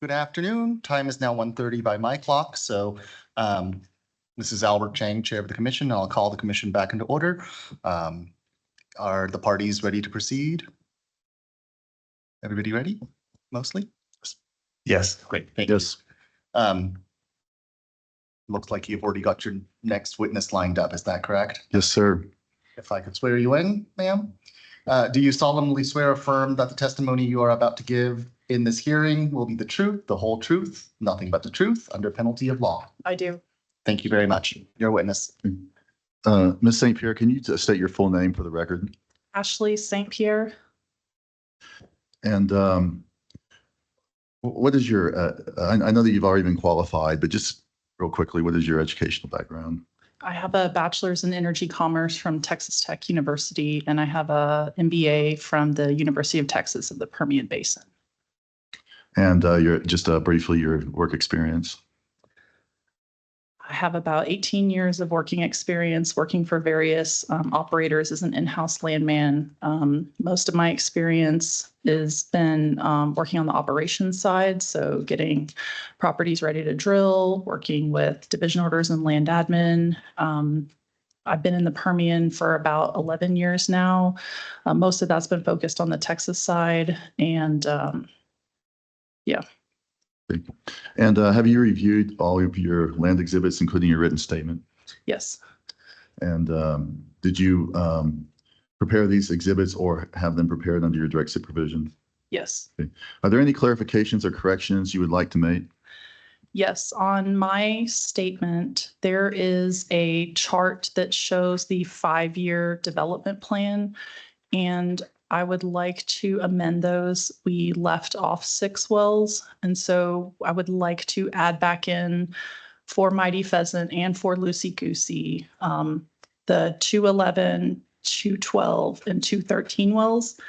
Good afternoon. Time is now 1:30 by my clock, so um, this is Albert Chang, Chair of the Commission, and I'll call the commission back into order. Are the parties ready to proceed? Everybody ready? Mostly? Yes. Great, thank you. Yes. Looks like you've already got your next witness lined up. Is that correct? Yes, sir. If I could swear you in, ma'am. Do you solemnly swear or affirm that the testimony you are about to give in this hearing will be the truth, the whole truth, nothing but the truth, under penalty of law? I do. Thank you very much. Your witness. Ms. St. Pierre, can you just state your full name for the record? Ashley St. Pierre. And what is your, I know that you've already been qualified, but just real quickly, what is your educational background? I have a bachelor's in energy commerce from Texas Tech University, and I have a MBA from the University of Texas of the Permian Basin. And your just briefly your work experience. I have about 18 years of working experience working for various operators as an in-house landman. Most of my experience has been working on the operations side, so getting properties ready to drill, working with division orders and land admin. I've been in the Permian for about 11 years now. Most of that's been focused on the Texas side, and yeah. And have you reviewed all of your land exhibits, including your written statement? Yes. And did you prepare these exhibits or have them prepared under your direct supervision? Yes. Okay. Are there any clarifications or corrections you would like to make? Yes, on my statement, there is a chart that shows the 5-year development plan, and I would like to amend those. We left off 6 wells, and so I would like to add back in for Mighty Pheasant and for Loosey Goosey, the 211, 212, and 213 wells,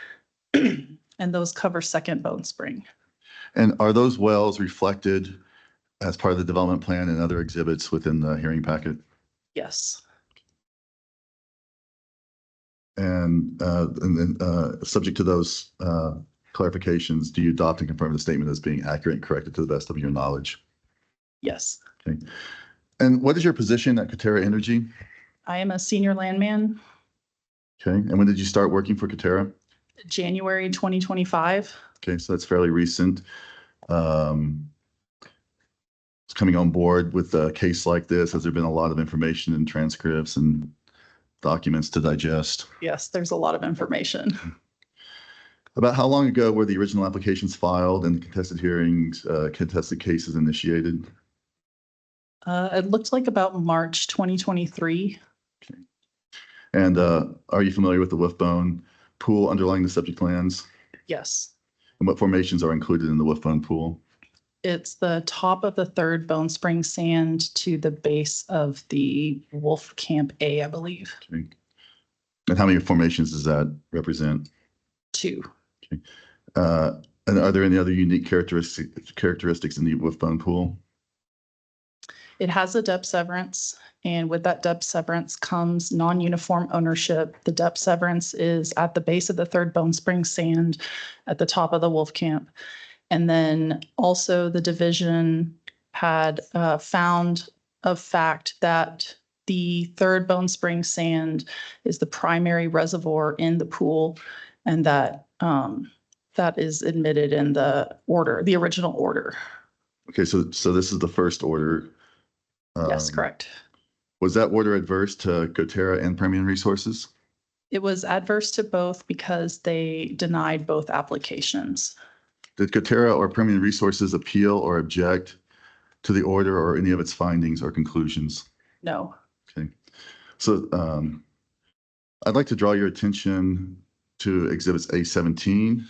and those cover Second Bone Spring. And are those wells reflected as part of the development plan and other exhibits within the hearing packet? Yes. And then subject to those clarifications, do you adopt and confirm the statement as being accurate and corrected to the best of your knowledge? Yes. Okay. And what is your position at Coterra Energy? I am a senior landman. Okay. And when did you start working for Coterra? January 2025. Okay, so that's fairly recent. Coming on board with a case like this, has there been a lot of information and transcripts and documents to digest? Yes, there's a lot of information. About how long ago were the original applications filed and the contested hearings, contested cases initiated? It looked like about March 2023. Okay. And are you familiar with the Wolfbone pool underlying the subject lands? Yes. And what formations are included in the Wolfbone pool? It's the top of the Third Bone Spring Sand to the base of the Wolf Camp A, I believe. Okay. And how many formations does that represent? 2. Okay. And are there any other unique characteristics in the Wolfbone pool? It has a depth severance, and with that depth severance comes non-uniform ownership. The depth severance is at the base of the Third Bone Spring Sand at the top of the Wolf Camp. And then also the division had found a fact that the Third Bone Spring Sand is the primary reservoir in the pool, and that that is admitted in the order, the original order. Okay, so this is the first order. Yes, correct. Was that order adverse to Coterra and Permian Resources? It was adverse to both because they denied both applications. Did Coterra or Permian Resources appeal or object to the order or any of its findings or conclusions? No. Okay. So I'd like to draw your attention to Exhibits A17, and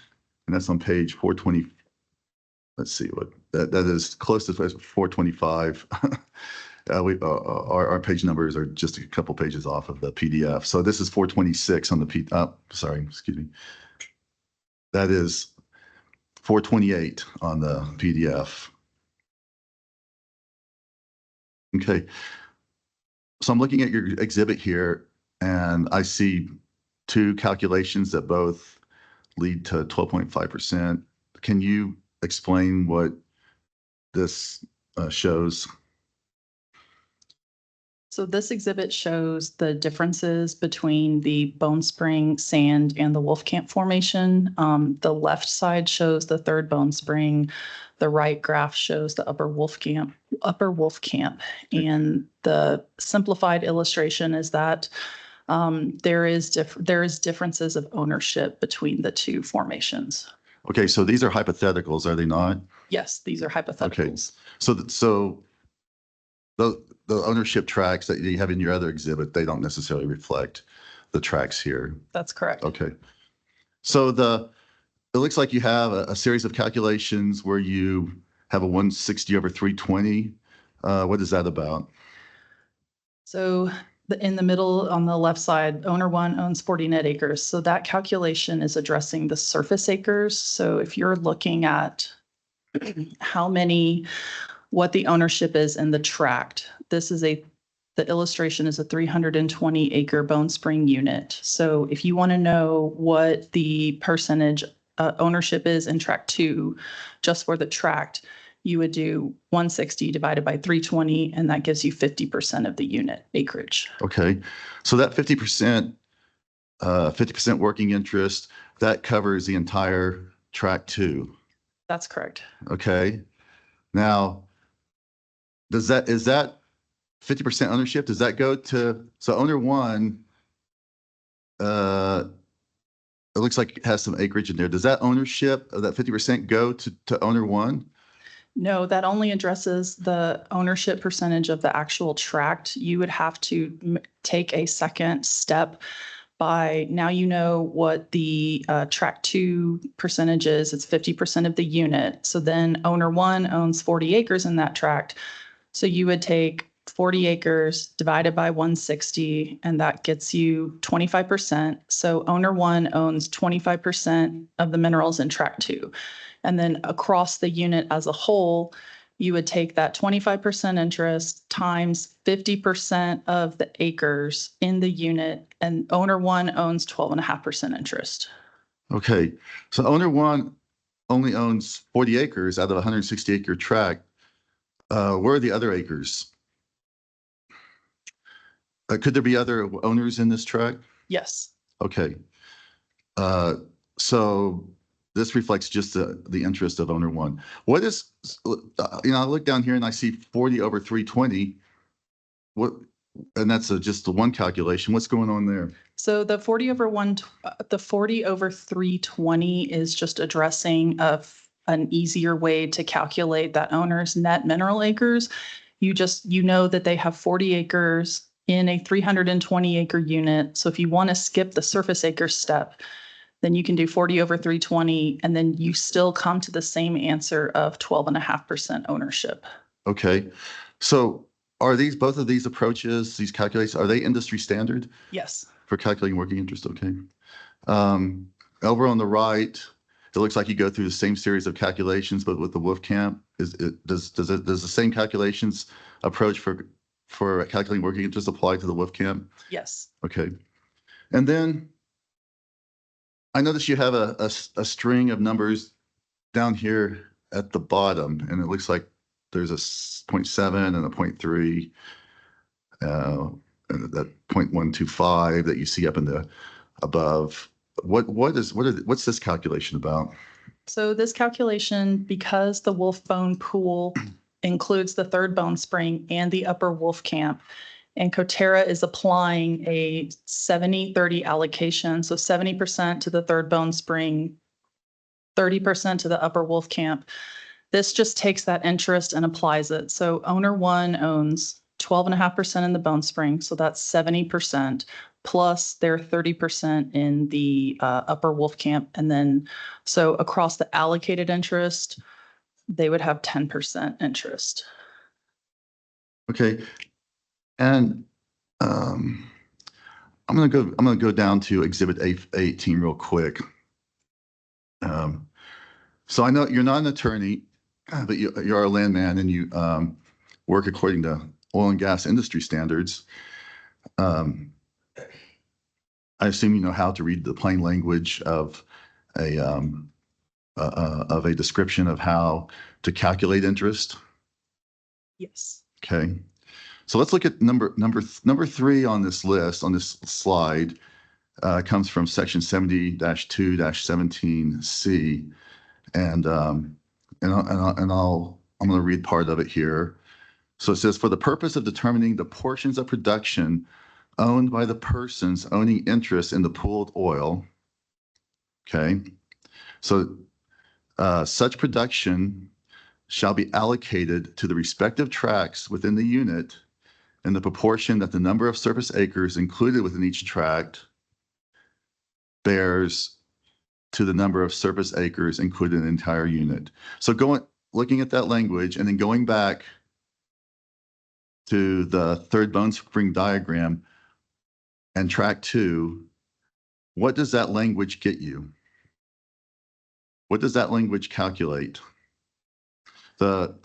that's on page 420. Let's see what that is close to 425. Our page numbers are just a couple pages off of the PDF. So this is 426 on the sorry, excuse me. That is 428 on the PDF. Okay. So I'm looking at your exhibit here, and I see 2 calculations that both lead to 12.5%. Can you explain what this shows. So this exhibit shows the differences between the Bone Spring Sand and the Wolfcamp Formation. The left side shows the third Bone Spring. The right graph shows the Upper Wolfcamp. And the simplified illustration is that there is differences of ownership between the two formations. Okay, so these are hypotheticals, are they not? Yes, these are hypotheticals. So the ownership tracks that you have in your other exhibit, they don't necessarily reflect the tracks here. That's correct. Okay. So it looks like you have a series of calculations where you have a 160 over 320. What is that about? So in the middle on the left side, owner one owns 40 net acres. So that calculation is addressing the surface acres. So if you're looking at what the ownership is in the tract, the illustration is a 320 acre Bone Spring unit. So if you want to know what the percentage ownership is in tract 2, just for the tract, you would do 160 divided by 320, and that gives you 50% of the unit acreage. Okay. So that 50% working interest, that covers the entire tract 2. That's correct. Okay. Now, is that 50% ownership? Does that go to, so owner 1, it looks like it has some acreage in there. Does that ownership of that 50% go to owner 1? No, that only addresses the ownership percentage of the actual tract. You would have to take a second step by, now you know what the tract 2 percentage is. It's 50% of the unit. So then owner 1 owns 40 acres in that tract. So you would take 40 acres divided by 160, and that gets you 25%. So owner 1 owns 25% of the minerals in tract 2. And then across the unit as a whole, you would take that 25% interest times 50% of the acres in the unit, and owner 1 owns 12.5% interest. Okay. So owner 1 only owns 40 acres out of a 160 acre tract. Where are the other acres? Could there be other owners in this tract? Yes. Okay. So this reflects just the interest of owner 1. What is, I look down here and I see 40 over 320. And that's just the one calculation. What's going on there? So the 40 over 320 is just addressing an easier way to calculate that owner's net mineral acres. You know that they have 40 acres in a 320 acre unit. So if you want to skip the surface acre step, then you can do 40 over 320, and then you still come to the same answer of 12.5% ownership. Okay. So are both of these approaches, these calculations, are they industry standard? Yes. For calculating working interest? Okay. Over on the right, it looks like you go through the same series of calculations, but with the Wolfcamp. Does the same calculations approach for calculating working interest apply to the Wolfcamp? Yes. Okay. And then I notice you have a string of numbers down here at the bottom, and it looks like there's a 0.7 and a 0.3, and that 0.125 that you see up in the above. What's this calculation about? So this calculation, because the wolf bone pool includes the third bone spring and the upper Wolfcamp, and Coterra is applying a 70-30 allocation, so 70% to the third bone spring, 30% to the upper Wolfcamp. This just takes that interest and applies it. So owner 1 owns 12.5% in the bone spring, so that's 70%, plus their 30% in the upper Wolfcamp. And then, so across the allocated interest, they would have 10% interest. Okay. And I'm gonna go down to Exhibit 18 real quick. So I know you're not an attorney, but you're a landman, and you work according to oil and gas industry standards. I assume you know how to read the plain language of a of a description of how to calculate interest? Yes. Okay. So let's look at number 3 on this list, on this slide. Comes from section 70-2-17C. And I'm going to read part of it here. So it says, for the purpose of determining the portions of production owned by the persons owning interest in the pooled oil. Okay. So such production shall be allocated to the respective tracts within the unit in the proportion that the number of surface acres included within each tract bears to the number of surface acres included in the entire unit. So looking at that language and then going back to the third Bone Spring diagram and track 2, what does that language get you? What does that language calculate? The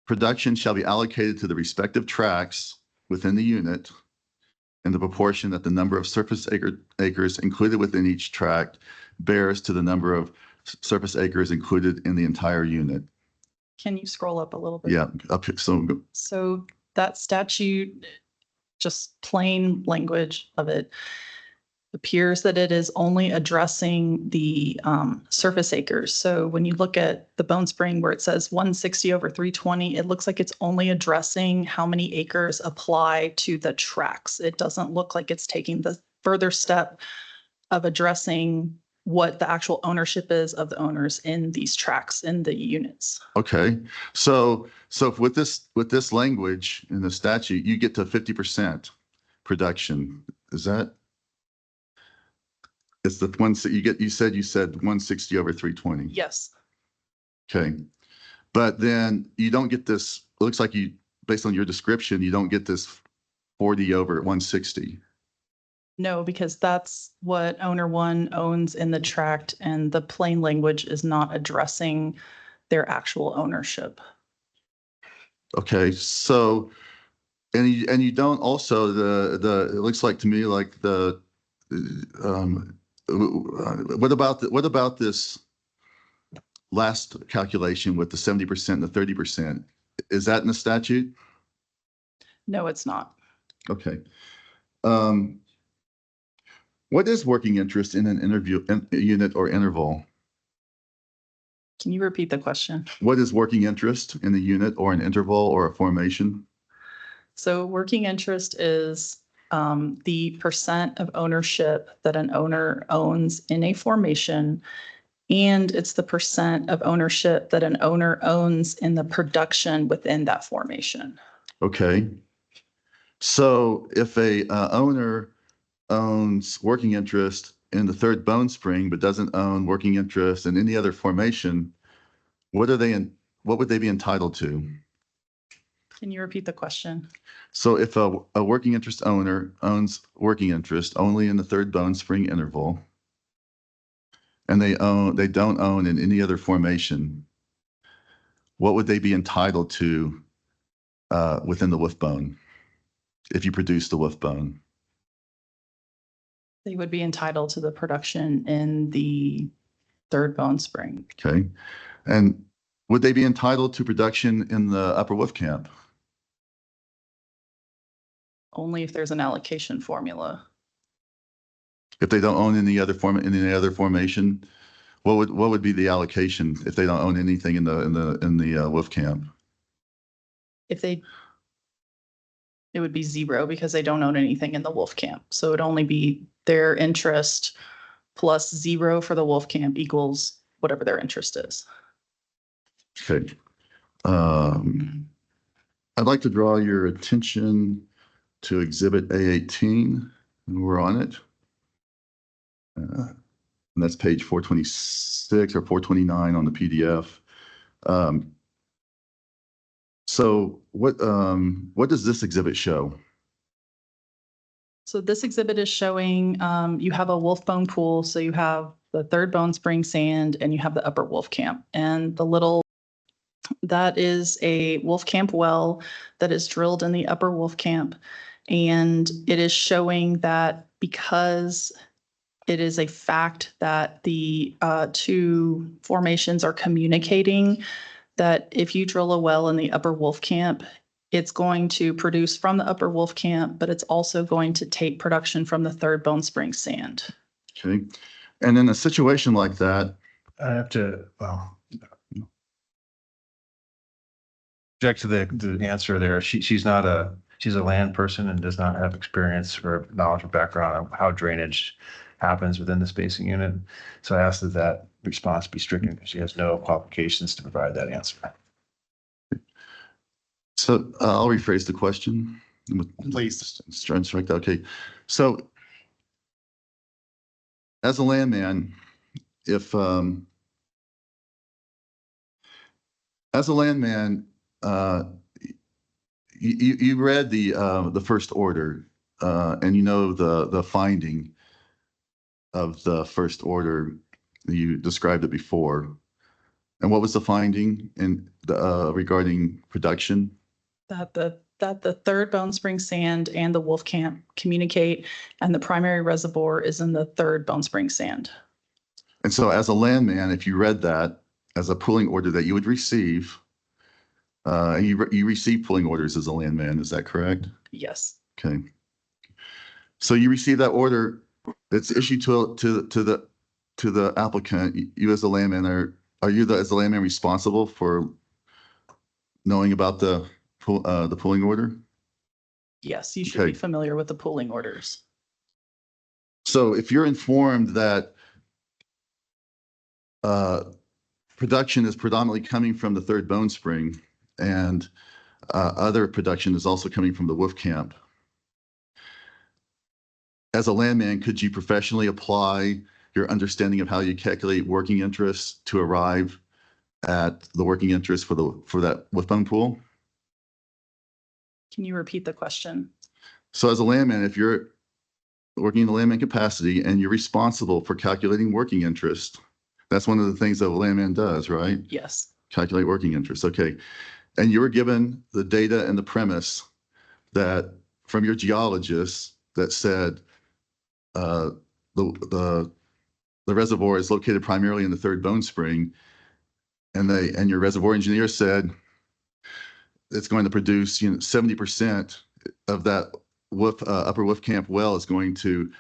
production shall be allocated to the respective tracts within the unit in the proportion that the number of surface acres included within each tract bears to the number of surface acres included in the entire unit. Can you scroll up a little bit? Yeah, up here. So that statute, just plain language of it, appears that it is only addressing the surface acres. So when you look at the Bone Spring where it says 160/320, it looks like it's only addressing how many acres apply to the tracts. It doesn't look like it's taking the further step of addressing what the actual ownership is of the owners in these tracts, in the units. Okay, so with this language in the statute, you get to 50% production. Is that? It's the ones that you get. You said 160/320. Yes. Okay, but then you don't get this. It looks like based on your description, you don't get this 40/160. No, because that's what owner 1 owns in the tract, and the plain language is not addressing their actual ownership. Okay, so and you don't also it looks like to me like what about this last calculation with the 70% and the 30%? Is that in the statute? No, it's not. Okay. What is working interest in an unit or interval? Can you repeat the question? What is working interest in a unit or an interval or a formation? So working interest is the percent of ownership that an owner owns in a formation, and it's the percent of ownership that an owner owns in the production within that formation. Okay. So if a owner owns working interest in the third Bone Spring but doesn't own working interest in any other formation, what would they be entitled to? Can you repeat the question? So if a working interest owner owns working interest only in the third Bone Spring interval, and they don't own in any other formation, what would they be entitled to within the wolf bone if you produce the wolf bone? They would be entitled to the production in the third Bone Spring. Okay. And would they be entitled to production in the upper wolf camp? Only if there's an allocation formula. If they don't own any other formation, what would be the allocation if they don't own anything in the wolf camp? It would be 0 because they don't own anything in the wolf camp. So it'd only be their interest plus 0 for the wolf camp equals whatever their interest is. Okay. I'd like to draw your attention to Exhibit A18, and we're on it. And that's page 426 or 429 on the PDF. So what does this exhibit show? So this exhibit is showing you have a wolf bone pool. So you have the third Bone Spring sand and you have the upper wolf camp. And that is a wolf camp well that is drilled in the upper wolf camp. And it is showing that because It is a fact that the two formations are communicating, that if you drill a well in the Upper Wolfcamp, it's going to produce from the Upper Wolfcamp, but it's also going to take production from the Third Bone Spring sand. Okay. And in a situation like that, I have to, well, object to the answer there. She's a land person and does not have experience or knowledge or background on how drainage happens within the spacing unit. So I asked that response be stricken because she has no qualifications to provide that answer. so I'll rephrase the question. Please. Strike that. Okay. So as a landman, if as a landman, you read the first order, and you know the finding of the first order. You described it before. And what was the finding in the regarding production? That the Third Bone Spring sand and the Wolfcamp communicate, and the primary reservoir is in the Third Bone Spring sand. And so as a landman, if you read that as a pooling order that you would receive, and you receive pooling orders as a landman, is that correct? Yes. Okay. So you receive that order that's issued to the applicant. You as a landman, are you as a landman responsible for knowing about the pooling order? Yes, you should Okay. be familiar with the pooling orders. So if you're informed that production is predominantly coming from the Third Bone Spring, and other production is also coming from the Wolfcamp, as a landman, could you professionally apply your understanding of how you calculate working interest to arrive at the working interest for that Wolfbone pool? Can you repeat the question? So as a landman, if you're working in the landman capacity and you're responsible for calculating working interest, that's one of the things that a landman does, right? Yes. Calculate working interest. Okay. And you were given the data and the premise that from your geologist that said the reservoir is located primarily in the Third Bone Spring, and your reservoir engineer said it's going to produce 70% of that Upper Wolfcamp well is going to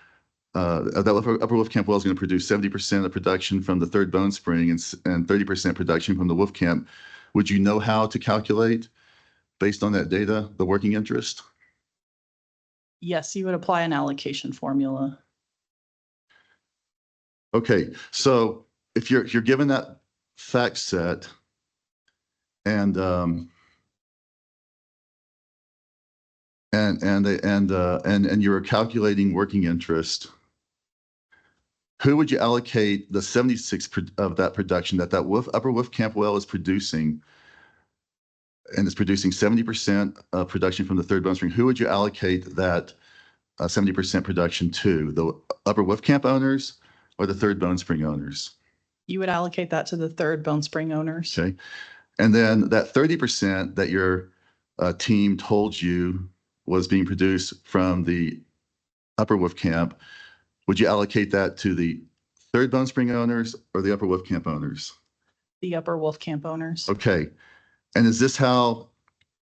Upper Wolfcamp well is going to produce 70% of production from the Third Bone Spring and 30% production from the Wolfcamp. Would you know how to calculate, based on that data, the working interest? Yes, you would apply an allocation formula. Okay, so if you're given that fact set and you're calculating working interest, who would you allocate the 76 of that production that Upper Wolfcamp well is producing, and it's producing 70% of production from the Third Bone Spring? Who would you allocate that 70% production to? The Upper Wolfcamp owners or the Third Bone Spring owners? You would allocate that to the Third Bone Spring owners. Okay. And then that 30% that your team told you was being produced from the Upper Wolfcamp, would you allocate that to the Third Bone Spring owners or the Upper Wolfcamp owners? The Upper Wolfcamp owners. Okay. And is this how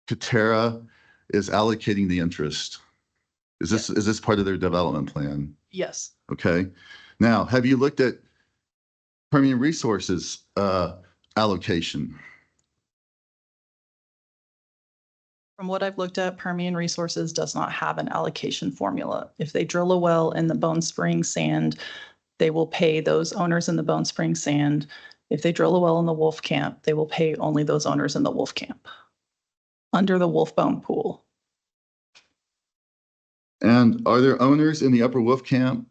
Coterra is allocating the interest? Is this part of their development plan? Yes. Okay. Now, have you looked at Permian Resources allocation? From what I've looked at, Permian Resources does not have an allocation formula. If they drill a well in the Bone Spring sand, they will pay those owners in the Bone Spring sand. If they drill a well in the Wolfcamp, they will pay only those owners in the Wolfcamp under the Wolfbone pool. And are there owners in the Upper Wolfcamp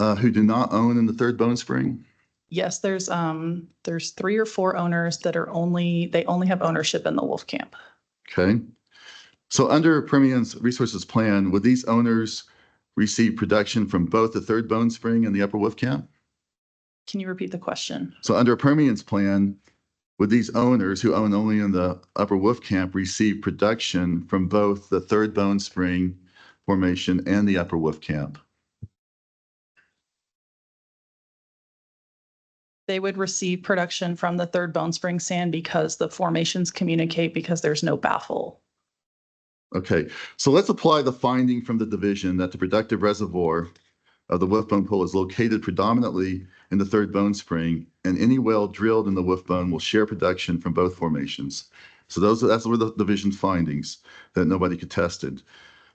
who do not own in the Third Bone Spring? Yes, there's 3 or 4 owners that they only have ownership in the Wolfcamp. Okay. So under Permian's Resources plan, would these owners receive production from both the Third Bone Spring and the Upper Wolfcamp? Can you repeat the question? So under Permian's plan, would these owners who own only in the Upper Wolfcamp receive production from both the Third Bone Spring formation and the Upper Wolfcamp? They would receive production from the Third Bone Spring sand because the formations communicate because there's no baffle. Okay, so let's apply the finding from the division that the productive reservoir of the Wolfbone Pool is located predominantly in the Third Bone Spring, and any well drilled in the Wolfbone will share production from both formations. So that's where the division's findings that nobody contested.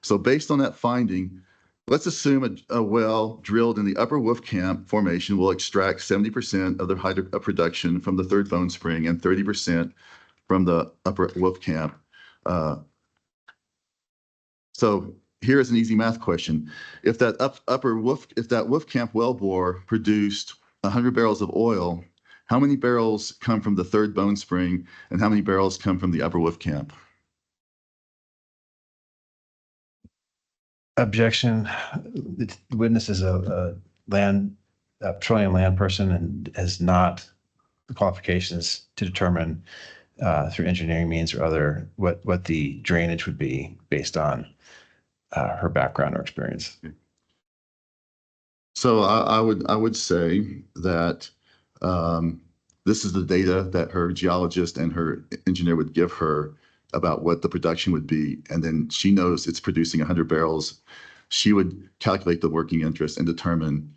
So based on that finding, let's assume a well drilled in the Upper Wolfcamp formation will extract 70% of the production from the Third Bone Spring and 30% from the Upper Wolfcamp. So here is an easy math question. If that Wolfcamp wellbore produced 100 barrels of oil, how many barrels come from the Third Bone Spring and how many barrels come from the Upper Wolfcamp? Objection. The witness is a petroleum land person and has not the qualifications to determine through engineering means or other what the drainage would be based on her background or experience. So I would say that this is the data that her geologist and her engineer would give her about what the production would be. And then she knows it's producing 100 barrels. She would calculate the working interest and determine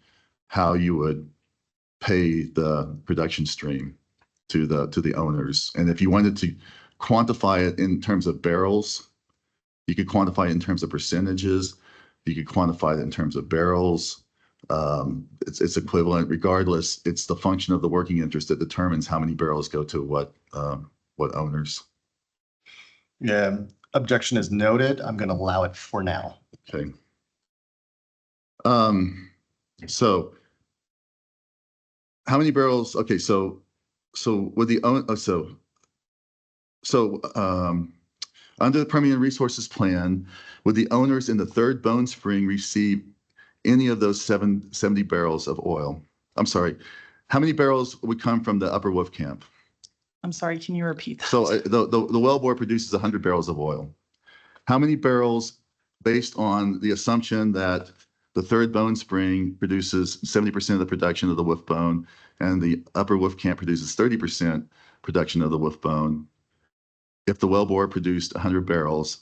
how you would pay the production stream to the owners. And if you wanted to quantify it in terms of barrels, you could quantify it in terms of percentages. You could quantify it in terms of barrels. It's equivalent. Regardless, it's the function of the working interest that determines how many barrels go to what owners. Yeah, objection is noted. I'm going to allow it for now. Okay. So how many barrels? Okay, so with the under the Permian Resources Plan, would the owners in the Third Bone Spring receive any of those 70 barrels of oil? I'm sorry, how many barrels would come from the Upper Wolfcamp? I'm sorry, can you repeat that? So the wellbore produces 100 barrels of oil. How many barrels, based on the assumption that the Third Bone Spring produces 70% of the production of the Wolfbone and the Upper Wolfcamp produces 30% production of the Wolfbone, if the wellbore produced 100 barrels,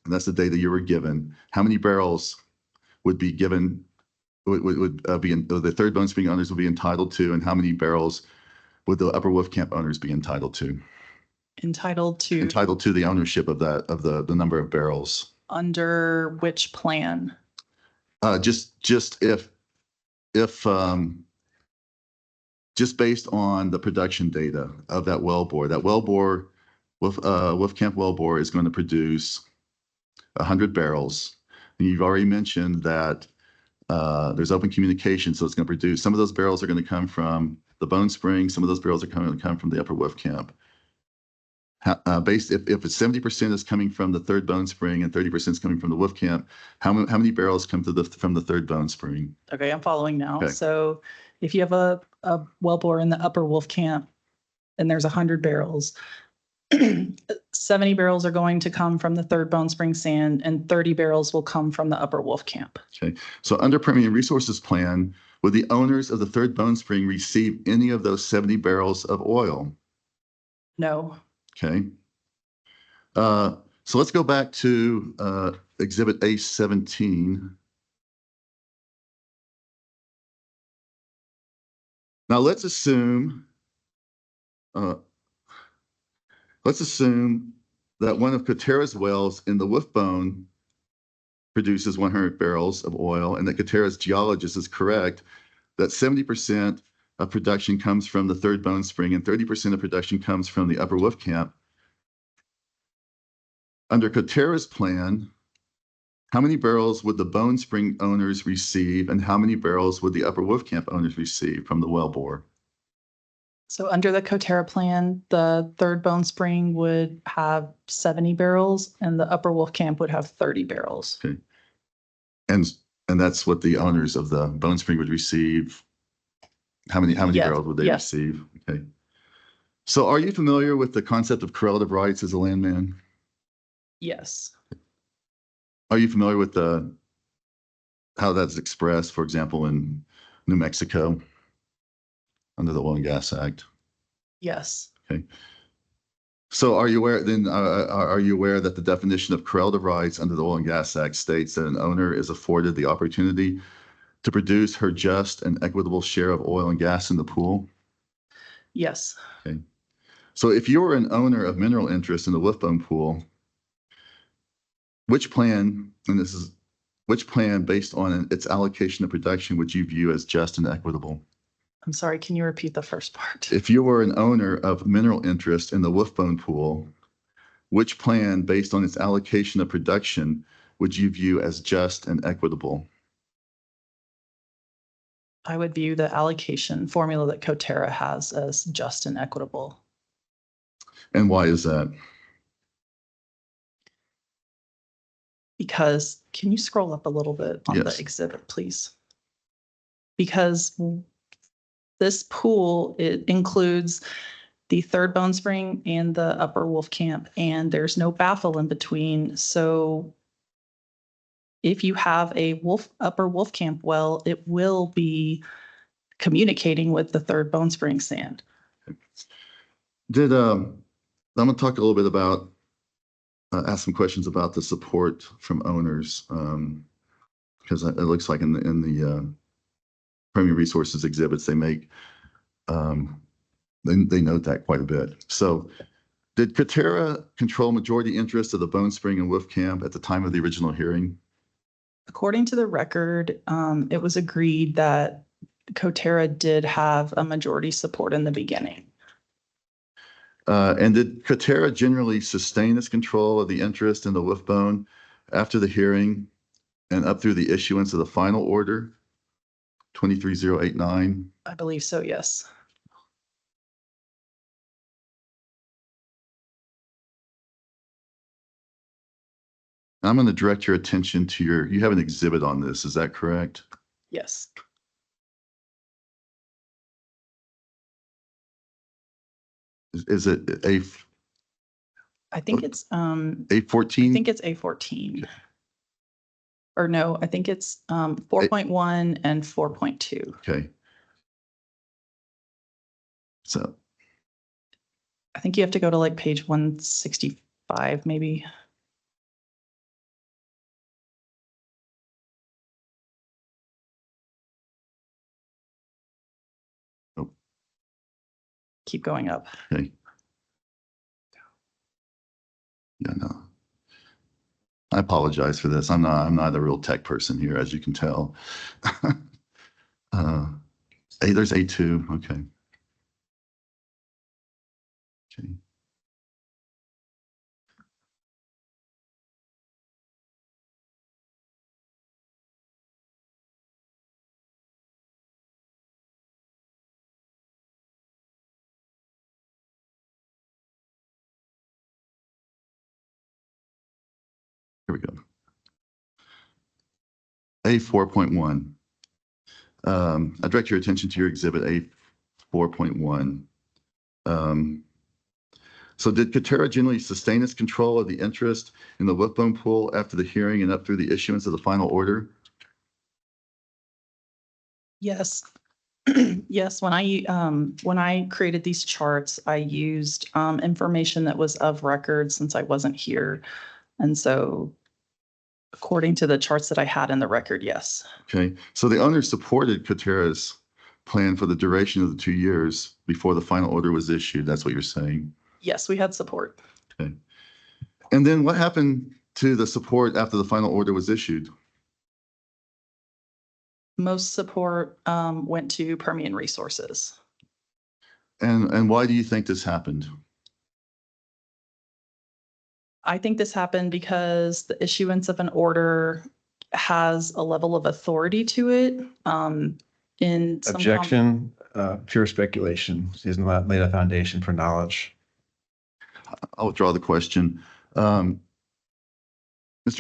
and that's the data you were given, how many barrels would be given, the Third Bone Spring owners would be entitled to, and how many barrels would the Upper Wolfcamp owners be entitled to? Entitled to Entitled to the ownership of the number of barrels. under which plan? Just based on the production data of that wellbore. That wellbore, Wolfcamp wellbore is going to produce 100 barrels. And you've already mentioned that there's open communication, so it's going to produce, some of those barrels are going to come from the Bone Spring, some of those barrels are going to come from the Upper Wolfcamp. If it's 70% is coming from the Third Bone Spring and 30% is coming from the Wolfcamp, how many barrels come from the Third Bone Spring? Okay, I'm following now. Okay. So if you have a wellbore in the Upper Wolfcamp and there's 100 barrels, 70 barrels are going to come from the Third Bone Spring sand and 30 barrels will come from the Upper Wolfcamp. Okay, so under Permian Resources Plan, would the owners of the Third Bone Spring receive any of those 70 barrels of oil? No. Okay. So let's go back to Exhibit A17. Now let's assume that one of Coterra's wells in the Wolfbone produces 100 barrels of oil, and that Coterra's geologist is correct that 70% of production comes from the Third Bone Spring and 30% of production comes from the Upper Wolfcamp. Under Coterra's plan, how many barrels would the Bone Spring owners receive, and how many barrels would the Upper Wolfcamp owners receive from the wellbore? So under the Coterra plan, the Third Bone Spring would have 70 barrels and the Upper Wolfcamp would have 30 barrels. Okay. And that's what the owners of the Bone Spring would receive. How many Yes, barrels would they yes. receive? Okay. So are you familiar with the concept of correlative rights as a landman? Yes. Are you familiar with how that's expressed, for example, in New Mexico? under the Oil and Gas Act. Yes, So are you aware then, are you aware that the definition of correlative rights under the Oil and Gas Act states that an owner is afforded the opportunity to produce her just and equitable share of oil and gas in the pool? yes. Okay. So if you were an owner of mineral interest in the Wolfbone pool, which plan, which plan based on its allocation of production would you view as just and equitable? I'm sorry, can you repeat the first part? If you were an owner of mineral interest in the Wolfbone pool, which plan based on its allocation of production would you view as just and equitable? I would view the allocation formula that Coterra has as just and equitable. And why is that? Because, can you scroll up a little bit on the Yes. exhibit, please? Because this pool, it includes the Third Bone Spring and the Upper Wolf Camp, and there's no baffle in between. So if you have a Upper Wolf Camp well, it will be communicating with the Third Bone Spring sand. I'm going to talk a little bit about, ask some questions about the support from owners, because it looks like in the Permian Resources exhibits, they make, they note that quite a bit. So did Coterra control majority interest of the Bone Spring and Wolf Camp at the time of the original hearing? According to the record, it was agreed that Coterra did have a majority support in the beginning. And did Coterra generally sustain its control of the interest in the Wolfbone after the hearing and up through the issuance of the final order, 23089? I believe so, yes. I'm going to direct your attention to you have an exhibit on this, is that correct? Yes. Is it I think it's, I A14? think it's A14. Or no, I think it's 4.1 and 4.2. Okay. So, I think you have to go to like page 165, maybe. oh, Keep going up. okay. Yeah, no. I apologize for this. I'm not a real tech person here, as you can tell. There's A2, okay. Okay. Here we go. A4.1. I direct your attention to your exhibit A4.1. So did Coterra generally sustain its control of the interest in the Wolfbone pool after the hearing and up through the issuance of the final order? Yes. Yes, when I created these charts, I used information that was of record since I wasn't here. And so according to the charts that I had in the record, yes. Okay, so the owner supported Coterra's plan for the duration of the 2 years before the final order was issued. That's what you're saying. Yes, we had support. Okay. And then what happened to the support after the final order was issued? Most support went to Permian Resources. And why do you think this happened? I think this happened because the issuance of an order has a level of authority to it. In some Objection, pure speculation. She has not laid a foundation for knowledge. I'll withdraw the question. Mr.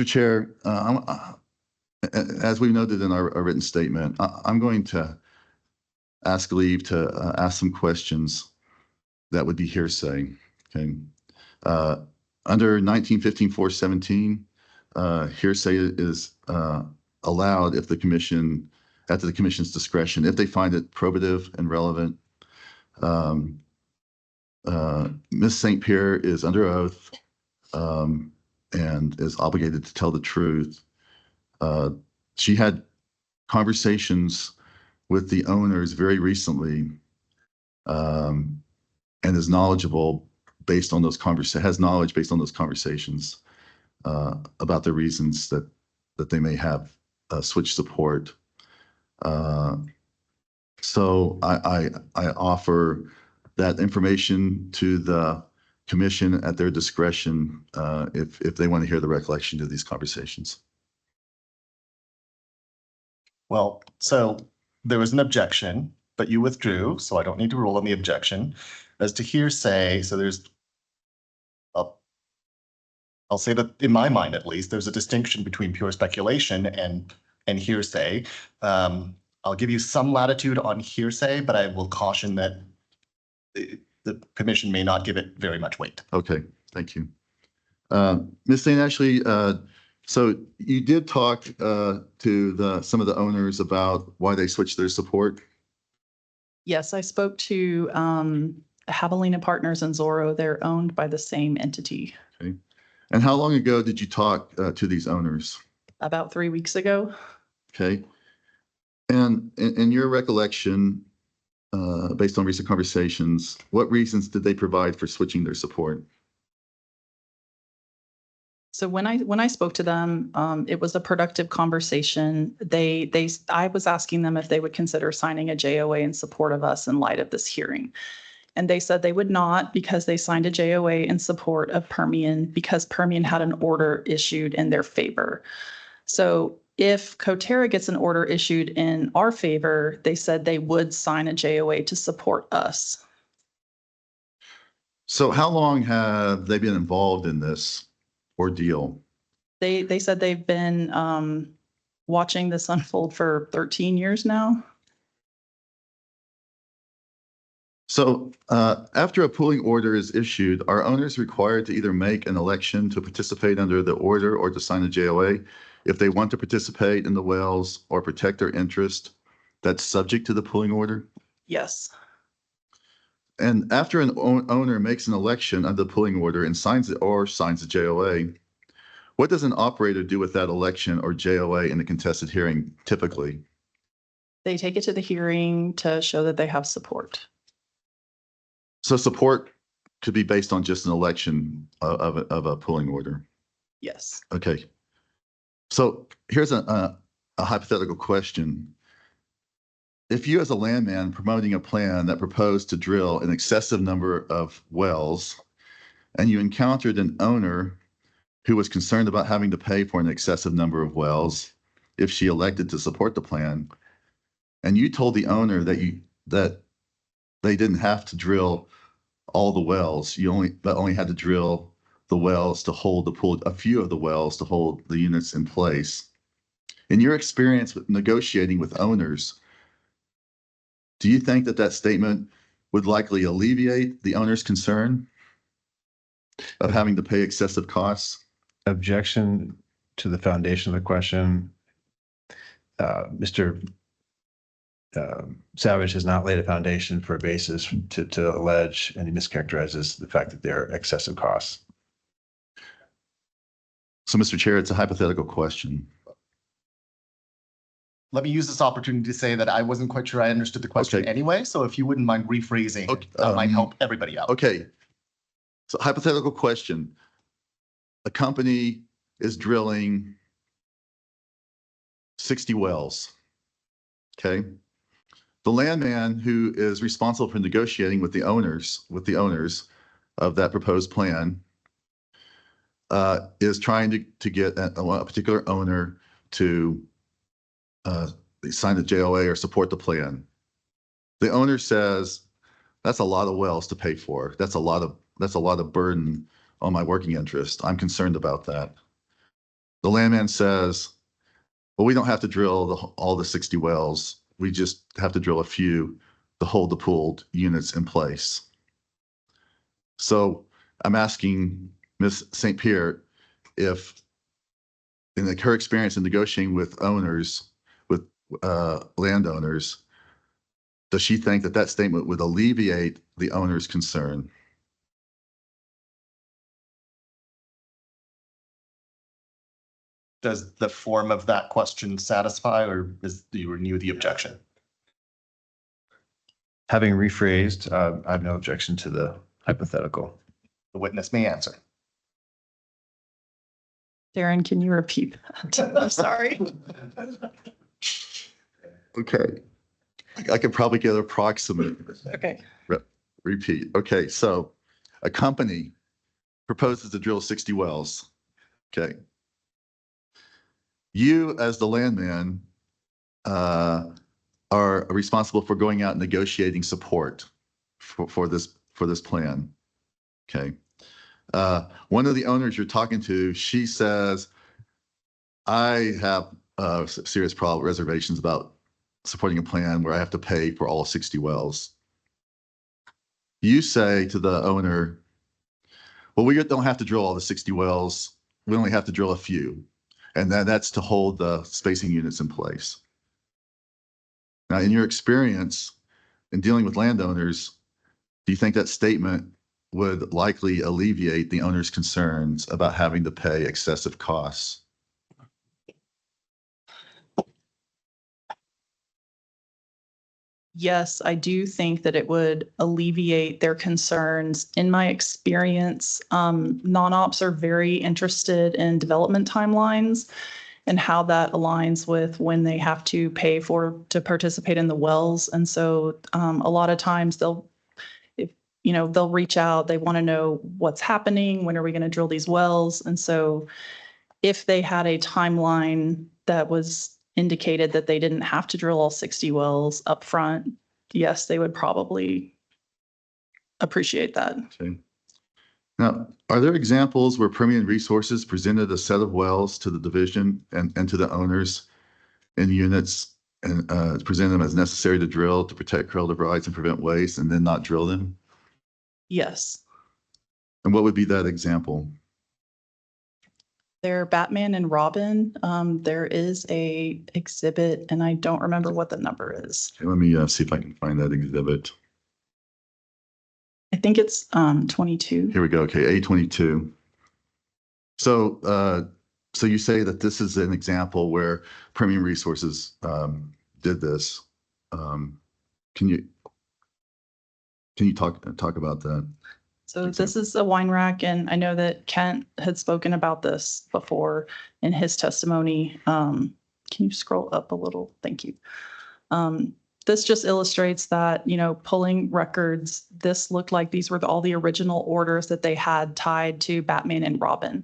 Chair, as we noted in our written statement, I'm going to ask leave to ask some questions that would be hearsay. Okay. Under 1915-417, hearsay is allowed if the commission, at the commission's discretion, if they find it probative and relevant, Ms. St. Pierre is under oath and is obligated to tell the truth. She had conversations with the owners very recently and is knowledgeable based on those has knowledge based on those conversations about the reasons that they may have switched support. So I offer that information to the commission at their discretion if they want to hear the recollection of these conversations. Well, so there was an objection, but you withdrew, so I don't need to rule on the objection. As to hearsay, so I'll say that in my mind, at least, there's a distinction between pure speculation and hearsay. I'll give you some latitude on hearsay, but I will caution that the commission may not give it very much weight. Okay, thank you. Ms. St. Ashley, so you did talk to some of the owners about why they switched their support? Yes, I spoke to Javelina Partners and Zorro. They're owned by the same entity. Okay. And how long ago did you talk to these owners? About 3 weeks ago. Okay. And in your recollection, based on recent conversations, what reasons did they provide for switching their support? So when I spoke to them, it was a productive conversation. I was asking them if they would consider signing a JOA in support of us in light of this hearing. And they said they would not because they signed a JOA in support of Permian because Permian had an order issued in their favor. So if Coterra gets an order issued in our favor, they said they would sign a JOA to support us. So how long have they been involved in this ordeal? They said they've been watching this unfold for 13 years now. So after a pooling order is issued, are owners required to either make an election to participate under the order or to sign a JOA if they want to participate in the wells or protect their interest that's subject to the pooling order? Yes. And after an owner makes an election under the pooling order and signs it or signs a JOA, what does an operator do with that election or JOA in a contested hearing typically? They take it to the hearing to show that they have support. So support could be based on just an election of a pooling order. Yes. Okay. So here's a hypothetical question. If you as a landman promoting a plan that proposed to drill an excessive number of wells and you encountered an owner who was concerned about having to pay for an excessive number of wells if she elected to support the plan, and you told the owner that they didn't have to drill all the wells, but only had to drill the wells to hold the pool, a few of the wells to hold the units in place. In your experience with negotiating with owners, do you think that statement would likely alleviate the owner's concern of having to pay excessive costs? Objection to the foundation of the question. Mr. Savage has not laid a foundation for a basis to allege, and he mischaracterizes the fact that there are excessive costs. So, Mr. Chair, it's a hypothetical question. Let me use this opportunity to say that I wasn't quite sure I understood the question Okay. anyway. So if you wouldn't mind rephrasing, Okay, that might help everybody out. Okay. So hypothetical question. A company is drilling 60 wells. Okay. The landman who is responsible for negotiating with the owners of that proposed plan is trying to get a particular owner to sign the JOA or support the plan. The owner says, that's a lot of wells to pay for. That's a lot of burden on my working interest. I'm concerned about that. The landman says, well, we don't have to drill all the 60 wells. We just have to drill a few to hold the pooled units in place. So I'm asking Ms. St. Pierre if, in her experience in negotiating with owners, with landowners, does she think that that statement would alleviate the owner's concern? Does the form of that question satisfy, or do you renew the objection? Having rephrased, I have no objection to the hypothetical. The witness may answer. Darren, can you repeat that? I'm sorry. Okay. I could probably get approximate. Okay. Repeat. Okay, so a company proposes to drill 60 wells. Okay. You, as the landman, are responsible for going out and negotiating support for this plan. Okay. One of the owners you're talking to, she says, I have serious reservations about supporting a plan where I have to pay for all 60 wells. You say to the owner, well, we don't have to drill all the 60 wells. We only have to drill a few. And that's to hold the spacing units in place. Now, in your experience in dealing with landowners, do you think that statement would likely alleviate the owner's concerns about having to pay excessive costs? Yes, I do think that it would alleviate their concerns. In my experience, non-ops are very interested in development timelines and how that aligns with when they have to pay to participate in the wells. And so a lot of times they'll reach out, they want to know what's happening, when are we going to drill these wells? And so if they had a timeline that was indicated that they didn't have to drill all 60 wells up front, yes, they would probably appreciate that. Okay. Now, are there examples where Permian Resources presented a set of wells to the division and to the owners in units and present them as necessary to drill to protect relative rights and prevent waste and then not drill them? Yes. And what would be that example? They're Batman and Robin. There is a exhibit and I don't remember what the number is. Okay, let me see if I can find that exhibit. I think it's 22. Here we go. Okay, A22. So, so you say that this is an example where Permian Resources did this. Can you talk about that? So this is a wine rack, and I know that Kent had spoken about this before in his testimony. Can you scroll up a little? Thank you. This just illustrates that, pulling records, this looked like these were all the original orders that they had tied to Batman and Robin.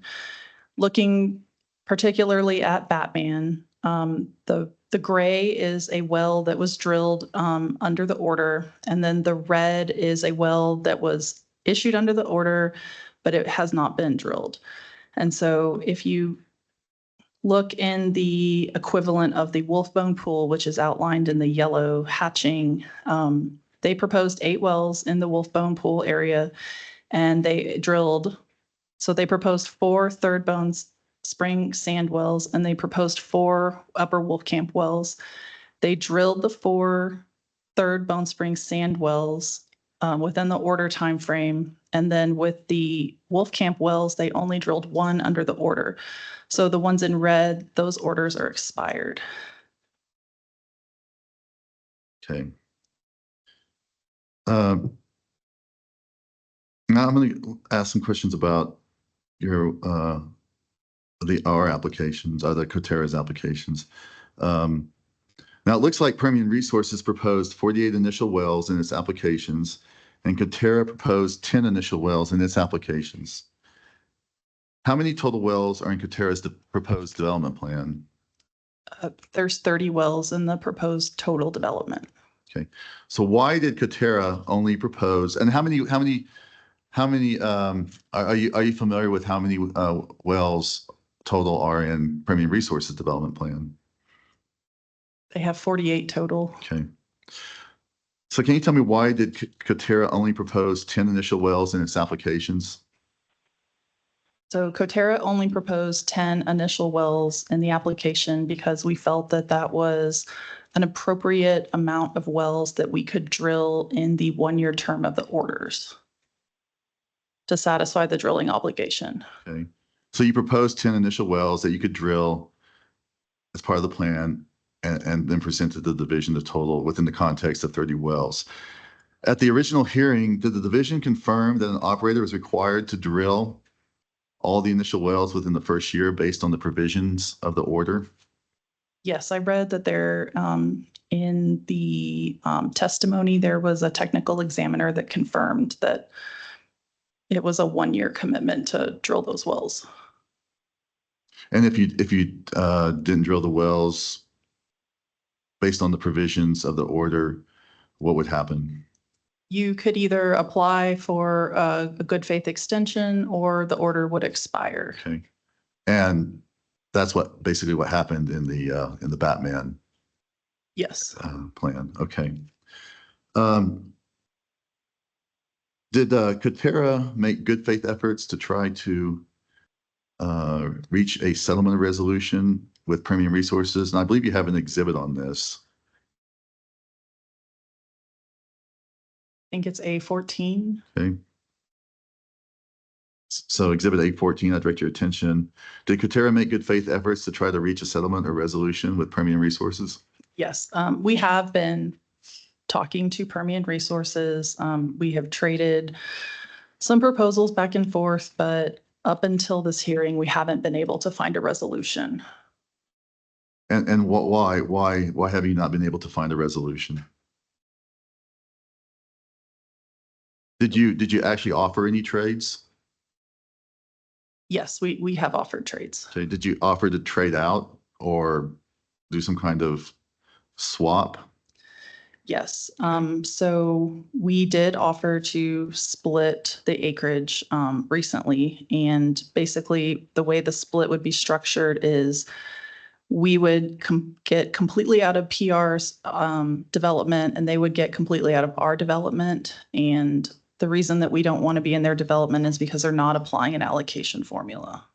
Looking particularly at Batman, the gray is a well that was drilled under the order, and then the red is a well that was issued under the order, but it has not been drilled. And so if you look in the equivalent of the Wolfbone pool, which is outlined in the yellow hatching, they proposed 8 wells in the Wolfbone pool area, and they drilled. So they proposed 4 Third Bone Spring sand wells, and they proposed 4 Upper Wolfcamp wells. They drilled the 4 Third Bone Spring sand wells within the order time frame, and then with the Wolfcamp wells, they only drilled 1 under the order. So the ones in red, those orders are expired. Okay. Now I'm going to ask some questions about your our applications, the Coterra's applications. Now it looks like Permian Resources proposed 48 initial wells in its applications, and Coterra proposed 10 initial wells in its applications. How many total wells are in Coterra's proposed development plan? There's 30 wells in the proposed total development. Okay, so why did Coterra only propose? And how many? Are you familiar with how many wells total are in Permian Resources development plan? They have 48 total. Okay. So can you tell me why did Coterra only propose 10 initial wells in its applications? So Coterra only proposed 10 initial wells in the application because we felt that that was an appropriate amount of wells that we could drill in the 1-year term of the orders to satisfy the drilling obligation. Okay. So you proposed 10 initial wells that you could drill as part of the plan and then present to the division the total within the context of 30 wells. At the original hearing, did the division confirm that an operator is required to drill all the initial wells within the first year based on the provisions of the order? Yes, I read that there, in the testimony, there was a technical examiner that confirmed that it was a 1-year commitment to drill those wells. And if you didn't drill the wells based on the provisions of the order, what would happen? You could either apply for a good faith extension or the order would expire. Okay. And that's basically what happened in the Batman Yes. plan. Okay. Did Coterra make good faith efforts to try to reach a settlement resolution with Permian Resources? And I believe you have an exhibit on this. I think it's A14. Okay. So exhibit 814, I direct your attention. Did Coterra make good faith efforts to try to reach a settlement or resolution with Permian Resources? Yes, we have been talking to Permian Resources. We have traded some proposals back and forth, but up until this hearing, we haven't been able to find a resolution. And why have you not been able to find a resolution? Did you actually offer any trades? Yes, we have offered trades. Okay, did you offer to trade out or do some kind of swap? Yes, so we did offer to split the acreage recently, and basically the way the split would be structured is we would get completely out of PR's development, and they would get completely out of our development. And the reason that we don't want to be in their development is because they're not applying an allocation formula.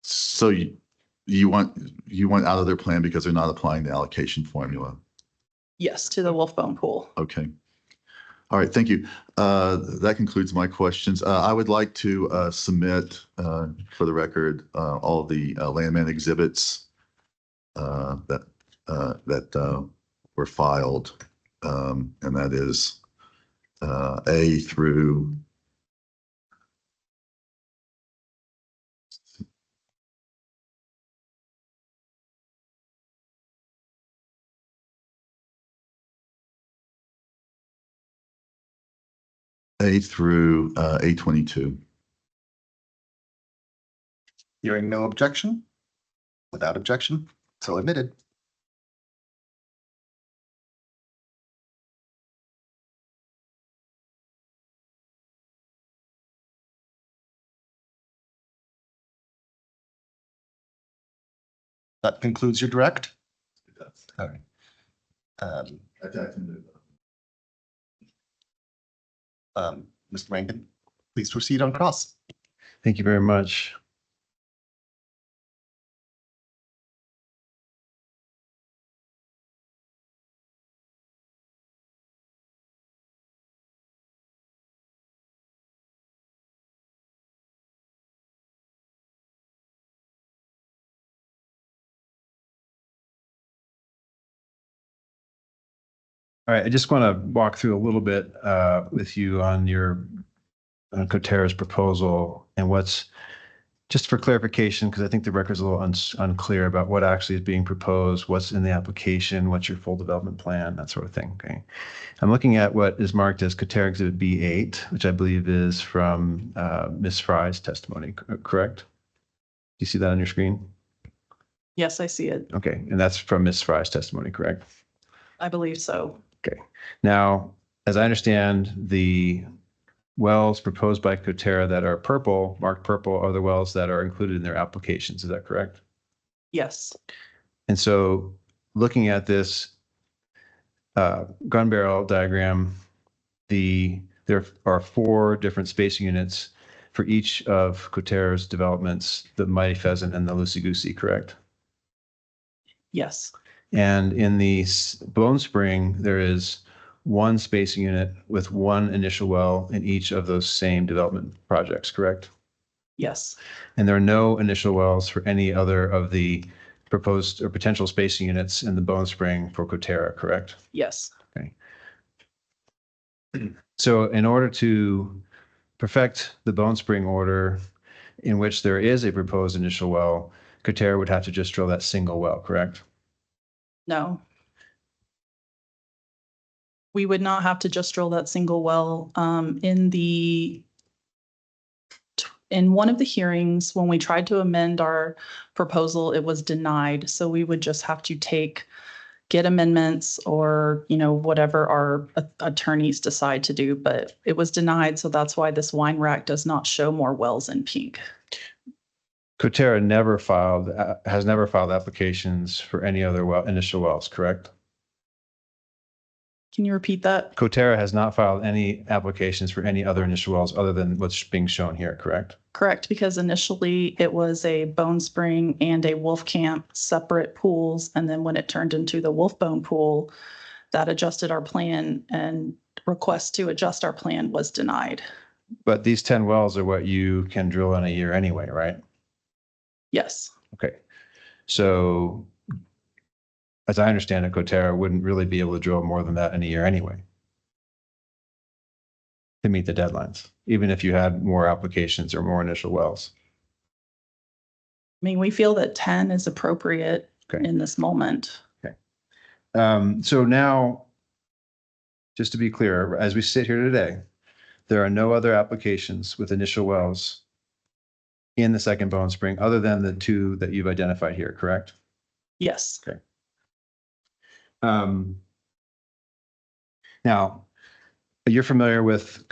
So you want out of their plan because they're not applying the allocation formula? Yes, to the Wolfbone pool. Okay. All right, thank you. That concludes my questions. I would like to submit for the record all the landman exhibits that were filed, and that is A through A22. Hearing no objection? Without objection, so admitted. That concludes your direct? All right. Mr. Rankin, please proceed on cross. Thank you very much. All right, I just want to walk through a little bit with you on your Coterra's proposal and what's, just for clarification, because I think the record's a little unclear about what actually is being proposed, what's in the application, what's your full development plan, that sort of thing. Okay, I'm looking at what is marked as Coterra Exhibit B8, which I believe is from Ms. Fry's testimony, correct? Do you see that on your screen? Yes, I see it. Okay, and that's from Ms. Fry's testimony, correct? I believe so. Okay. Now, as I understand, the wells proposed by Coterra that are purple, marked purple, are the wells that are included in their applications. Is that correct? Yes. And so looking at this gun barrel diagram, there are 4 different spacing units for each of Coterra's developments, the Mighty Pheasant and the Loosey Goosey, correct? Yes, And in the Bone Spring, there is one spacing unit with one initial well in each of those same development projects, correct? yes, And there are no initial wells for any other of the proposed or potential spacing units in the Bone Spring for Coterra, correct? yes, Okay. So in order to perfect the Bone Spring order in which there is a proposed initial well, Coterra would have to just drill that single well, correct? no. We would not have to just drill that single well. In one of the hearings, when we tried to amend our proposal, it was denied. So we would just have to get amendments or, whatever our attorneys decide to do, but it was denied. So that's why this wine rack does not show more wells in pink. Coterra has never filed applications for any other initial wells, correct? Can you repeat that? Coterra has not filed any applications for any other initial wells other than what's being shown here, correct? Correct, because initially it was a Bone Spring and a Wolf Camp separate pools. And then when it turned into the Wolf Bone pool, that adjusted our plan, and request to adjust our plan was denied. But these 10 wells are what you can drill in a year anyway, right? Yes, Okay. So as I understand it, Coterra wouldn't really be able to drill more than that in a year anyway to meet the deadlines, even if you had more applications or more initial wells. I mean, we feel that 10 is appropriate Okay. in this moment. So now, just to be clear, as we sit here today, there are no other applications with initial wells in the second Bone Spring other than the two that you've identified here, correct? Yes, Now, you're familiar with,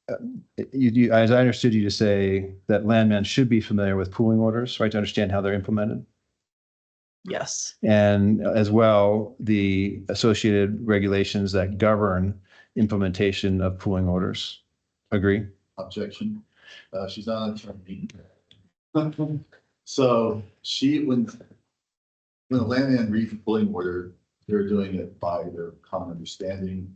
as I understood you to say that landmen should be familiar with pooling orders, right, to understand how they're implemented? yes, And as well, the associated regulations that govern implementation of pooling orders. Agree? Objection. She's not an attorney. So when the landman reads the pulling order, they're doing it by their common understanding,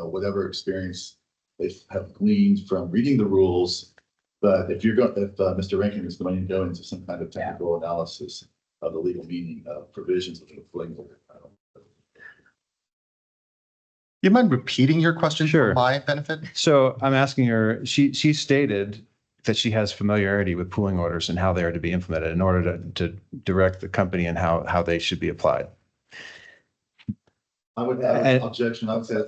whatever experience they have gleaned from reading the rules. But if Mr. Rankin is going to go into some kind of technical analysis of the legal meaning of provisions of the pulling order, You mind repeating your question Sure. for my benefit? So I'm asking her, she stated that she has familiarity with pooling orders and how they are to be implemented in order to direct the company and how they should be applied. I would objection. I would say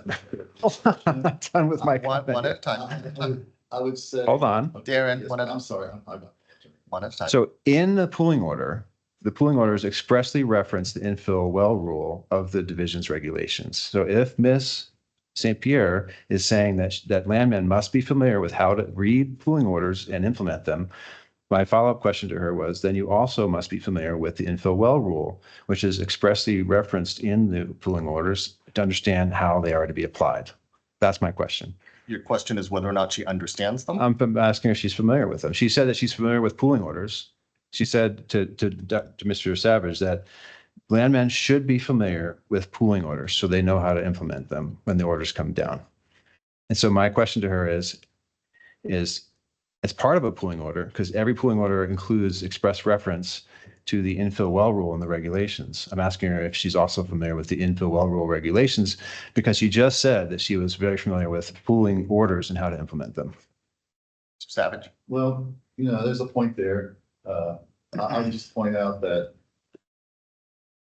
I'm not done with my One comment. at a time. I would say. Hold on. Darren, Yes, one at a I'm sorry. one at a time. So in the pooling orders expressly reference the infill well rule of the division's regulations. So if Ms. St. Pierre is saying that landmen must be familiar with how to read pooling orders and implement them, my follow-up question to her was, then you also must be familiar with the infill well rule, which is expressly referenced in the pooling orders to understand how they are to be applied. That's my question. Your question is whether or not she understands them? I'm asking her if she's familiar with them. She said that she's familiar with pooling orders. She said to Mr. Savage that landmen should be familiar with pooling orders so they know how to implement them when the orders come down. And so my question to her is as part of a pooling order, because every pooling order includes express reference to the infill well rule and the regulations. I'm asking her if she's also familiar with the infill well rule regulations, because she just said that she was very familiar with pooling orders and how to implement them. Savage. Well, there's a point there. I'll just point out that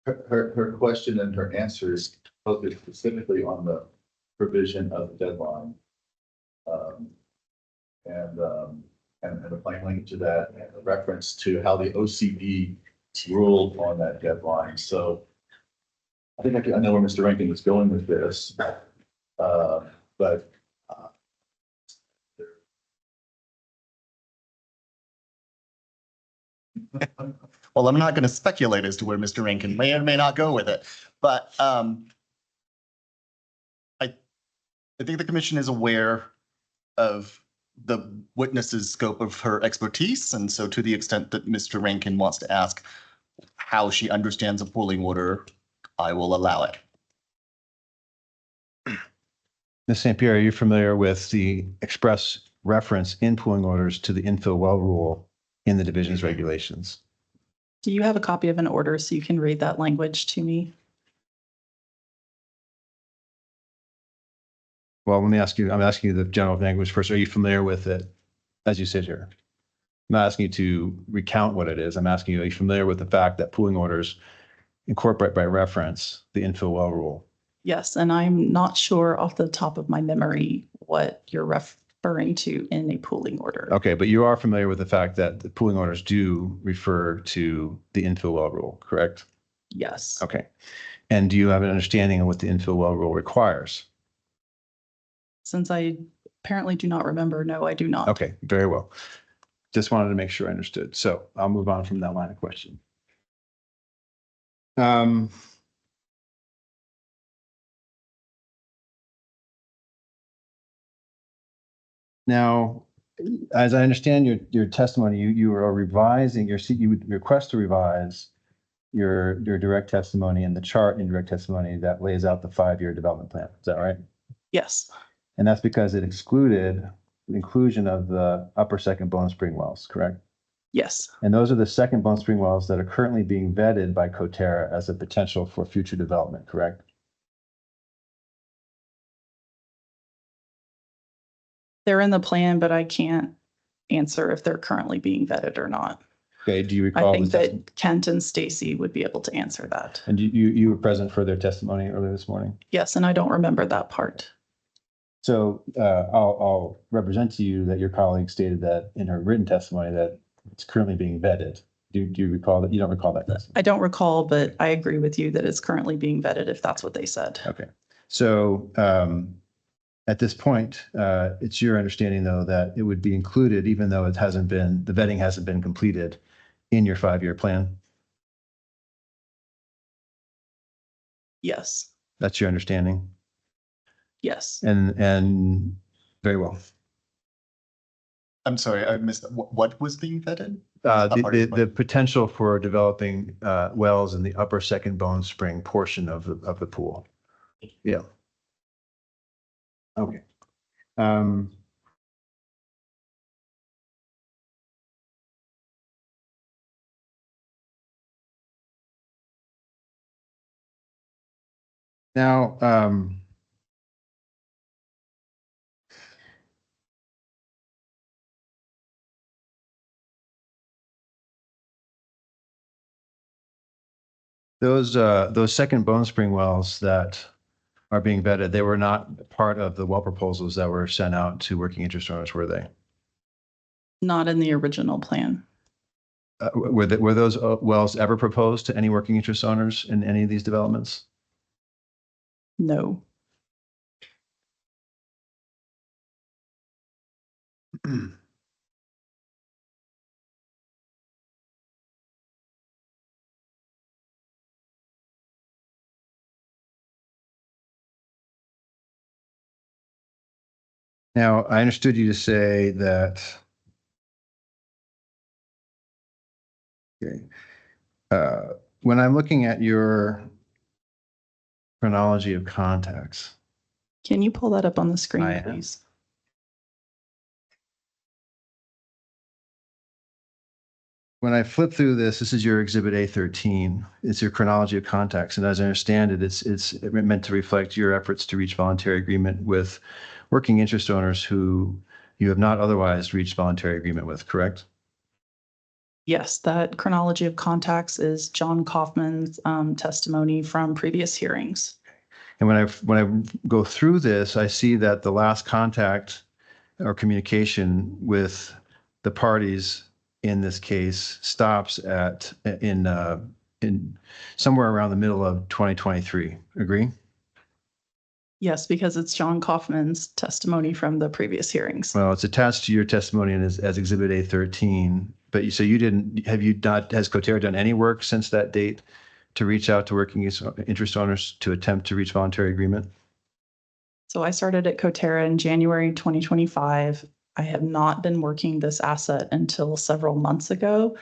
her question and her answer is focused specifically on the provision of the deadline. And the plain language of that, and a reference to how the OCD ruled on that deadline. So I think I know where Mr. Rankin is going with this, but Well, I'm not going to speculate as to where Mr. Rankin may or may not go with it, but I think the commission is aware of the witness's scope of her expertise. And so to the extent that Mr. Rankin wants to ask how she understands a pooling order, I will allow it. Ms. St. Pierre, are you familiar with the express reference in pooling orders to the infill well rule in the division's regulations? Do you have a copy of an order so you can read that language to me? Well, let me ask you, I'm asking you the general language first. Are you familiar with it as you sit here? I'm not asking you to recount what it is. I'm asking you, are you familiar with the fact that pooling orders incorporate by reference the infill well rule? Yes, and I'm not sure off the top of my memory what you're referring to in a pooling order. Okay, but you are familiar with the fact that the pooling orders do refer to the infill well rule, correct? Yes. Okay. And do you have an understanding of what the infill well rule requires? Since I apparently do not remember, no, I do not. Okay, very well. Just wanted to make sure I understood. So I'll move on from that line of question. Now, as I understand your testimony, you are revising you would request to revise your direct testimony and the chart in direct testimony that lays out the 5-year development plan. Is that right? Yes, And that's because it excluded the inclusion of the upper second Bone Spring wells, correct? yes, And those are the second Bone Spring wells that are currently being vetted by Coterra as a potential for future development, correct? they're in the plan, but I can't answer if they're currently being vetted or not. Okay, do you I recall? think the that Kent and Stacy would be able to answer that. And you were present for their testimony earlier this morning? Yes, and I don't remember that part. So I'll represent to you that your colleague stated that in her written testimony that it's currently being vetted. Do you recall that? You don't recall that testimony? I don't recall, but I agree with you that it's currently being vetted if that's what they said. Okay. So at this point, it's your understanding, though, that it would be included, even though the vetting hasn't been completed in your 5-year plan? Yes, That's your understanding? yes. And very well. I'm sorry, I missed, what was being vetted? The potential for developing wells in the upper second Bone Spring portion of the pool. Yeah. Okay. Now, those second Bone Spring wells that are being vetted, they were not part of the well proposals that were sent out to working interest owners, were they? Not in the original plan. Were those wells ever proposed to any working interest owners in any of these developments? No. Now, I understood you to say that. Okay. When I'm looking at your chronology of contacts, Can you pull that up on the screen, I am. please? when I flip through this is your Exhibit A13. It's your chronology of contacts, and as I understand it, it's meant to reflect your efforts to reach voluntary agreement with working interest owners who you have not otherwise reached voluntary agreement with, correct? Yes, that chronology of contacts is John Kaufman's testimony from previous hearings. And when I go through this, I see that the last contact or communication with the parties in this case stops at in somewhere around the middle of 2023. Agree? Yes, because it's John Kaufman's testimony from the previous hearings. Well, it's attached to your testimony and as Exhibit A13. But has Coterra done any work since that date to reach out to working interest owners to attempt to reach voluntary agreement? So I started at Coterra in January 2025. I have not been working this asset until several months ago.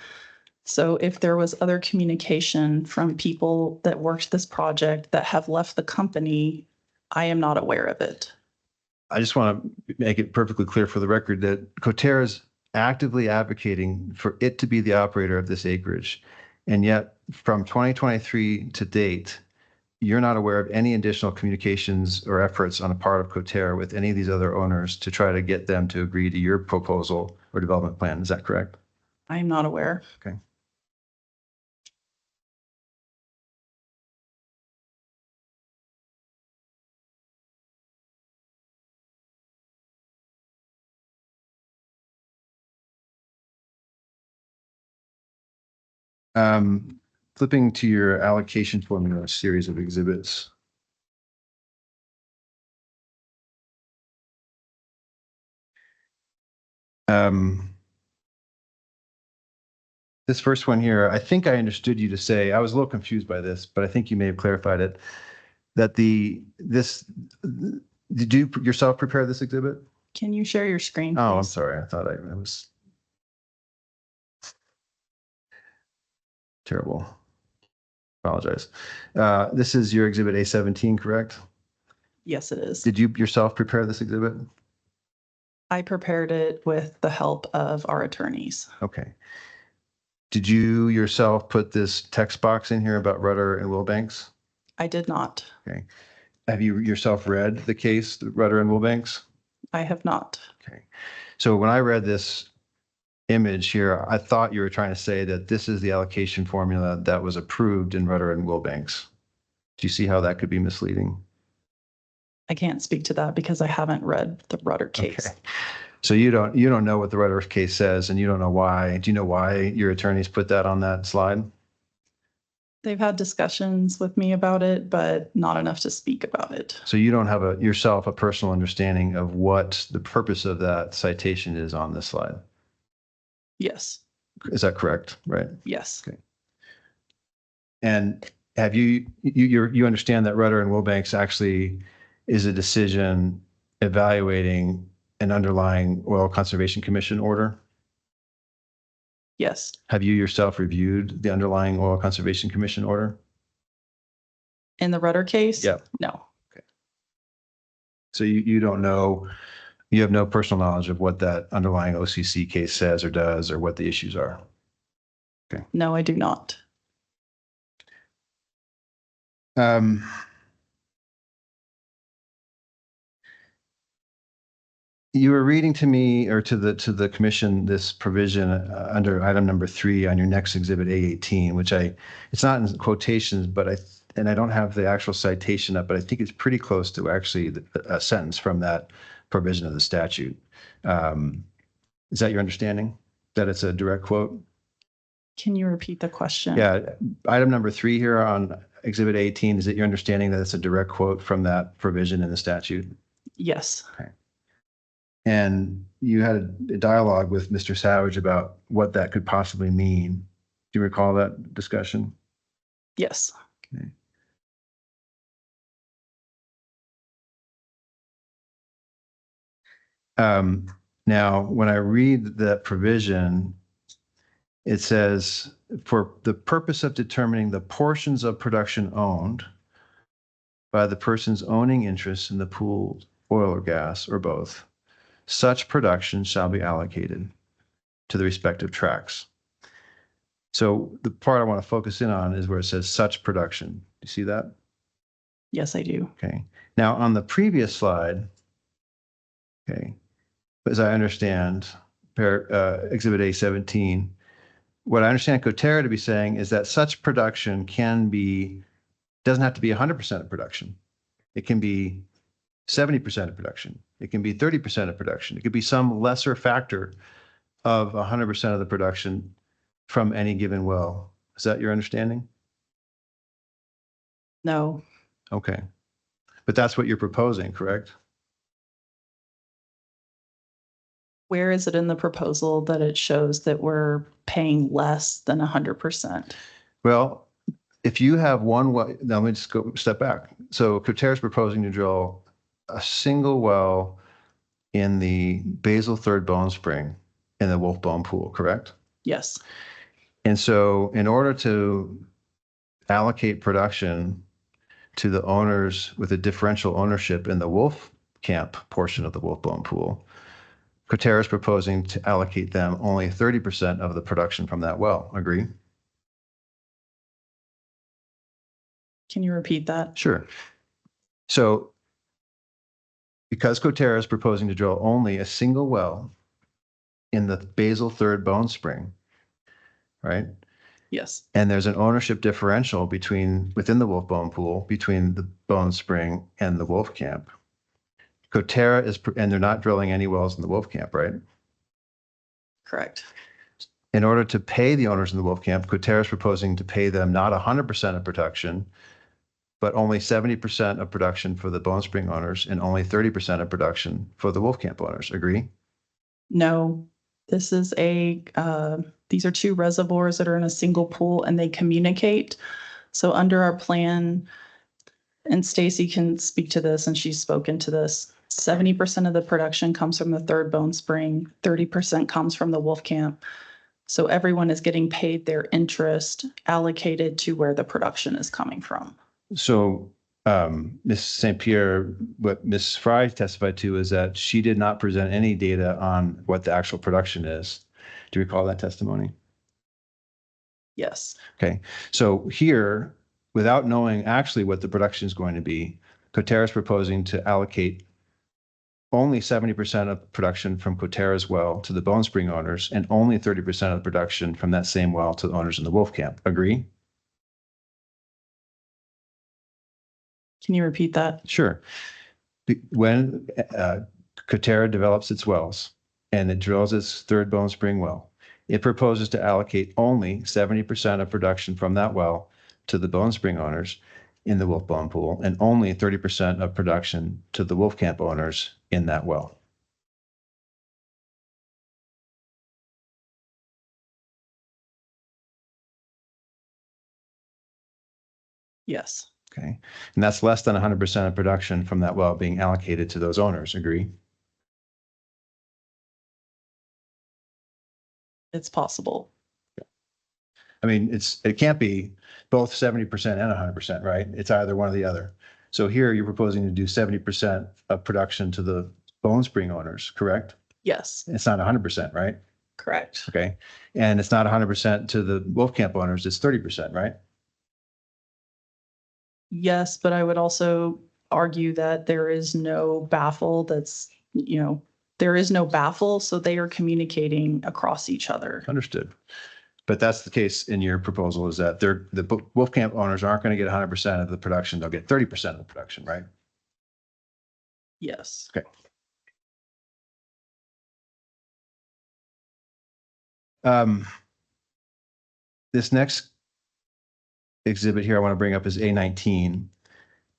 So if there was other communication from people that worked this project that have left the company, I am not aware of it. I just want to make it perfectly clear for the record that Coterra is actively advocating for it to be the operator of this acreage. And yet from 2023 to date, you're not aware of any additional communications or efforts on a part of Coterra with any of these other owners to try to get them to agree to your proposal or development plan. Is that correct? I am not aware. Okay. Flipping to your allocation formula series of exhibits. This first one here, I think I understood you to say, I was a little confused by this, but I think you may have clarified it, that did you yourself prepare this exhibit? Can you share your screen, Oh, I'm please? sorry. I thought I was terrible. Apologize. This is your exhibit A17, correct? Yes, it is. Did you yourself prepare this exhibit? I prepared it with the help of our attorneys. Okay. Did you yourself put this text box in here about Rudder and Wilbanks? I did not. Okay. Have you yourself read the case, Rudder and Wilbanks? I have not. Okay. So when I read this image here, I thought you were trying to say that this is the allocation formula that was approved in Rudder and Wilbanks. Do you see how that could be misleading? I can't speak to that because I haven't read the Rudder case. Okay. So you don't know what the Rudder case says, and you don't know why. Do you know why your attorneys put that on that slide? They've had discussions with me about it, but not enough to speak about it. So you don't have yourself a personal understanding of what the purpose of that citation is on this slide. Yes. Is that correct? Right. Yes. Okay. And have you understand that Rudder and Wilbanks actually is a decision evaluating an underlying Oil Conservation Commission order? Yes. Have you yourself reviewed the underlying Oil Conservation Commission order? In the Rudder case? Yeah. No. So you don't know, you have no personal knowledge of what that underlying OCC case says or does, or what the issues are? No, I do not. You were reading to me or to the commission this provision under item number 3 on your next exhibit A18, which it's not in quotations, but I don't have the actual citation up, but I think it's pretty close to actually a sentence from that provision of the statute. Is that your understanding, that it's a direct quote? Can you repeat the question? Yeah, item number 3 here on exhibit 18, is it your understanding that it's a direct quote from that provision in the statute? Yes. Okay. And you had a dialogue with Mr. Savage about what that could possibly mean. Do you recall that discussion? Yes. Okay. Now, when I read that provision, it says, for the purpose of determining the portions of production owned by the persons owning interests in the pooled oil or gas or both, such production shall be allocated to the respective tracts. So the part I want to focus in on is where it says such production. Do you see that? Yes, I do. Okay. Now on the previous slide, okay, as I understand, exhibit A17, what I understand Coterra to be saying is that such production doesn't have to be 100% of production. It can be 70% of production. It can be 30% of production. It could be some lesser factor of 100% of the production from any given well. Is that your understanding? No. Okay. But that's what you're proposing, correct? Where is it in the proposal that it shows that we're paying less than 100%? Well, if you have one well, now let me just go step back. So Coterra is proposing to drill a single well in the Basal Third Bone Spring in the Wolf Bone Pool, correct? Yes. And so in order to allocate production to the owners with a differential ownership in the Wolf Camp portion of the Wolf Bone Pool, Coterra is proposing to allocate them only 30% of the production from that well. Agree? Can you repeat that? Sure. So because Coterra is proposing to drill only a single well in the basal third bone spring, right? Yes, And there's an ownership differential within the Wolf Bone Pool between the Bone Spring and the Wolf Camp. Coterra and they're not drilling any wells in the Wolf Camp, right? correct. In order to pay the owners in the Wolf Camp, Coterra is proposing to pay them not 100% of production, but only 70% of production for the Bone Spring owners and only 30% of production for the Wolf Camp owners. Agree? No, this is these are two reservoirs that are in a single pool and they communicate. So under our plan, and Stacy can speak to this and she's spoken to this, 70% of the production comes from the third Bone Spring, 30% comes from the Wolf Camp. So everyone is getting paid their interest allocated to where the production is coming from. So Ms. St. Pierre, what Ms. Fry testified to is that she did not present any data on what the actual production is. Do you recall that testimony? Yes, Okay, so here, without knowing actually what the production is going to be, Coterra is proposing to allocate only 70% of production from Coterra's well to the Bone Spring owners and only 30% of the production from that same well to the owners in the Wolf Camp. Agree? can you repeat that? Sure. When Coterra develops its wells and it drills its third Bone Spring well, it proposes to allocate only 70% of production from that well to the Bone Spring owners in the Wolf Bone Pool and only 30% of production to the Wolf Camp owners in that well. Yes, Okay. And that's less than 100% of production from that well being allocated to those owners. Agree? it's possible. I mean, it can't be both 70% and 100%, right? It's either one or the other. So here you're proposing to do 70% of production to the Bone Spring owners, correct? Yes, It's not 100%, right? correct. Okay. And it's not 100% to the Wolf Camp owners, it's 30%, right? Yes, but I would also argue that there is no baffle there is no baffle, so they are communicating across each other. Understood. But that's the case in your proposal is that the Wolf Camp owners aren't going to get 100% of the production. They'll get 30% of the production, right? Yes, Okay. This next exhibit here I want to bring up is A19.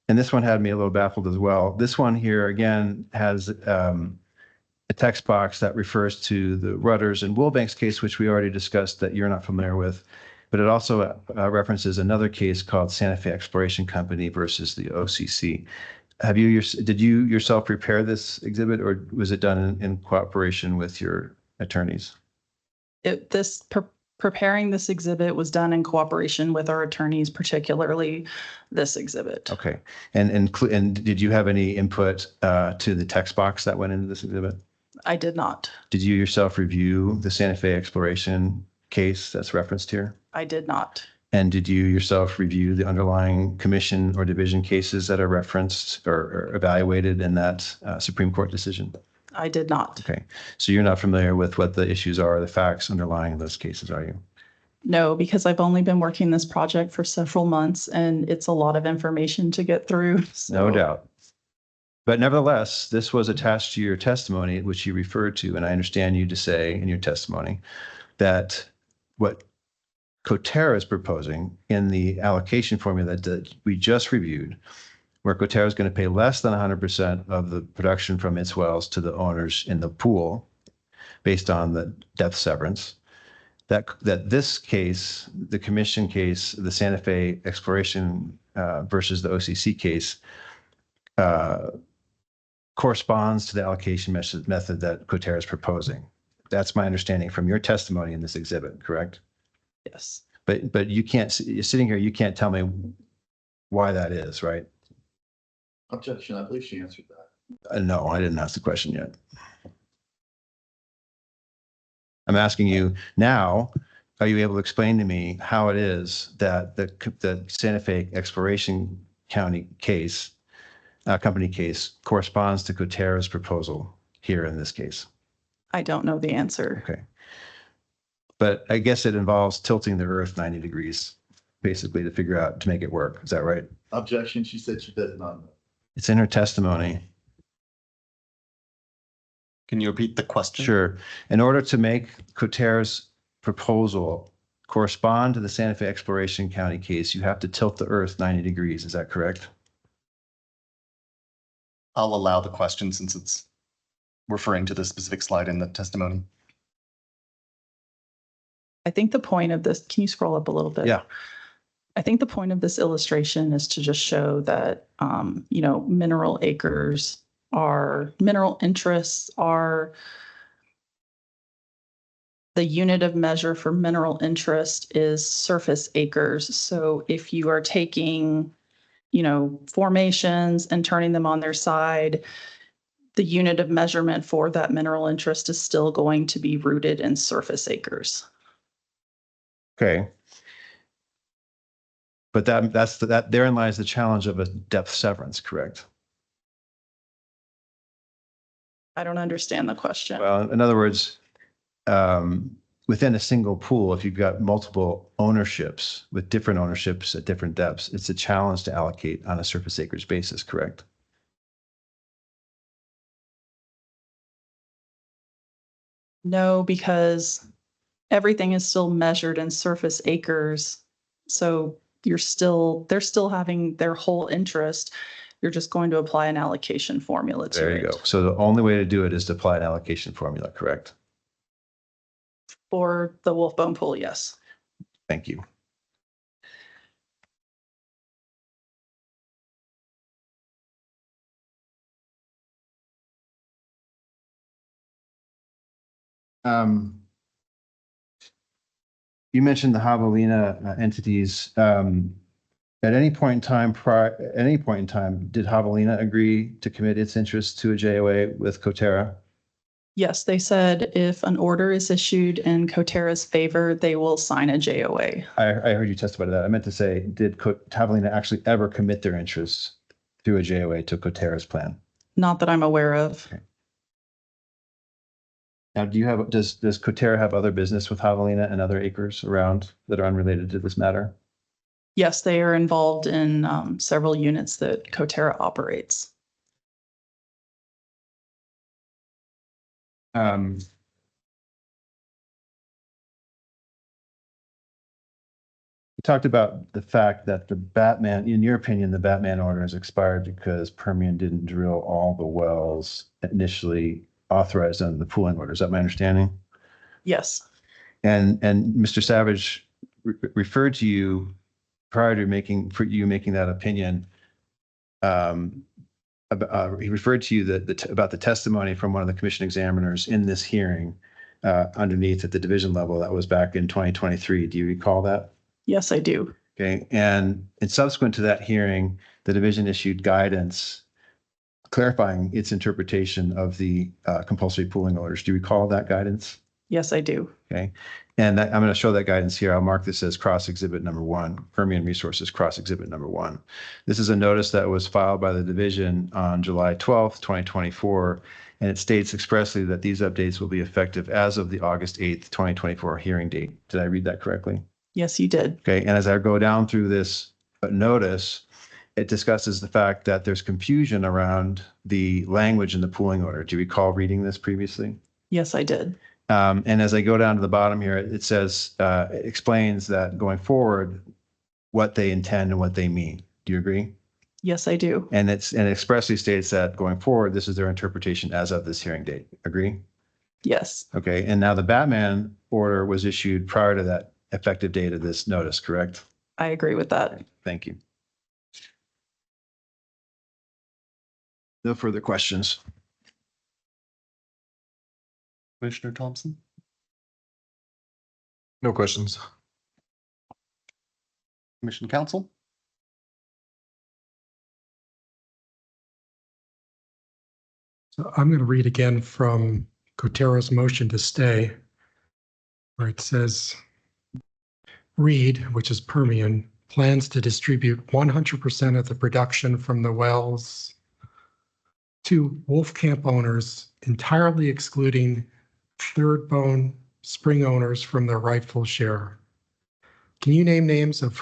And this one had me a little baffled as well. This one here, again, has a text box that refers to the Rudders and Wilbanks case, which we already discussed that you're not familiar with. But it also references another case called Santa Fe Exploration Company versus the OCC. Did you yourself prepare this exhibit or was it done in cooperation with your attorneys? Preparing this exhibit was done in cooperation with our attorneys, particularly this exhibit. Okay. And did you have any input to the text box that went into this exhibit? I did not. Did you yourself review the Santa Fe Exploration case that's referenced here? I did not. And did you yourself review the underlying commission or division cases that are referenced or evaluated in that Supreme Court decision? I did not. Okay. So you're not familiar with what the issues are, the facts underlying those cases, are you? No, because I've only been working this project for several months and it's a lot of information to get through. No doubt. But nevertheless, this was attached to your testimony, which you referred to, and I understand you to say in your testimony that what Coterra is proposing in the allocation formula that we just reviewed, where Coterra is going to pay less than 100% of the production from its wells to the owners in the pool based on the depth severance, that this case, the commission case, the Santa Fe Exploration versus the OCC case, corresponds to the allocation method that Coterra is proposing. That's my understanding from your testimony in this exhibit, correct? Yes. But you can't, you're sitting here, you can't tell me why that is, right? Objection, I believe she answered that. No, I didn't ask the question yet. I'm asking you now, are you able to explain to me how it is that the Santa Fe Exploration County case, company case corresponds to Coterra's proposal here in this case? I don't know the answer. Okay. But I guess it involves tilting the earth 90 degrees, basically to figure out, to make it work. Is that right? Objection, she said she does not know. It's in her testimony. Can you repeat the question? Sure. In order to make Coterra's proposal correspond to the Santa Fe Exploration County case, you have to tilt the earth 90 degrees. Is that correct? I'll allow the question since it's referring to the specific slide in the testimony. I think the point of this, can you scroll up a little bit? Yeah. I think the point of this illustration is to just show that, you know, mineral acres are, mineral interests are, the unit of measure for mineral interest is surface acres. So if you are taking, you know, formations and turning them on their side, the unit of measurement for that mineral interest is still going to be rooted in surface acres. Okay. But that therein lies the challenge of a depth severance, correct? I don't understand the question. Well, in other words, within a single pool, if you've got multiple ownerships with different ownerships at different depths, it's a challenge to allocate on a surface acres basis, correct? No, because everything is still measured in surface acres. So they're still having their whole interest. You're just going to apply an allocation formula to it. There you go. So the only way to do it is to apply an allocation formula, correct? For the Wolfbone pool, yes. Thank you. You mentioned the Javelina entities. At any point in time, did Javelina agree to commit its interest to a JOA with Coterra? Yes, they said if an order is issued in Coterra's favor, they will sign a JOA. I heard you testify to that. I meant to say, did Javelina actually ever commit their interests through a JOA to Coterra's plan? Not that I'm aware of. Okay. Now, does Coterra have other business with Javelina and other acres around that are unrelated to this matter? Yes, they are involved in several units that Coterra operates. You talked about the fact that the Batman, in your opinion, the Batman order is expired because Permian didn't drill all the wells initially authorized under the pooling order. Is that my understanding? Yes. And Mr. Savage referred to you prior to making that opinion. He referred to you about the testimony from one of the commission examiners in this hearing underneath at the division level. That was back in 2023. Do you recall that? Yes, I do. Okay. And subsequent to that hearing, the division issued guidance clarifying its interpretation of the compulsory pooling orders. Do you recall that guidance? Yes, I do. Okay. And I'm going to show that guidance here. I'll mark this as cross exhibit number 1, Permian Resources cross exhibit number 1. This is a notice that was filed by the division on July 12th, 2024. And it states expressly that these updates will be effective as of the August 8th, 2024 hearing date. Did I read that correctly? Yes, you did. Okay. And as I go down through this notice, it discusses the fact that there's confusion around the language in the pooling order. Do you recall reading this previously? Yes, I did. And as I go down to the bottom here, it says, it explains that going forward, what they intend and what they mean. Do you agree? Yes, I do. And it expressly states that going forward, this is their interpretation as of this hearing date. Agree? Yes. Okay. And now the Batman order was issued prior to that effective date of this notice, correct? I agree with that. Thank you. No further questions. Commissioner Thompson? No questions. Commission Council. So I'm going to read again from Coterra's motion to stay, where it says, Reed, which is Permian, plans to distribute 100% of the production from the wells to Wolf Camp owners, entirely excluding Third Bone Spring owners from their rightful share. Can you name names of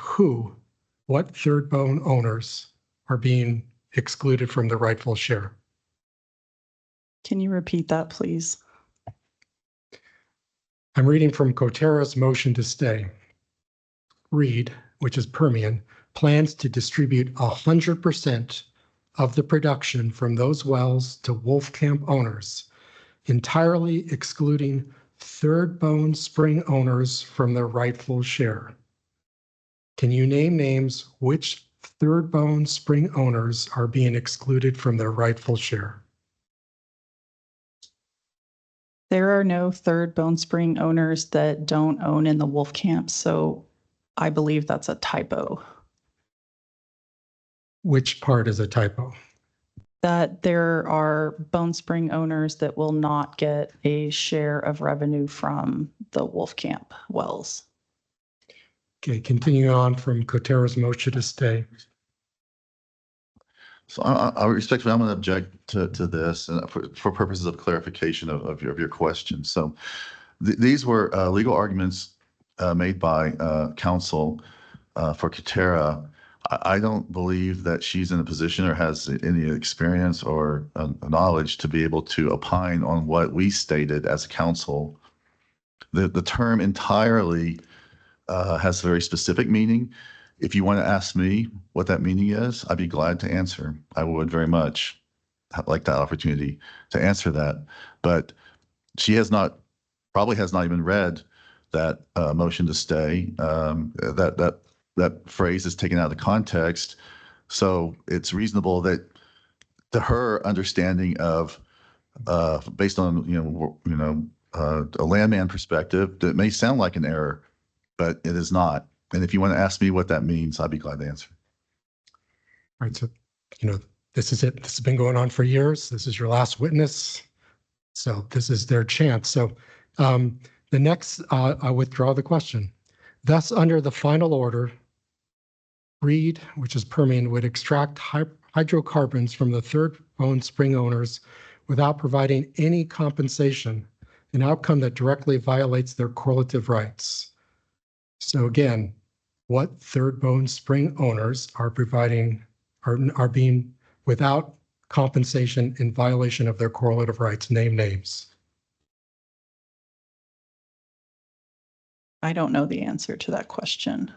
what Third Bone owners are being excluded from the rightful share? Can you repeat that, please? I'm reading from Coterra's motion to stay. Reed, which is Permian, plans to distribute 100% of the production from those wells to Wolf Camp owners, entirely excluding Third Bone Spring owners from their rightful share. Can you name names which Third Bone Spring owners are being excluded from their rightful share? There are no Third Bone Spring owners that don't own in the Wolf Camp, so I believe that's a typo. Which part is a typo? That there are Bone Spring owners that will not get a share of revenue from the Wolf Camp wells. Okay, continuing on from Coterra's motion to stay. So I respectfully, I'm going to object to this and for purposes of clarification of your question. So these were legal arguments made by counsel for Coterra. I don't believe that she's in a position or has any experience or knowledge to be able to opine on what we stated as a counsel. The term entirely has a very specific meaning. If you want to ask me what that meaning is, I'd be glad to answer. I would very much like that opportunity to answer that. But she probably has not even read that motion to stay. That phrase is taken out of the context. So it's reasonable that to her understanding of, based on, a landman perspective, that may sound like an error, but it is not. And if you want to ask me what that means, I'd be glad to answer. All right, so, this is it. This has been going on for years. This is your last witness. So this is their chance. So the next, I withdraw the question. Thus, under the final order, Reed, which is Permian, would extract hydrocarbons from the Third Bone Spring owners without providing any compensation, an outcome that directly violates their correlative rights. So again, what Third Bone Spring owners are being without compensation in violation of their correlative rights? Name names. I don't know the answer to that question.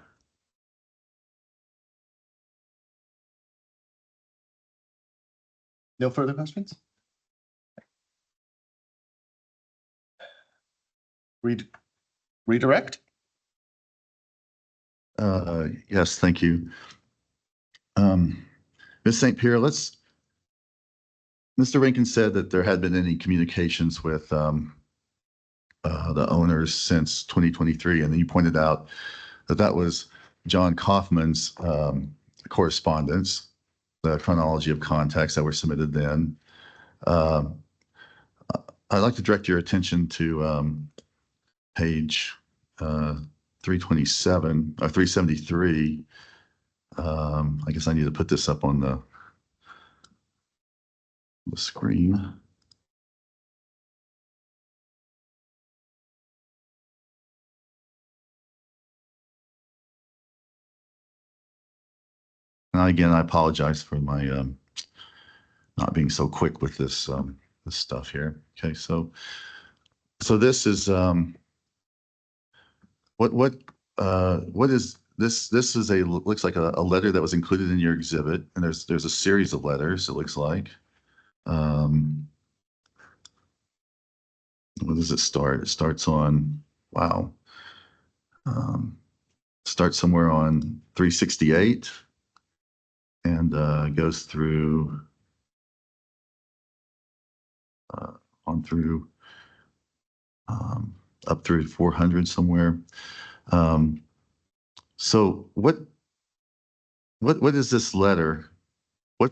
No further questions? Redirect? Yes, thank you. Ms. St. Pierre, Mr. Rankin said that there had been any communications with the owners since 2023, and then you pointed out that was John Kaufman's correspondence, the chronology of contacts that were submitted then. I'd like to direct your attention to page 327 or 373. I guess I need to put this up on the screen. And again, I apologize for my not being so quick with this this stuff here. Okay, so this is what is this? This is looks like a letter that was included in your exhibit, and there's a series of letters. It looks like. When does it start? It starts on, wow. Starts somewhere on 368 and goes through on through up through 400 somewhere. So what What is this letter?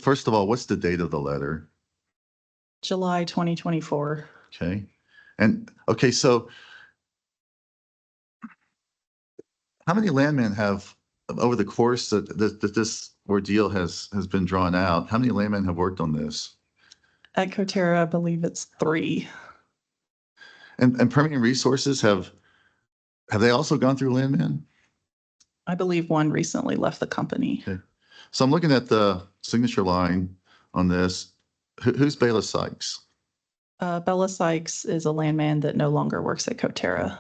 First of all, what's the date of the letter? July 2024. Okay. And, okay, so how many landmen have, over the course that this ordeal has been drawn out, how many landmen have worked on this? At Coterra, I believe it's 3. And Permian Resources have they also gone through landmen? I believe one recently left the company. Okay. So I'm looking at the signature line on this. Who's Bela Sykes? Bella Sykes is a landman that no longer works at Coterra.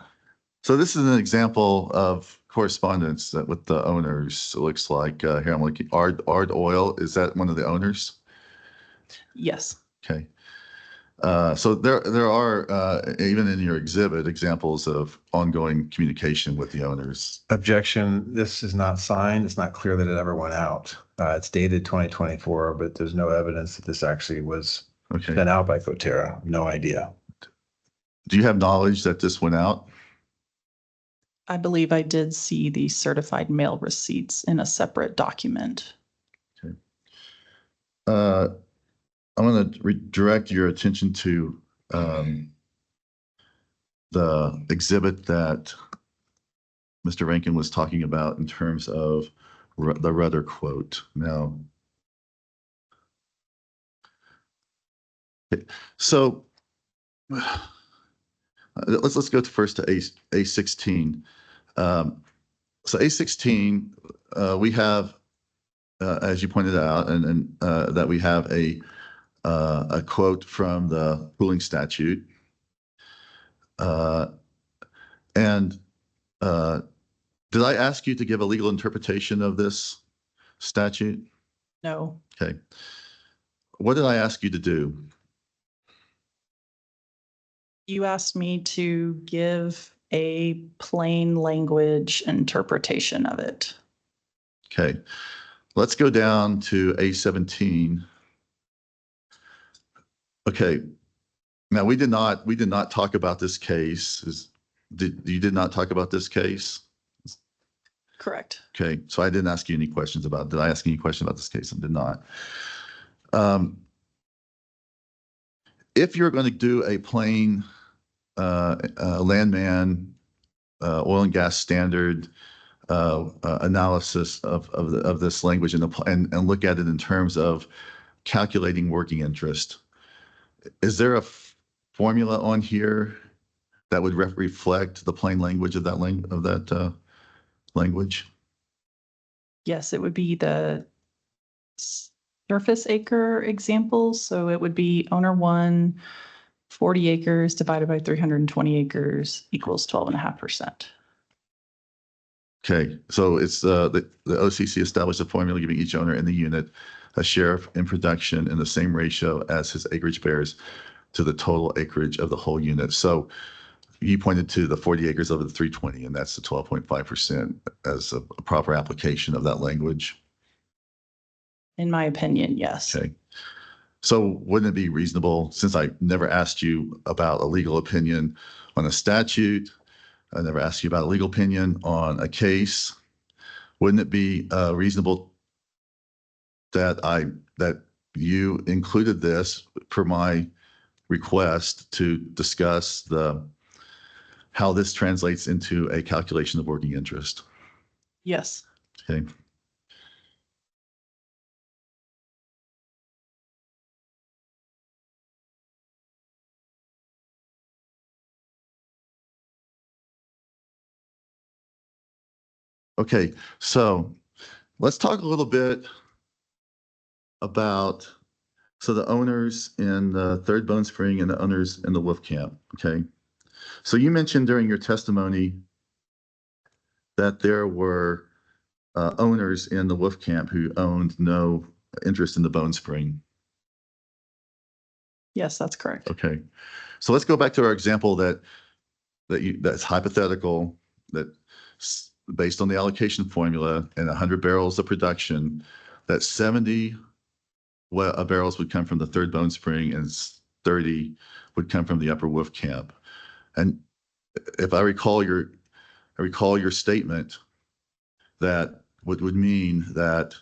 So this is an example of correspondence that with the owners. It looks like here I'm looking. Ard Oil, is that one of the owners? Yes. Okay. So there are even in your exhibit examples of ongoing communication with the owners. Objection, this is not signed. It's not clear that it ever went out. It's dated 2024, but there's no evidence that this actually was Okay. sent out by Coterra. No idea. Do you have knowledge that this went out? I believe I did see the certified mail receipts in a separate document. I'm going to redirect your attention to the exhibit that Mr. Rankin was talking about in terms of the Rudder quote. Now, so let's go first to A16. So A16, we have, as you pointed out, and that we have a quote from the pooling statute. And did I ask you to give a legal interpretation of this statute? No, Okay. What did I ask you to do? you asked me to give a plain language interpretation of it. Okay. Let's go down to A17. Okay. Now we did not talk about this case. You did not talk about this case? Correct. Okay, so I didn't ask you any questions about, did I ask any questions about this case? I did not. If you're going to do a plain landman oil and gas standard analysis of this language and look at it in terms of calculating working interest, is there a formula on here that would reflect the plain language of that language? Yes, it would be the surface acre example. So it would be owner 1, 40 acres divided by 320 acres equals 12.5%. Okay, so it's the OCC established a formula giving each owner in the unit a share in production in the same ratio as his acreage bears to the total acreage of the whole unit. So you pointed to the 40 acres over the 320, and that's the 12.5% as a proper application of that language. In my opinion, yes. Okay. So wouldn't it be reasonable, since I never asked you about a legal opinion on a statute, I never asked you about a legal opinion on a case, wouldn't it be reasonable that you included this per my request to discuss how this translates into a calculation of working interest? Yes. Okay. Okay, so let's talk a little bit about the owners in the Third Bone Spring and the owners in the Wolf Camp. Okay, so you mentioned during your testimony that there were owners in the Wolf Camp who owned no interest in the Bone Spring. Yes, that's correct. Okay, so let's go back to our example that's hypothetical, that based on the allocation formula and 100 barrels of production, that 70 barrels would come from the Third Bone Spring and 30 would come from the Upper Wolf Camp. And if I recall your statement, that would mean that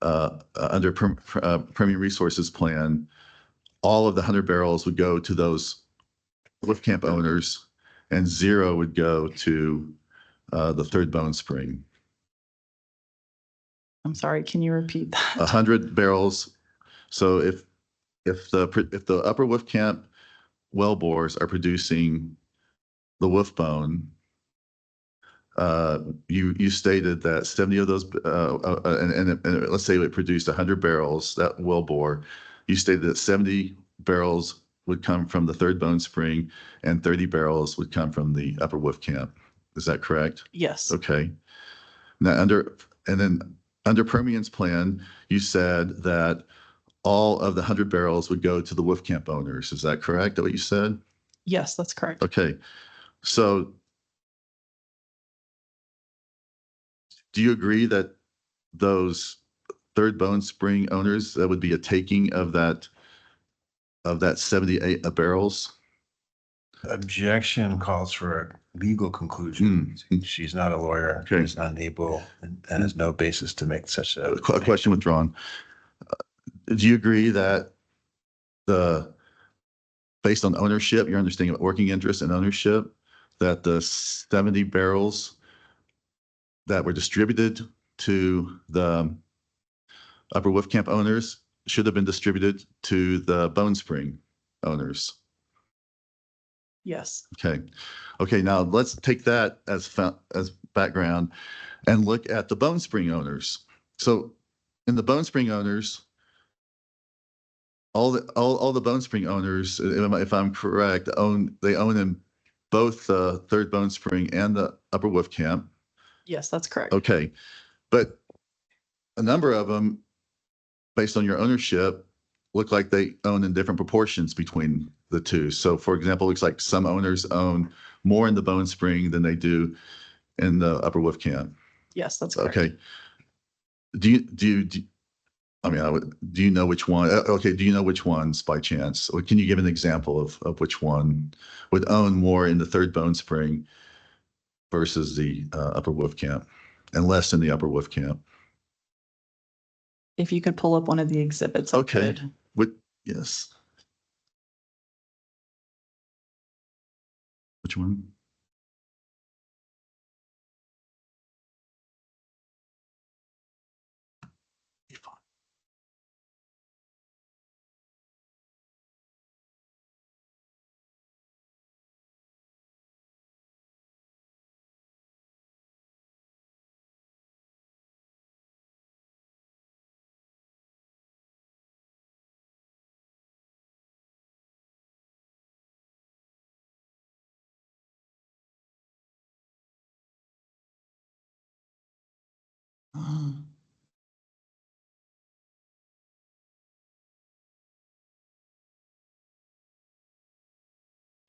under Permian Resources Plan, all of the 100 barrels would go to those Wolf Camp owners and 0 would go to the Third Bone Spring. I'm sorry, can you repeat that? 100 barrels. So if the Upper Wolf Camp well bores are producing the wolf bone, you stated that 70 of those, and let's say it produced 100 barrels, that well bore, you stated that 70 barrels would come from the Third Bone Spring and 30 barrels would come from the Upper Wolf Camp. Is that correct? Yes, Okay. Now under Permian's plan, you said that all of the 100 barrels would go to the Wolf Camp owners. Is that correct? That what you said? yes, that's correct. Okay. So do you agree that those Third Bone Spring owners, that would be a taking of that 78 barrels? Objection calls for a legal conclusion. She's not a lawyer. Okay. She's unable and has no basis to make such a. A question withdrawn. Do you agree that based on ownership, your understanding of working interest and ownership, that the 70 barrels that were distributed to the Upper Wolf Camp owners should have been distributed to the Bone Spring owners? Yes, Okay. Now let's take that as background and look at the Bone Spring owners. So in the Bone Spring owners, all the Bone Spring owners, if I'm correct, they own in both the Third Bone Spring and the Upper Wolf Camp. yes, that's correct. Okay, but a number of them, based on your ownership, look like they own in different proportions between the two. So, for example, it looks like some owners own more in the Bone Spring than they do in the Upper Wolf Camp. Yes, that's correct. Okay. Do you know which one? Okay, do you know which ones by chance? Or can you give an example of which one would own more in the Third Bone Spring versus the Upper Wolf Camp and less in the Upper Wolf Camp? If you could pull up one of the exhibits, I Okay. could. Yes. Which one?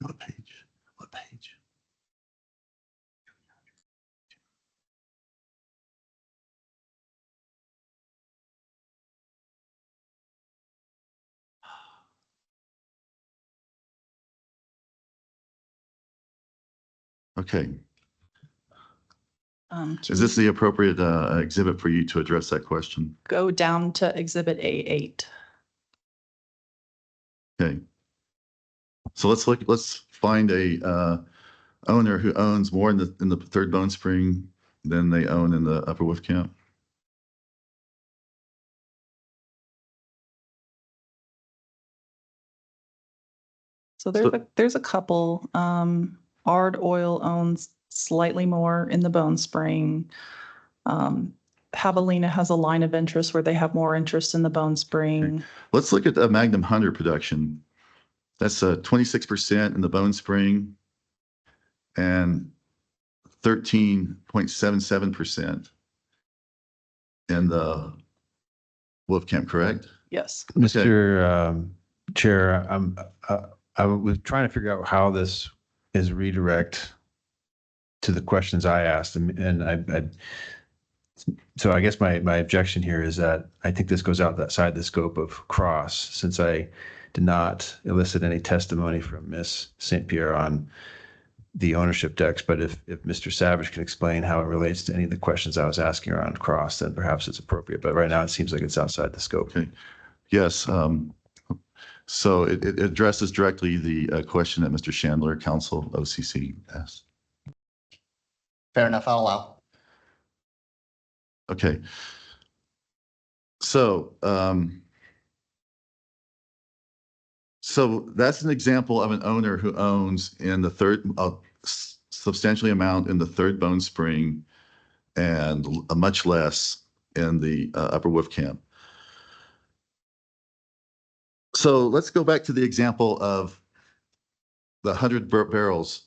What page? What page? Okay. Is this the appropriate exhibit for you to address that question? Go down to exhibit A8. Okay. So let's find a owner who owns more in the Third Bone Spring than they own in the Upper Wolf Camp. So there's a couple. Ard Oil owns slightly more in the Bone Spring. Javelina has a line of interest where they have more interest in the Bone Spring. Let's look at the Magnum Hunter production. That's 26% in the Bone Spring and 13.77% in the Wolf Camp, correct? Yes. Mr. Chair, I was trying to figure out how this is redirect to the questions I asked, so I guess my objection here is that I think this goes outside the scope of cross, since I did not elicit any testimony from Ms. St. Pierre on the ownership decks, but if Mr. Savage can explain how it relates to any of the questions I was asking around cross, then perhaps it's appropriate. But right now, it seems like it's outside the scope. Okay. Yes. So it addresses directly the question that Mr. Chandler, Counsel OCC, asked. Fair enough, I'll allow. Okay. So, so that's an example of an owner who owns in the third, substantially amount in the third Bone Spring and a much less in the Upper Wolfcamp. So let's go back to the example of the 100 barrels.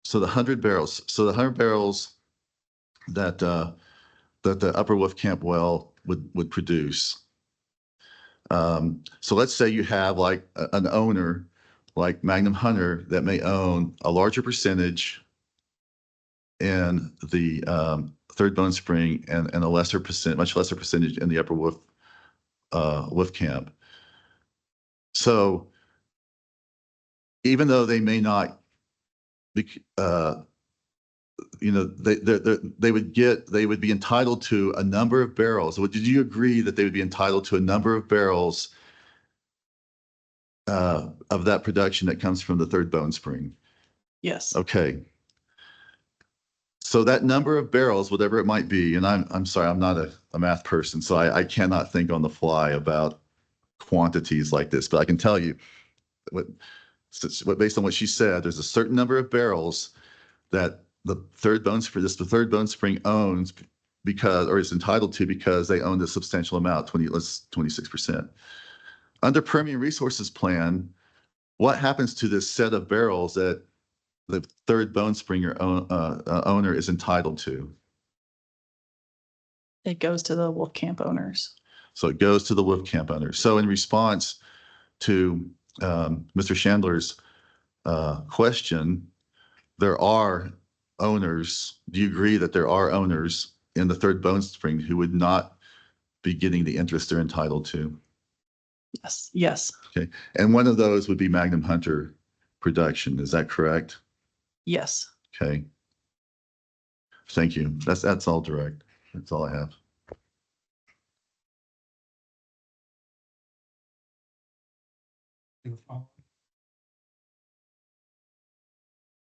So the 100 barrels. So the 100 barrels that that the Upper Wolfcamp well would produce. So let's say you have like an owner like Magnum Hunter that may own a larger percentage in the third Bone Spring and a lesser percent, much lesser percentage in the Upper Wolfcamp. So even though they may not be, you know, they would be entitled to a number of barrels. Did you agree that they would be entitled to a number of barrels of that production that comes from the third Bone Spring? Yes. Okay. So that number of barrels, whatever it might be, and I'm sorry, I'm not a math person, so I cannot think on the fly about quantities like this, but I can tell you based on what she said, there's a certain number of barrels that the third Bone Spring owns because, or is entitled to because they own a substantial amount, 26%. Under Permian Resources Plan, what happens to this set of barrels that the third Bone Spring owner is entitled to? It goes to the Wolfcamp owners. So it goes to the Wolfcamp owners. So in response to Mr. Chandler's question, there are owners. Do you agree that there are owners in the third Bone Spring who would not be getting the interest they're entitled to? Yes. Yes. Okay. And one of those would be Magnum Hunter production. Is that correct? Yes. Okay. Thank you. That's all direct. That's all I have.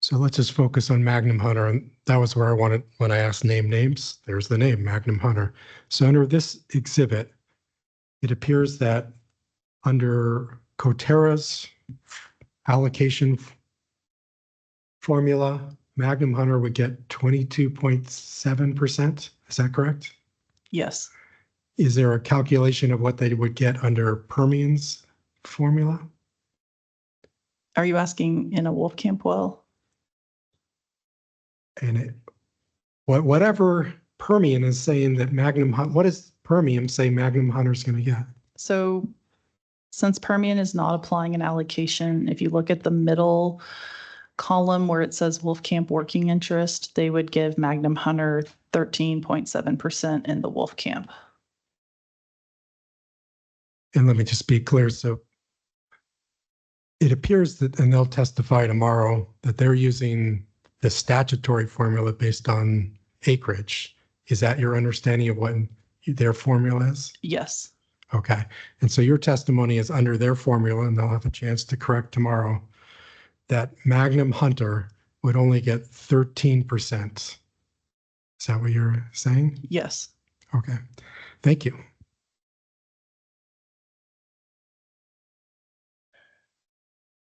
So let's just focus on Magnum Hunter. And that was where I wanted, when I asked names, there's the name, Magnum Hunter. So under this exhibit, it appears that under Coterra's allocation formula, Magnum Hunter would get 22.7%. Is that correct? Yes. Is there a calculation of what they would get under Permian's formula? Are you asking in a Wolfcamp well? And whatever Permian is saying that what does Permian say Magnum Hunter's going to get? So since Permian is not applying an allocation, if you look at the middle column where it says Wolfcamp working interest, they would give Magnum Hunter 13.7% in the Wolfcamp. And let me just be clear. So it appears that, and they'll testify tomorrow, that they're using the statutory formula based on acreage. Is that your understanding of what their formula is? Yes. Okay. And so your testimony is under their formula, and they'll have a chance to correct tomorrow, that Magnum Hunter would only get 13%. Is that what you're saying? Yes. Okay. Thank you.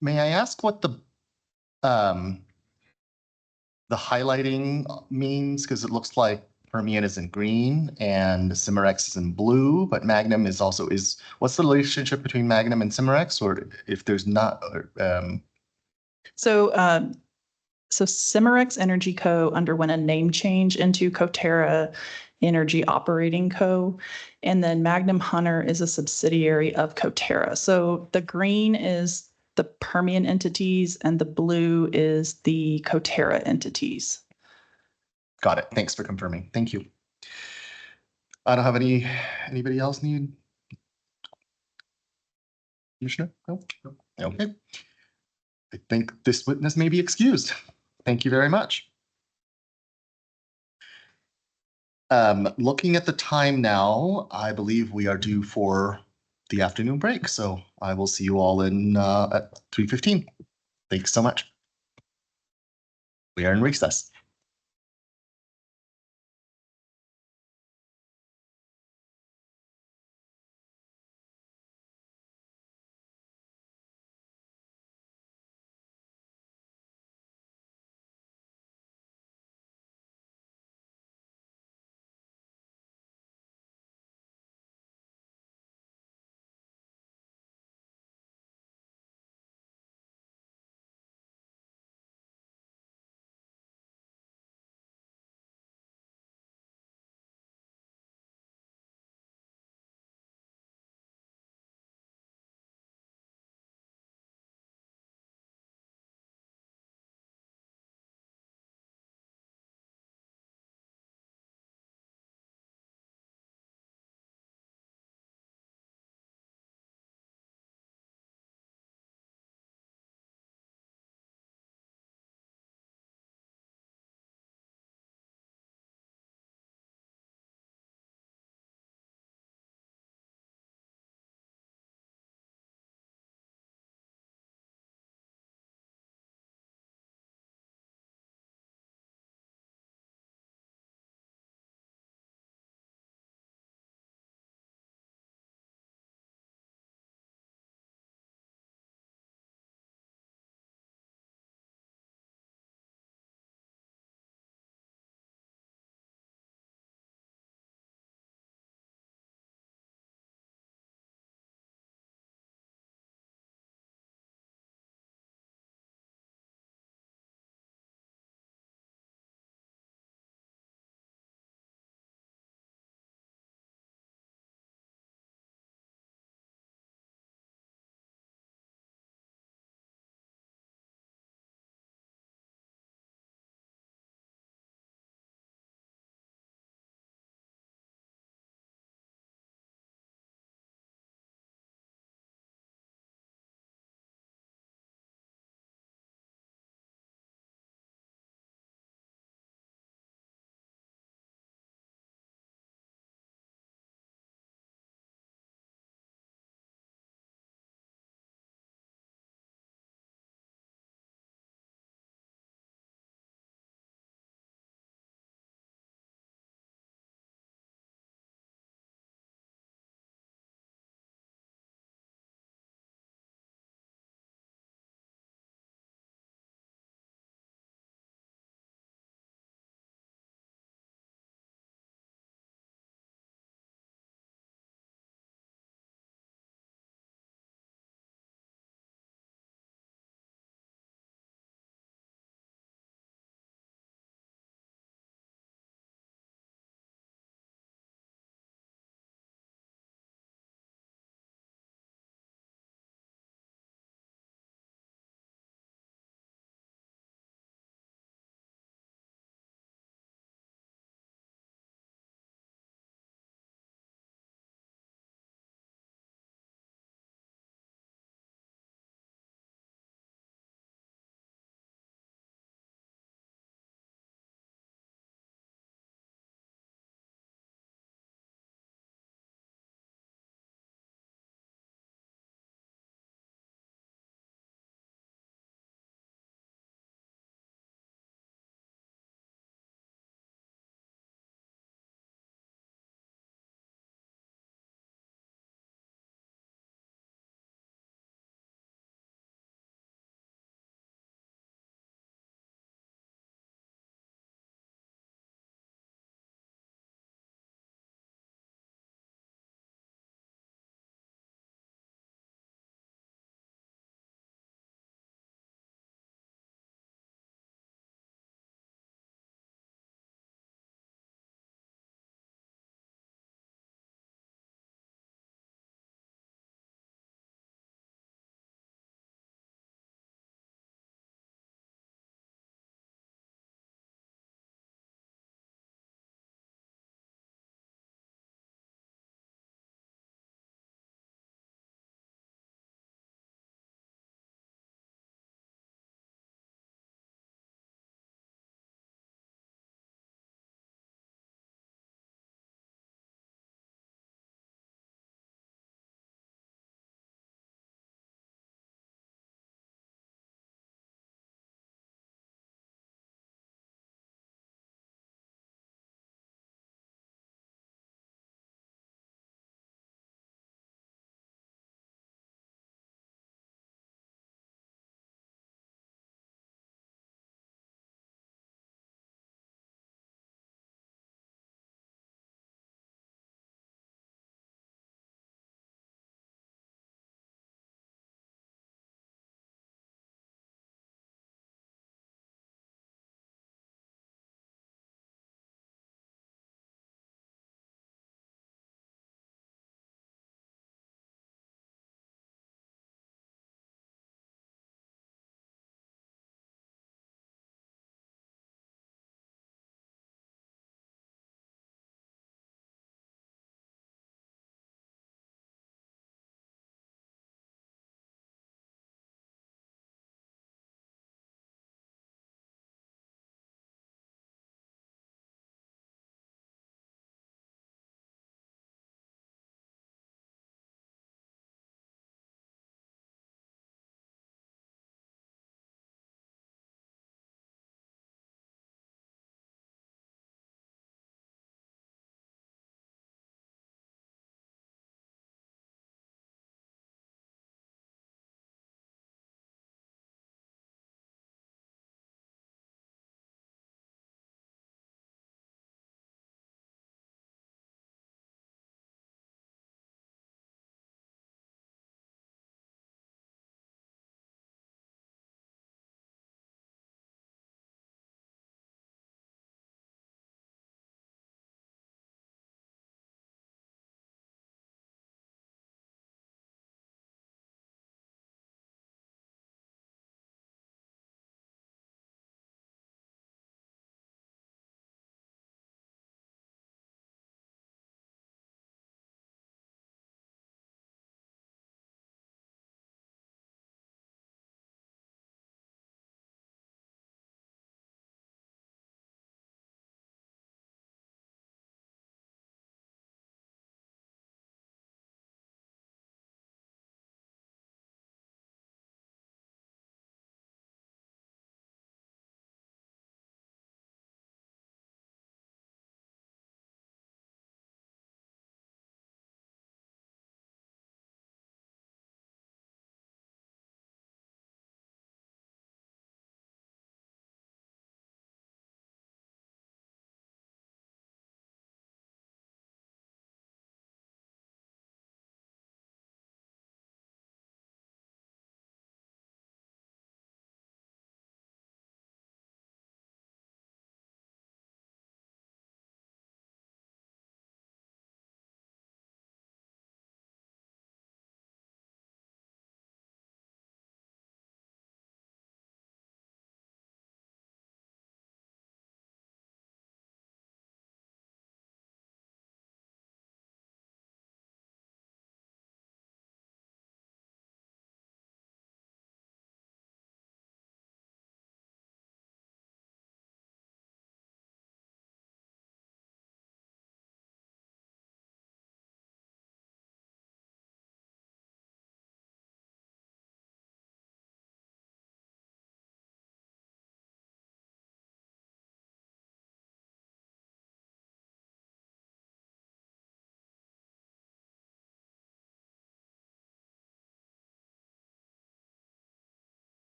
May I ask what the highlighting means? Because it looks like Permian is in green and Cimarex is in blue, but Magnum is also what's the relationship between Magnum and Cimarex, or if there's not? So Cimarex Energy Co. underwent a name change into Coterra Energy Operating Co. And then Magnum Hunter is a subsidiary of Coterra. So the green is the Permian entities and the blue is the Coterra entities. Got it. Thanks for confirming. Thank you. I don't have anybody else need? Commissioner? No? Okay. I think this witness may be excused. Thank you very much. Looking at the time now, I believe we are due for the afternoon break. So I will see you all in at 3:15. Thanks so much. We are in recess.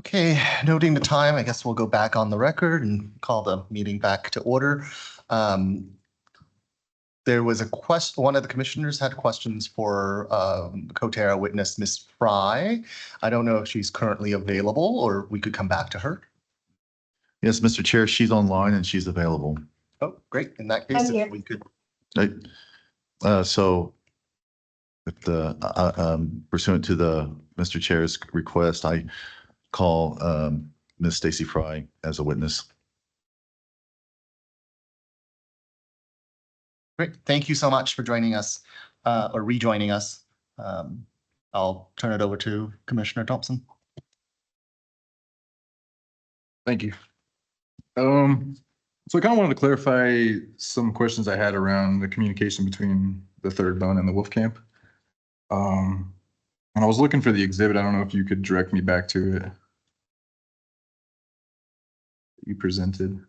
Okay, noting the time, I guess we'll go back on the record and call the meeting back to order. There was a question, one of the commissioners had questions for Coterra witness, Miss Fry. I don't know if she's currently available or we could come back to her. Yes, Mr. Chair, she's online and she's available. Oh, great. In that case, I'm here. if we could, So if pursuant to the Mr. Chair's request, I call Ms. Stacy Fry as a witness. great. Thank you so much for joining us or rejoining us. I'll turn it over to Commissioner Thompson. Thank you. So I kind of wanted to clarify some questions I had around the communication between the third bone and the wolf camp. And I was looking for the exhibit. I don't know if you could direct me back to it. You presented.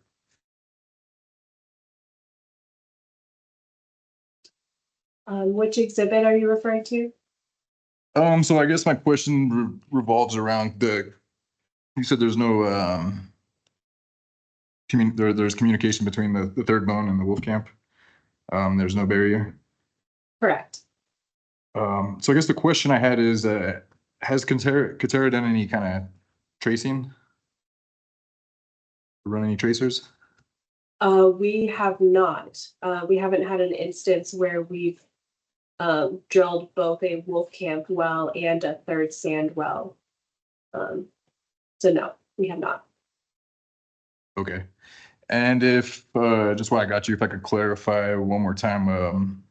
Which exhibit are you referring to? So I guess my question revolves around you said there's no, there's communication between the third bone and the wolf camp. There's no barrier. Correct. So I guess the question I had is, has Coterra done any kind of tracing? Run any tracers? We have not. We haven't had an instance where we've drilled both a wolf camp well and a third sand well. So no, we have not. Okay. And if, just while I got you, if I could clarify one more time,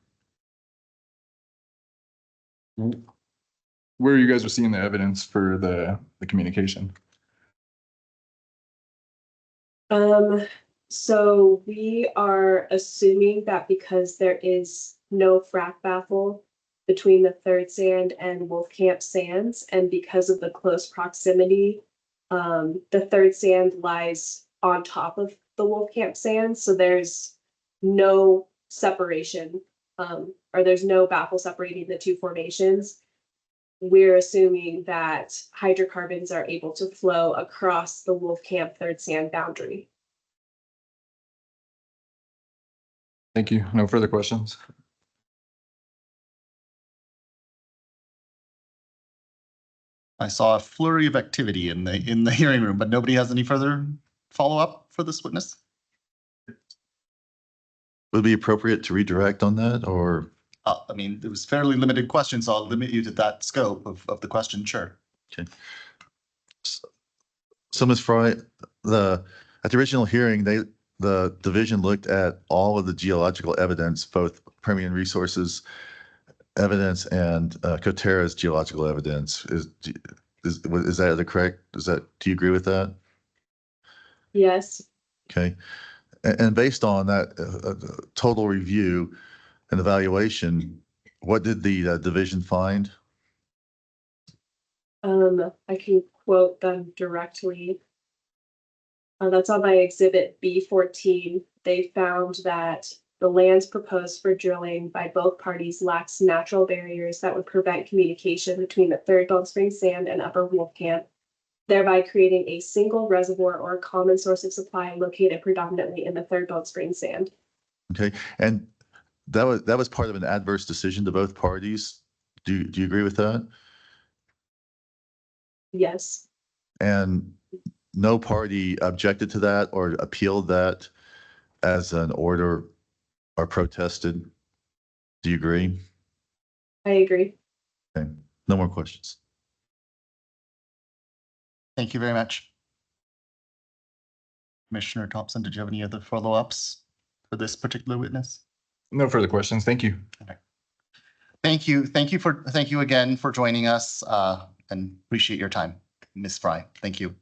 where you guys are seeing the evidence for the communication? So we are assuming that because there is no frac baffle between the third sand and wolf camp sands, and because of the close proximity, the third sand lies on top of the wolf camp sands, so there's no separation, or there's no baffle separating the two formations. We're assuming that hydrocarbons are able to flow across the wolf camp third sand boundary. Thank you. No further questions. I saw a flurry of activity in the hearing room, but nobody has any further follow-up for this witness? Would it be appropriate to redirect on that or? I mean, it was fairly limited questions, so I'll limit you to that scope of the question, sure. Okay. So Ms. Fry, at the original hearing, the division looked at all of the geological evidence, both Permian Resources evidence and Coterra's geological evidence. Is that the correct? Do you agree with that? Yes. Okay. And based on that total review and evaluation, what did the division find? I can quote them directly. That's on my exhibit B14. They found that the lands proposed for drilling by both parties lacks natural barriers that would prevent communication between the third Bone Spring sand and upper wolf camp, thereby creating a single reservoir or a common source of supply located predominantly in the third Bone Spring sand. Okay, and that was part of an adverse decision to both parties. Do you agree with that? Yes. And no party objected to that or appealed that as an order or protested? Do you agree? I agree. Okay, no more questions. Thank you very much. Commissioner Thompson, did you have any other follow-ups for this particular witness? No further questions. Thank you. Okay. Thank you. Thank you again for joining us and appreciate your time, Ms. Fry. Thank you.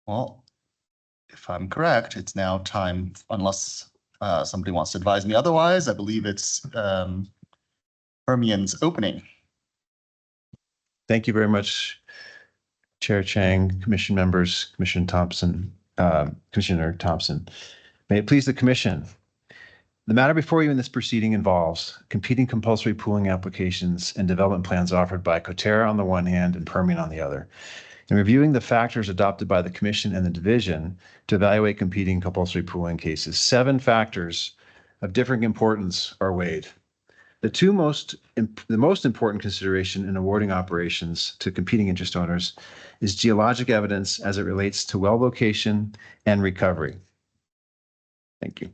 Well, if I'm correct, it's now time, unless somebody wants to advise me otherwise, I believe it's Permian's opening. Thank you very much, Chair Chang, Commission members, Commissioner Thompson. May it please the Commission. The matter before you in this proceeding involves competing compulsory pooling applications and development plans offered by Coterra on the one hand and Permian on the other. In reviewing the factors adopted by the commission and the division to evaluate competing compulsory pooling cases, 7 factors of differing importance are weighed. The most important consideration in awarding operations to competing interest owners is geologic evidence as it relates to well location and recovery. Thank you.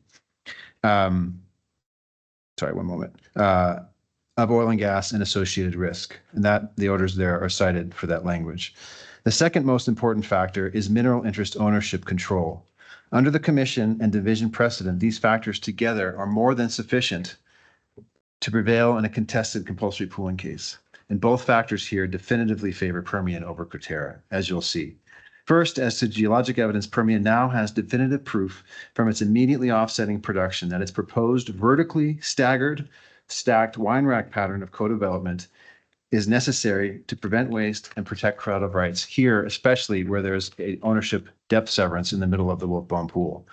Sorry, one moment. Of oil and gas and associated risk. And that the orders there are cited for that language. The second most important factor is mineral interest ownership control. Under the commission and division precedent, these factors together are more than sufficient to prevail in a contested compulsory pooling case. And both factors here definitively favor Permian over Coterra, as you'll see. First, as to geologic evidence, Permian now has definitive proof from its immediately offsetting production that its proposed vertically stacked wine rack pattern of co-development is necessary to prevent waste and protect crowd of rights here, especially where there's a ownership depth severance in the middle of the Wolfbone Pool.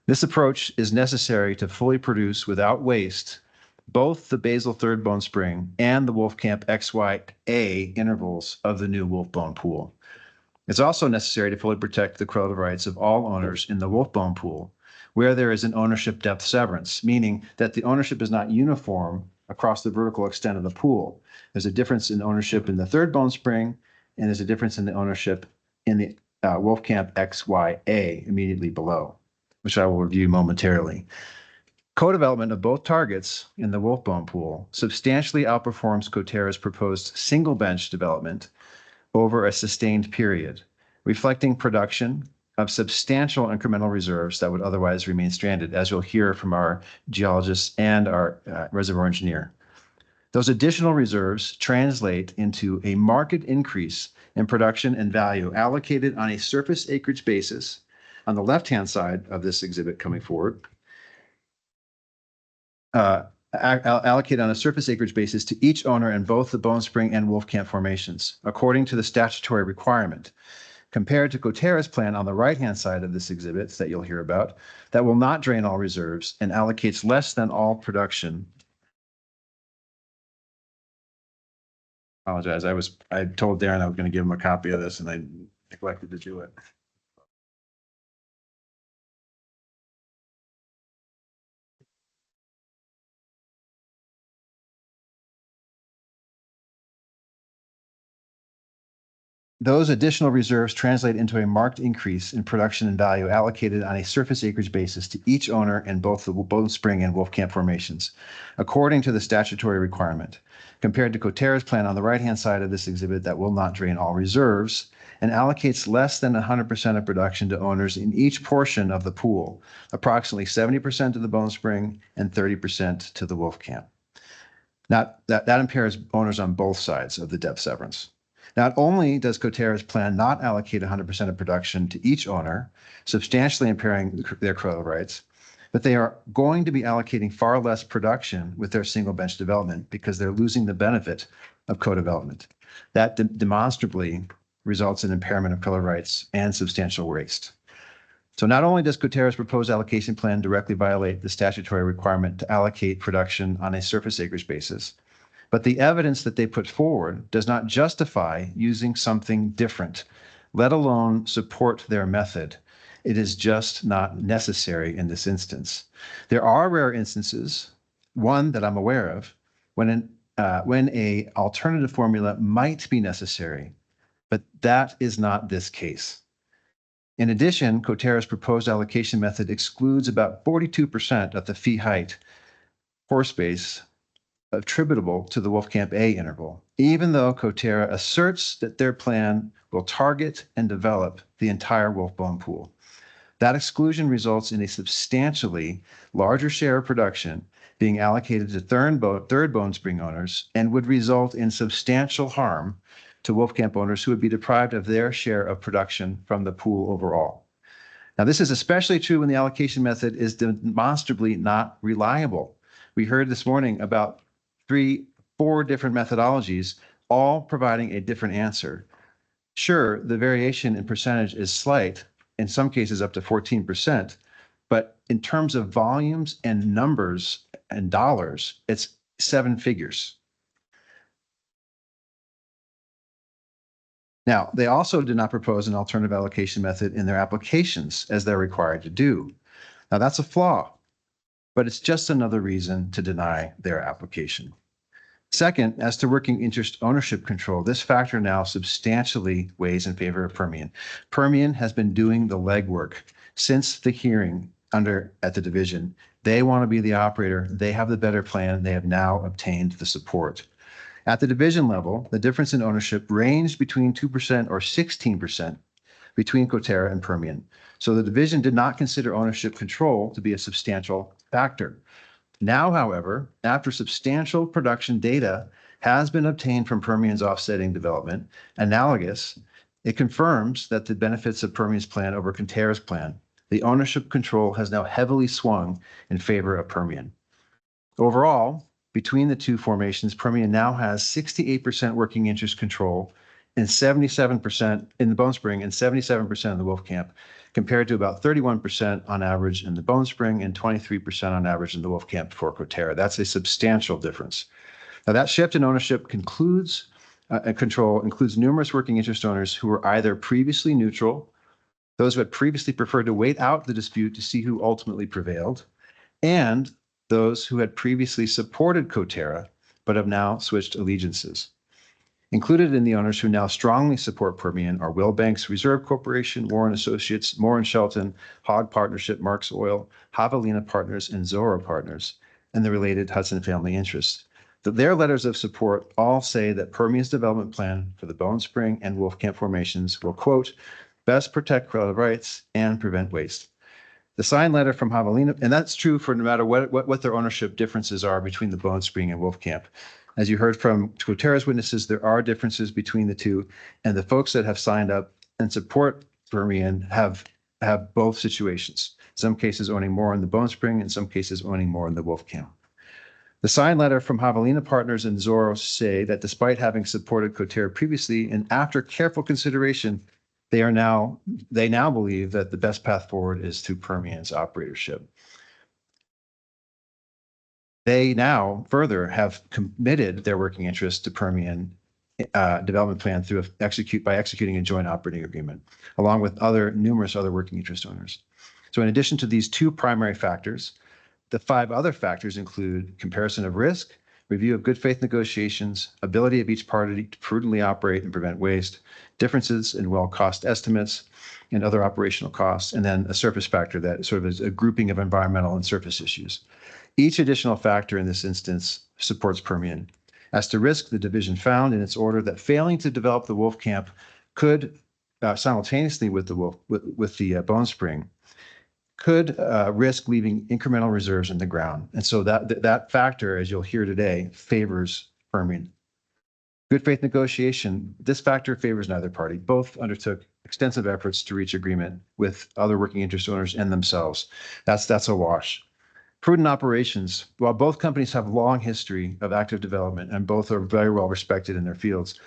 This approach is necessary to fully produce without waste both the basal third bone spring and the Wolfcamp XYA intervals of the new Wolfbone Pool. It's also necessary to fully protect the crowd of rights of all owners in the Wolfbone Pool, where there is an ownership depth severance, meaning that the ownership is not uniform across the vertical extent of the pool. There's a difference in ownership in the third bone spring, and there's a difference in the ownership in the Wolfcamp XYA immediately below, which I will review momentarily. Co-development of both targets in the Wolfbone Pool substantially outperforms Coterra's proposed single bench development over a sustained period, reflecting production of substantial incremental reserves that would otherwise remain stranded, as you'll hear from our geologists and our reservoir engineer. Those additional reserves translate into a marked increase in production and value allocated on a surface acreage basis on the left-hand side of this exhibit coming forward, allocated on a surface acreage basis to each owner in both the Bone Spring and Wolfcamp formations, according to the statutory requirement, compared to Coterra's plan on the right-hand side of this exhibit that you'll hear about, that will not drain all reserves and allocates less than all production. Apologize. I told Darren I was going to give him a copy of this and I neglected to do it. Those additional reserves translate into a marked increase in production and value allocated on a surface acreage basis to each owner in both the Bone Spring and Wolfcamp formations, according to the statutory requirement, compared to Coterra's plan on the right-hand side of this exhibit that will not drain all reserves and allocates less than 100% of production to owners in each portion of the pool, approximately 70% to the Bone Spring and 30% to the Wolfcamp. Now, that impairs owners on both sides of the depth severance. Not only does Coterra's plan not allocate 100% of production to each owner, substantially impairing their crowd rights, but they are going to be allocating far less production with their single bench development because they're losing the benefit of co-development. That demonstrably results in impairment of crowd rights and substantial waste. So not only does Coterra's proposed allocation plan directly violate the statutory requirement to allocate production on a surface acreage basis, but the evidence that they put forward does not justify using something different, let alone support their method. It is just not necessary in this instance. There are rare instances, one that I'm aware of, when a alternative formula might be necessary, but that is not this case. In addition, Coterra's proposed allocation method excludes about 42% of the fee height pore space attributable to the Wolfcamp A interval, even though Coterra asserts that their plan will target and develop the entire Wolfbone Pool. That exclusion results in a substantially larger share of production being allocated to third Bone Spring owners and would result in substantial harm to Wolfcamp owners who would be deprived of their share of production from the pool overall. Now, this is especially true when the allocation method is demonstrably not reliable. We heard this morning about 4 different methodologies, all providing a different answer. Sure, the variation in percentage is slight, in some cases up to 14%, But in terms of volumes and numbers and dollars, it's 7 figures. Now, they also did not propose an alternative allocation method in their applications as they're required to do. Now, that's a flaw, but it's just another reason to deny their application. Second, as to working interest ownership control, this factor now substantially weighs in favor of Permian. Permian has been doing the legwork since the hearing at the division. They want to be the operator. They have the better plan. They have now obtained the support. At the division level, the difference in ownership ranged between 2% or 16% between Coterra and Permian. So the division did not consider ownership control to be a substantial factor. Now, however, after substantial production data has been obtained from Permian's offsetting development, analogous, it confirms that the benefits of Permian's plan over Coterra's plan. The ownership control has now heavily swung in favor of Permian. Overall, between the two formations, Permian now has 68% working interest control and 77% in the Bone Spring and 77% in the Wolfcamp, compared to about 31% on average in the Bone Spring and 23% on average in the Wolfcamp for Coterra. That's a substantial difference. Now, that shift in ownership controls includes numerous working interest owners who were either previously neutral, those who had previously preferred to wait out the dispute to see who ultimately prevailed, and those who had previously supported Coterra but have now switched allegiances. Included in the owners who now strongly support Permian are Wilbanks Reserve Corporation, Warren Associates, Moore and Shelton, Hogg Partnership, Marks Oil, Javelina Partners, and Zorro Partners, and the related Hudson family interests. Their letters of support all say that Permian's development plan for the Bone Spring and Wolfcamp formations will, quote, best protect relative rights and prevent waste. The signed letter from Javelina, and that's true for no matter what their ownership differences are between the Bone Spring and Wolfcamp. As you heard from Coterra's witnesses, there are differences between the two, and the folks that have signed up and support Permian have both situations. Some cases owning more in the Bone Spring, and some cases owning more in the Wolfcamp. The signed letter from Javelina Partners and Zorro say that despite having supported Coterra previously, and after careful consideration, they now believe that the best path forward is through Permian's operatorship. They now further have committed their working interest to Permian development plan by executing a joint operating agreement, along with numerous other working interest owners. So in addition to these two primary factors, the 5 other factors include comparison of risk, review of good faith negotiations, ability of each party to prudently operate and prevent waste, differences in well cost estimates and other operational costs, and then a surface factor that sort of is a grouping of environmental and surface issues. Each additional factor in this instance supports Permian. As to risk, the division found in its order that failing to develop the Wolfcamp could simultaneously with the Bone Spring could risk leaving incremental reserves in the ground. And so that factor, as you'll hear today, favors Permian. Good faith negotiation, this factor favors neither party. Both undertook extensive efforts to reach agreement with other working interest owners and themselves. That's a wash. Prudent operations, while both companies have a long history of active development and both are very well respected in their fields,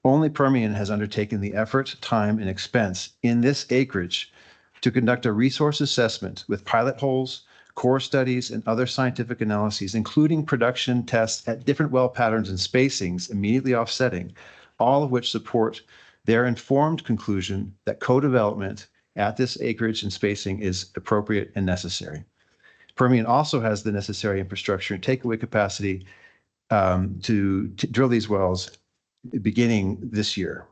only Permian has undertaken the effort, time, and expense in this acreage to conduct a resource assessment with pilot holes, core studies, and other scientific analyses, including production tests at different well patterns and spacings immediately offsetting, all of which support their informed conclusion that co-development at this acreage and spacing is appropriate and necessary. Permian also has the necessary infrastructure and takeaway capacity to drill these wells beginning this year.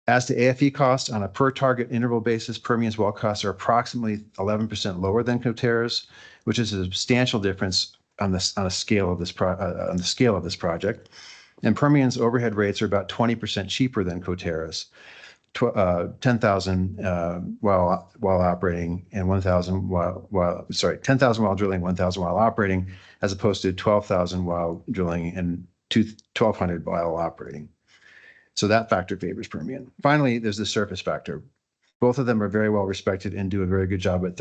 As to AFE costs on a per target interval basis, Permian's well costs are approximately 11% lower than Coterra's, which is a substantial difference on the scale of this project. And Permian's overhead rates are about 20% cheaper than Coterra's. 10,000 while operating and 1,000 10,000 while drilling, 1,000 while operating, as opposed to 12,000 while drilling and 1,200 while operating. So that factor favors Permian. Finally, there's the surface factor. Both of them are very well respected and do a very good job on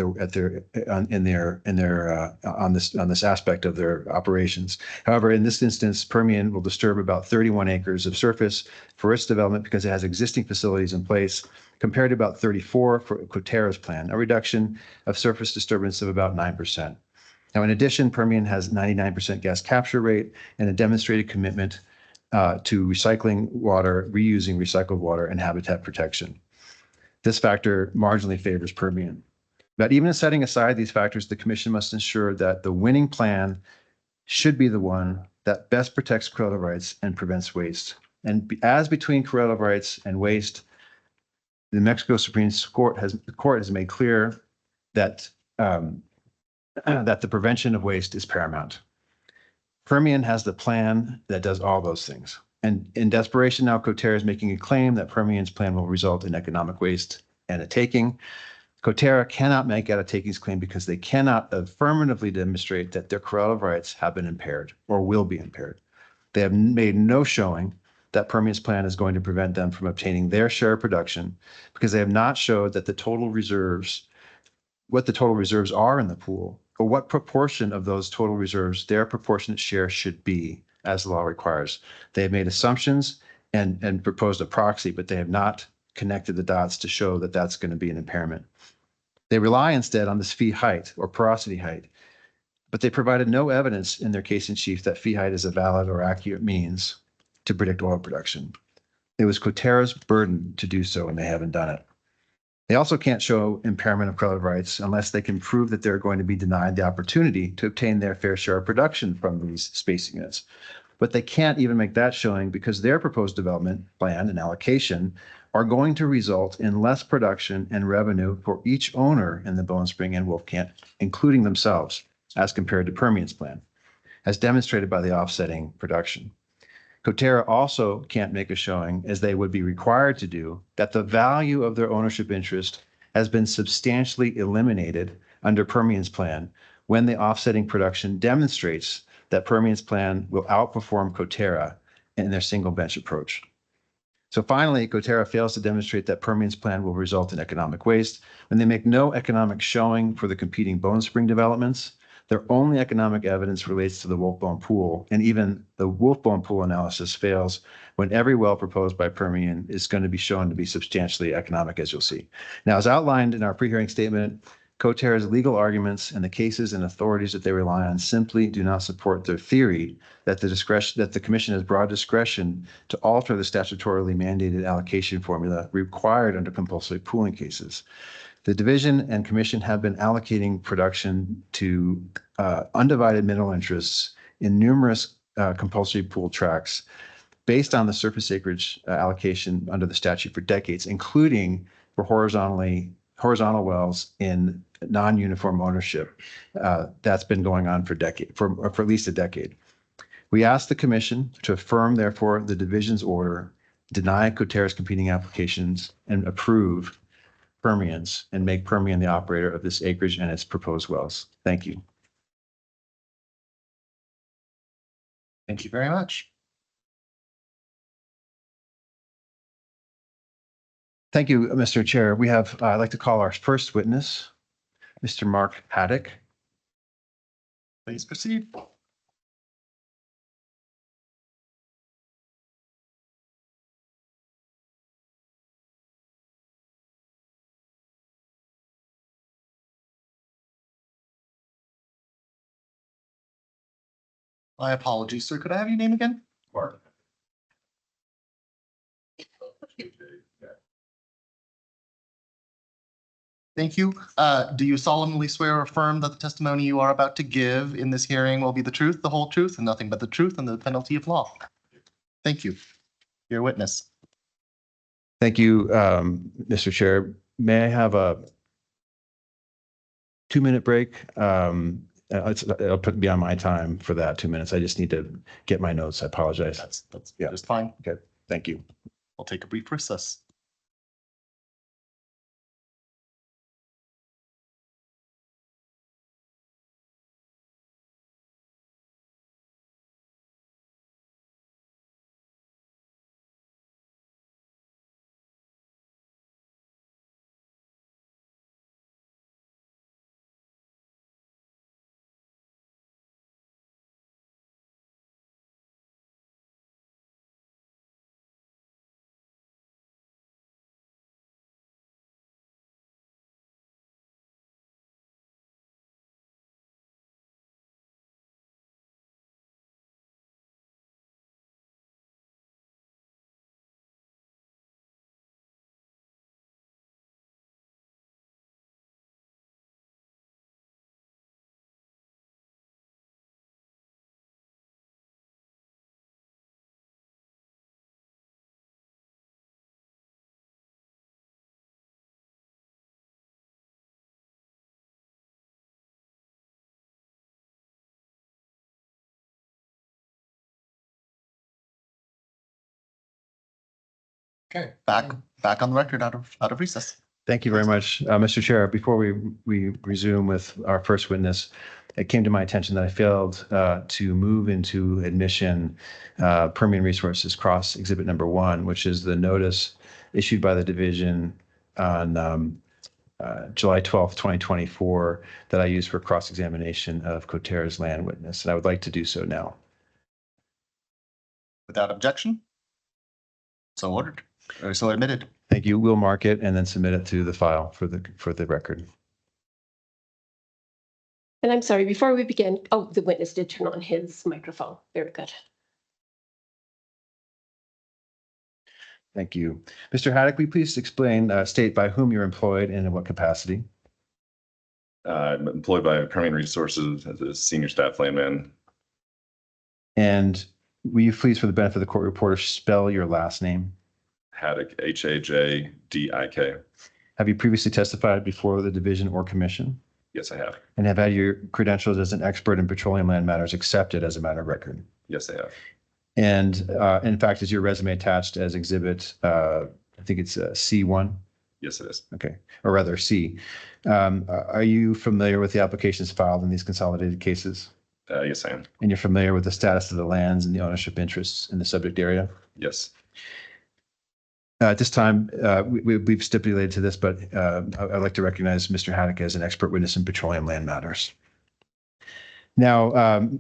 this aspect of their operations. However, in this instance, Permian will disturb about 31 acres of surface for its development because it has existing facilities in place, compared to about 34 for Coterra's plan, a reduction of surface disturbance of about 9%. Now, in addition, Permian has 99% gas capture rate and a demonstrated commitment to recycling water, reusing recycled water, and habitat protection. This factor marginally favors Permian. But even setting aside these factors, the commission must ensure that the winning plan should be the one that best protects correlative rights and prevents waste. And as between correlative rights and waste, the Mexico Supreme Court has made clear that that the prevention of waste is paramount. Permian has the plan that does all those things. And in desperation now, Coterra is making a claim that Permian's plan will result in economic waste and a taking. Coterra cannot make out a takings claim because they cannot affirmatively demonstrate that their correlative rights have been impaired or will be impaired. They have made no showing that Permian's plan is going to prevent them from obtaining their share of production because they have not showed that the total reserves, what the total reserves are in the pool, or what proportion of those total reserves their proportionate share should be, as the law requires. They have made assumptions and proposed a proxy, but they have not connected the dots to show that that's going to be an impairment. They rely instead on this fee height or porosity height, but they provided no evidence in their case in chief that fee height is a valid or accurate means to predict oil production. It was Coterra's burden to do so, and they haven't done it. They also can't show impairment of correlative rights unless they can prove that they're going to be denied the opportunity to obtain their fair share of production from these spacing units. But they can't even make that showing because their proposed development plan and allocation are going to result in less production and revenue for each owner in the Bone Spring and Wolfcamp, including themselves, as compared to Permian's plan, as demonstrated by the offsetting production. Coterra also can't make a showing, as they would be required to do, that the value of their ownership interest has been substantially eliminated under Permian's plan when the offsetting production demonstrates that Permian's plan will outperform Coterra in their single bench approach. So finally, Coterra fails to demonstrate that Permian's plan will result in economic waste when they make no economic showing for the competing Bone Spring developments. Their only economic evidence relates to the Wolfbone Pool, and even the Wolfbone Pool analysis fails when every well proposed by Permian is going to be shown to be substantially economic, as you'll see. Now, as outlined in our pre-hearing statement, Coterra's legal arguments and the cases and authorities that they rely on simply do not support their theory that the commission has broad discretion to alter the statutorily mandated allocation formula required under compulsory pooling cases. The division and commission have been allocating production to undivided mineral interests in numerous compulsory pool tracts based on the surface acreage allocation under the statute for decades, including for horizontal wells in non-uniform ownership. That's been going on for at least a decade. We ask the commission to affirm, therefore, the division's order, deny Coterra's competing applications, and approve Permian's and make Permian the operator of this acreage and its proposed wells. Thank you. Thank you very much. Thank you, Mr. Chair. We have, I'd like to call our first witness, Mr. Mark Haddock. Please proceed. My apologies, sir. Could I have your name again? Mark. Thank you. Do you solemnly swear or affirm that the testimony you are about to give in this hearing will be the truth, the whole truth, and nothing but the truth and the penalty of law? Thank you. Your witness. Thank you, Mr. Chair. May I have a 2-minute break? It'll be on my time for that 2 minutes. I just need to get my notes. I apologize. That's Yeah. just fine. Okay, thank you. I'll take a brief recess. Okay, back on the record out of recess. Thank you very much, Mr. Chair. Before we resume with our first witness, it came to my attention that I failed to move into admission Permian Resources Cross Exhibit Number 1, which is the notice issued by the division on July 12th, 2024, that I used for cross-examination of Coterra's land witness, and I would like to do so now. Without objection? So ordered, or so admitted. Thank you. We'll mark it and then submit it to the file for the record. And I'm sorry, before we begin, oh, the witness did turn on his microphone. Very good. Thank you. Mr. Haddock, will you please explain, state by whom you're employed and in what capacity? I'm employed by Permian Resources as a senior staff landman. And will you please, for the benefit of the court reporter, spell your last name? Haddock, H-A-J-D-I-K. Have you previously testified before the division or commission? Yes, I have. And have had your credentials as an expert in petroleum land matters accepted as a matter of record? Yes, I have. And in fact, is your resume attached as exhibit, I think it's C1? Yes, it is. Okay, or rather C. Are you familiar with the applications filed in these consolidated cases? Yes, I am. And you're familiar with the status of the lands and the ownership interests in the subject area? Yes. At this time, we've stipulated to this, but I'd like to recognize Mr. Haddock as an expert witness in petroleum land matters. Now,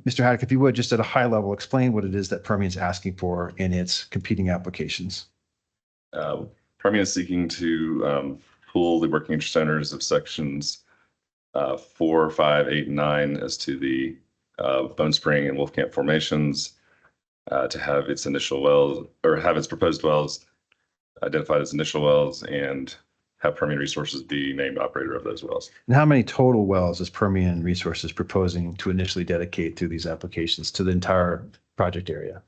Mr. Haddock, if you would, just at a high level, explain what it is that Permian is asking for in its competing applications. Permian is seeking to pool the working interest owners of sections 4, 5, 8, and 9 as to the Bone Spring and Wolfcamp formations, to have its initial wells, or have its proposed wells identified as initial wells, and have Permian Resources be named operator of those wells. And how many total wells is Permian Resources proposing to initially dedicate through these applications to the entire project area?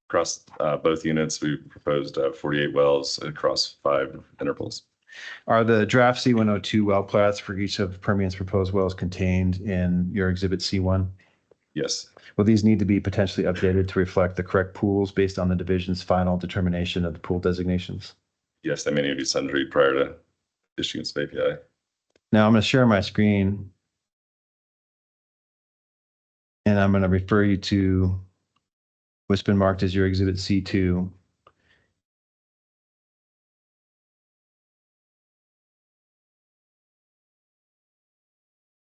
Across both units, we proposed 48 wells across 5 intervals. Are the draft C102 well plats for each of Permian's proposed wells contained in your exhibit C1? Yes. Will these need to be potentially updated to reflect the correct pools based on the division's final determination of the pool designations? Yes, they may need to be sundry prior to issuance of API. Now I'm going to share my screen, and I'm going to refer you to what's been marked as your exhibit C2.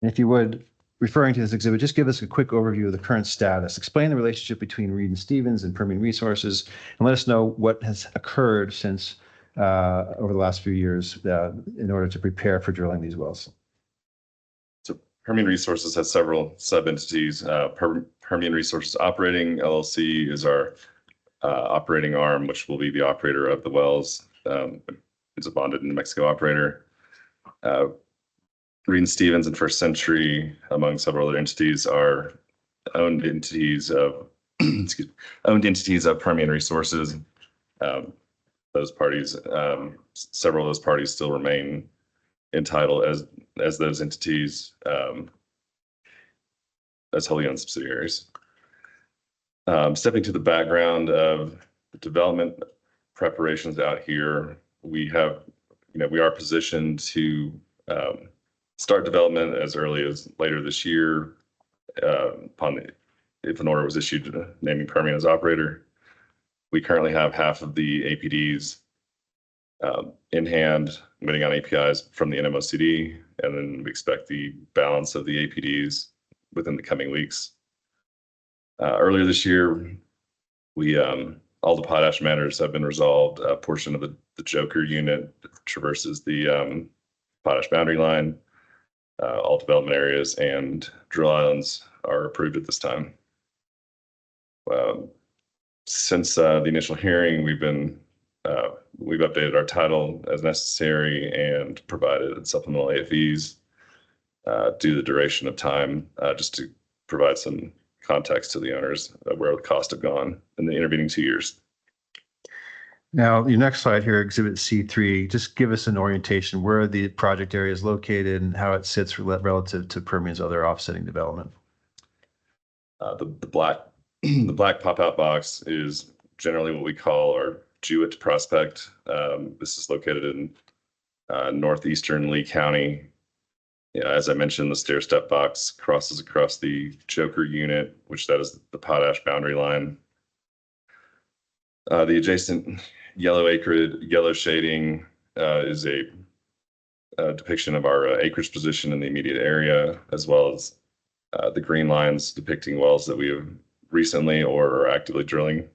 And if you would, referring to this exhibit, just give us a quick overview of the current status. Explain the relationship between Reed and Stevens and Permian Resources, and let us know what has occurred since over the last few years in order to prepare for drilling these wells. So Permian Resources has several sub-entities. Permian Resources Operating LLC is our operating arm, which will be the operator of the wells. It's a bonded New Mexico operator. Reed and Stevens and First Century, among several other entities, are owned entities of Permian Resources. Those parties, several of those parties still remain entitled as those entities, as wholly owned subsidiaries. Stepping to the background of the development preparations out here, we have, we are positioned to start development as early as later this year, if an order was issued naming Permian as operator. We currently have half of the APDs in hand, waiting on APIs from the NMOCD, and then we expect the balance of the APDs within the coming weeks. Earlier this year, we all the potash matters have been resolved. A portion of the Joker unit traverses the potash boundary line. All development areas and drill islands are approved at this time. Since the initial hearing, we've updated our title as necessary and provided supplemental AFEs due to the duration of time, just to provide some context to the owners of where the costs have gone in the intervening 2 years. Now, your next slide here, Exhibit C3, just give us an orientation where the project area is located and how it sits relative to Permian's other offsetting development. The black pop-out box is generally what we call our Jewett Prospect. This is located in northeastern Lee County. Yeah, as I mentioned, the stair step box crosses across the Joker unit, which that is the potash boundary line. The adjacent yellow shading is a depiction of our acreage position in the immediate area, as well as the green lines depicting wells that we have recently or are actively drilling.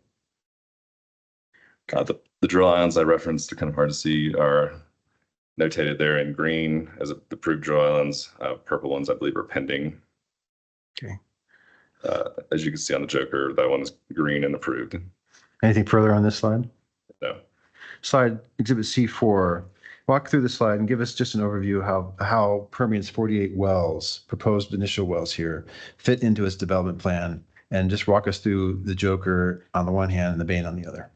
The drill islands I referenced are kind of hard to see, are notated there in green as approved drill islands. Purple ones, I believe, are pending. Okay. As you can see on the Joker, that one is green and approved. Anything further on this slide? No. Slide Exhibit C4. Walk through the slide and give us just an overview of how Permian's 48 wells, proposed initial wells here, fit into its development plan, and just walk us through the Joker on the one hand and the Bane on the other.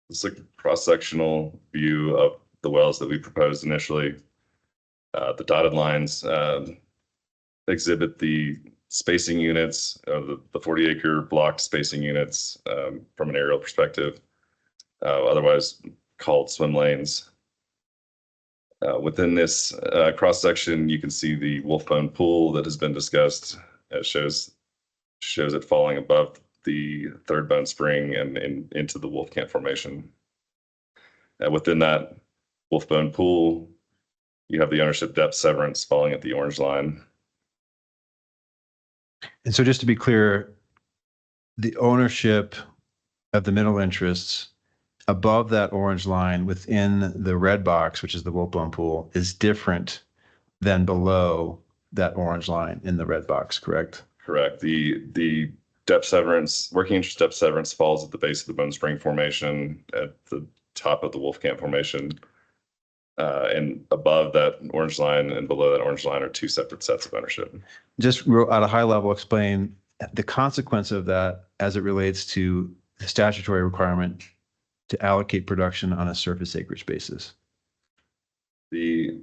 It's a cross-sectional view of the wells that we proposed initially. The dotted lines exhibit the spacing units of the 40-acre block spacing units from an aerial perspective, otherwise called swim lanes. Within this cross-section, you can see the Wolfbone pool that has been discussed. It shows it falling above the Third Bone Spring and into the Wolfcamp Formation. Within that Wolfbone pool, you have the ownership depth severance falling at the orange line. And so just to be clear, the ownership of the mineral interests above that orange line within the red box, which is the Wolfbone pool, is different than below that orange line in the red box, correct? Correct. The depth severance, working interest depth severance falls at the base of the Bone Spring Formation at the top of the Wolfcamp Formation. And above that orange line and below that orange line are two separate sets of ownership. Just at a high level, explain the consequence of that as it relates to the statutory requirement to allocate production on a surface acreage basis. The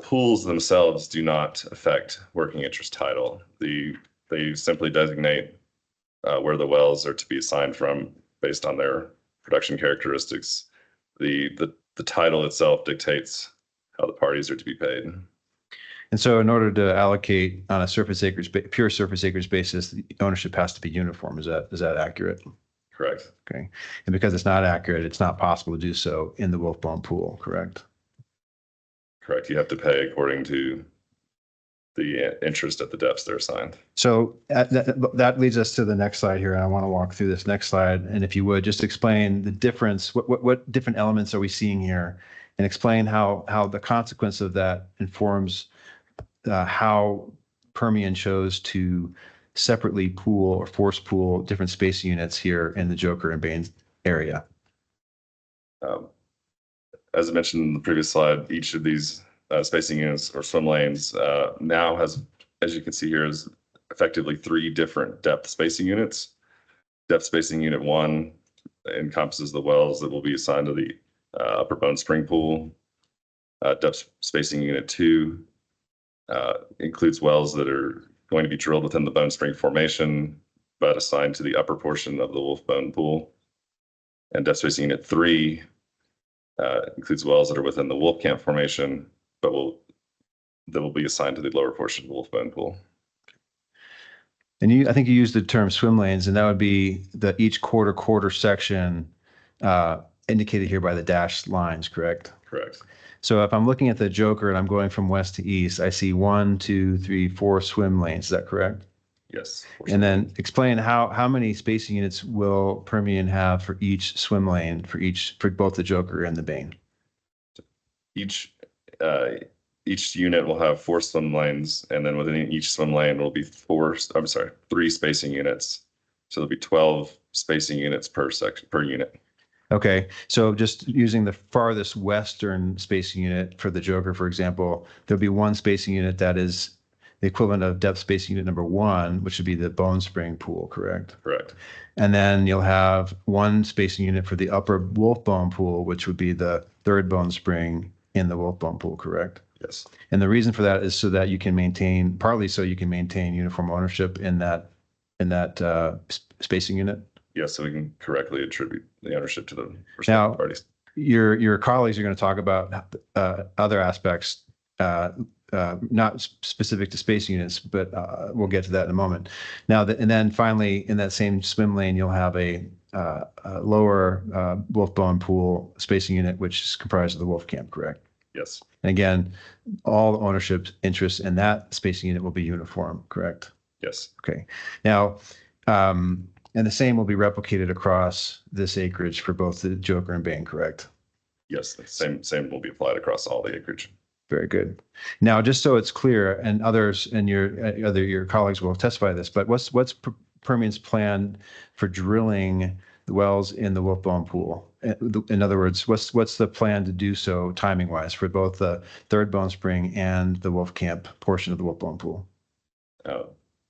pools themselves do not affect working interest title. They simply designate where the wells are to be assigned from based on their production characteristics. The title itself dictates how the parties are to be paid. And so in order to allocate on a surface acreage, pure surface acreage basis, the ownership has to be uniform. Is that accurate? Correct. Okay. And because it's not accurate, it's not possible to do so in the Wolfbone pool, correct? Correct. You have to pay according to the interest at the depths they're assigned. So that leads us to the next slide here. I want to walk through this next slide. And if you would, just explain the difference, what different elements are we seeing here? And explain how the consequence of that informs how Permian chose to separately pool or force pool different spacing units here in the Joker and Bane area. As I mentioned in the previous slide, each of these spacing units or swim lanes now has, as you can see here, is effectively three different depth spacing units. Depth spacing unit 1 encompasses the wells that will be assigned to the upper Bone Spring pool. Depth spacing unit 2 includes wells that are going to be drilled within the Bone Spring Formation, but assigned to the upper portion of the Wolfbone pool. And depth spacing unit 3 includes wells that are within the Wolfcamp Formation, but that will be assigned to the lower portion of the Wolfbone pool. And I think you used the term swim lanes, and that would be each quarter section indicated here by the dashed lines, correct? Correct. So if I'm looking at the Joker and I'm going from west to east, I see 1, 2, 3, 4 swim lanes. Is that correct? Yes. And then explain how many spacing units will Permian have for each swim lane for both the Joker and the Bane? Each unit will have 4 swim lanes, and then within each swim lane will be 3 spacing units. So there'll be 12 spacing units per unit. Okay, so just using the farthest western spacing unit for the Joker, for example, there'll be 1 spacing unit that is the equivalent of depth spacing unit number 1, which would be the Bone Spring pool, correct? Correct. And then you'll have 1 spacing unit for the upper Wolfbone pool, which would be the third Bone Spring in the Wolfbone pool, correct? Yes. And the reason for that is so that you can partly so you can maintain uniform ownership in that spacing unit. Yes, so we can correctly attribute the ownership to the Now- respective parties. Your colleagues are going to talk about other aspects, not specific to space units, but we'll get to that in a moment. Now, and then finally, in that same swim lane, you'll have a lower wolf bone pool spacing unit, which is comprised of the wolf camp, correct? Yes, And again, all ownership interests in that spacing unit will be uniform, correct? yes, Okay. Now, and the same will be replicated across this acreage for both the Joker and Bane, correct? yes. The same will be applied across all the acreage. Very good. Now, just so it's clear, and others and your colleagues will testify to this, but what's Permian's plan for drilling the wells in the Wolfbone pool? In other words, what's the plan to do so timing wise for both the Third Bone Spring and the Wolf Camp portion of the Wolfbone pool?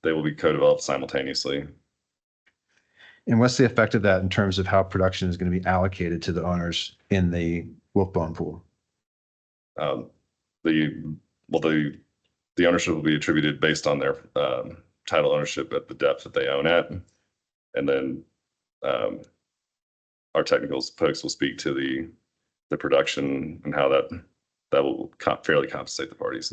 They will be co-developed simultaneously. And what's the effect of that in terms of how production is going to be allocated to the owners in the Wolfbone pool? The ownership will be attributed based on their title ownership at the depth that they own at. And then our technical folks will speak to the production and how that will fairly compensate the parties.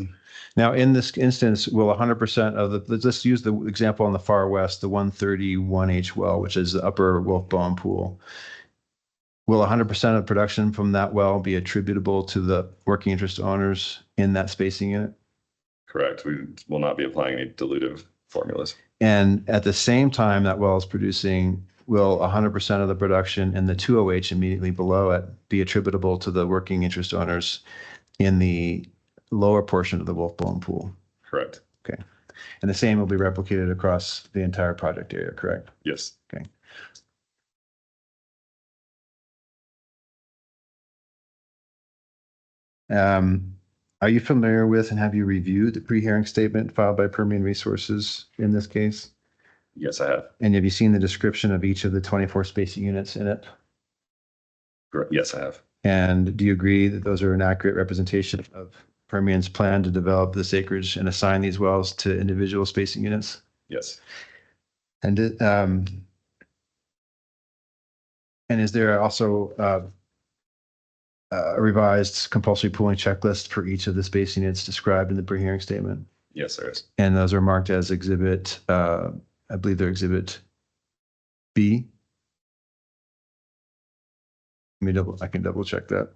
Now, in this instance, will 100% of the, let's use the example on the far west, the 131H well, which is the upper Wolfbone pool. Will 100% of production from that well be attributable to the working interest owners in that spacing unit? Correct. We will not be applying any dilutive formulas. And at the same time that well is producing, will 100% of the production in the 2OH immediately below it be attributable to the working interest owners in the lower portion of the Wolfbone pool? Correct. Okay. And the same will be replicated across the entire project area, correct? Yes. Okay. Are you familiar with and have you reviewed the pre-hearing statement filed by Permian Resources in this case? Yes, I have. And have you seen the description of each of the 24 spacing units in it? Correct. Yes, I have. And do you agree that those are an accurate representation of Permian's plan to develop this acreage and assign these wells to individual spacing units? Yes. And is there also a revised compulsory pooling checklist for each of the spacing units described in the pre-hearing statement? Yes, there is. And those are marked as exhibit, I believe they're exhibit B. I can double check that.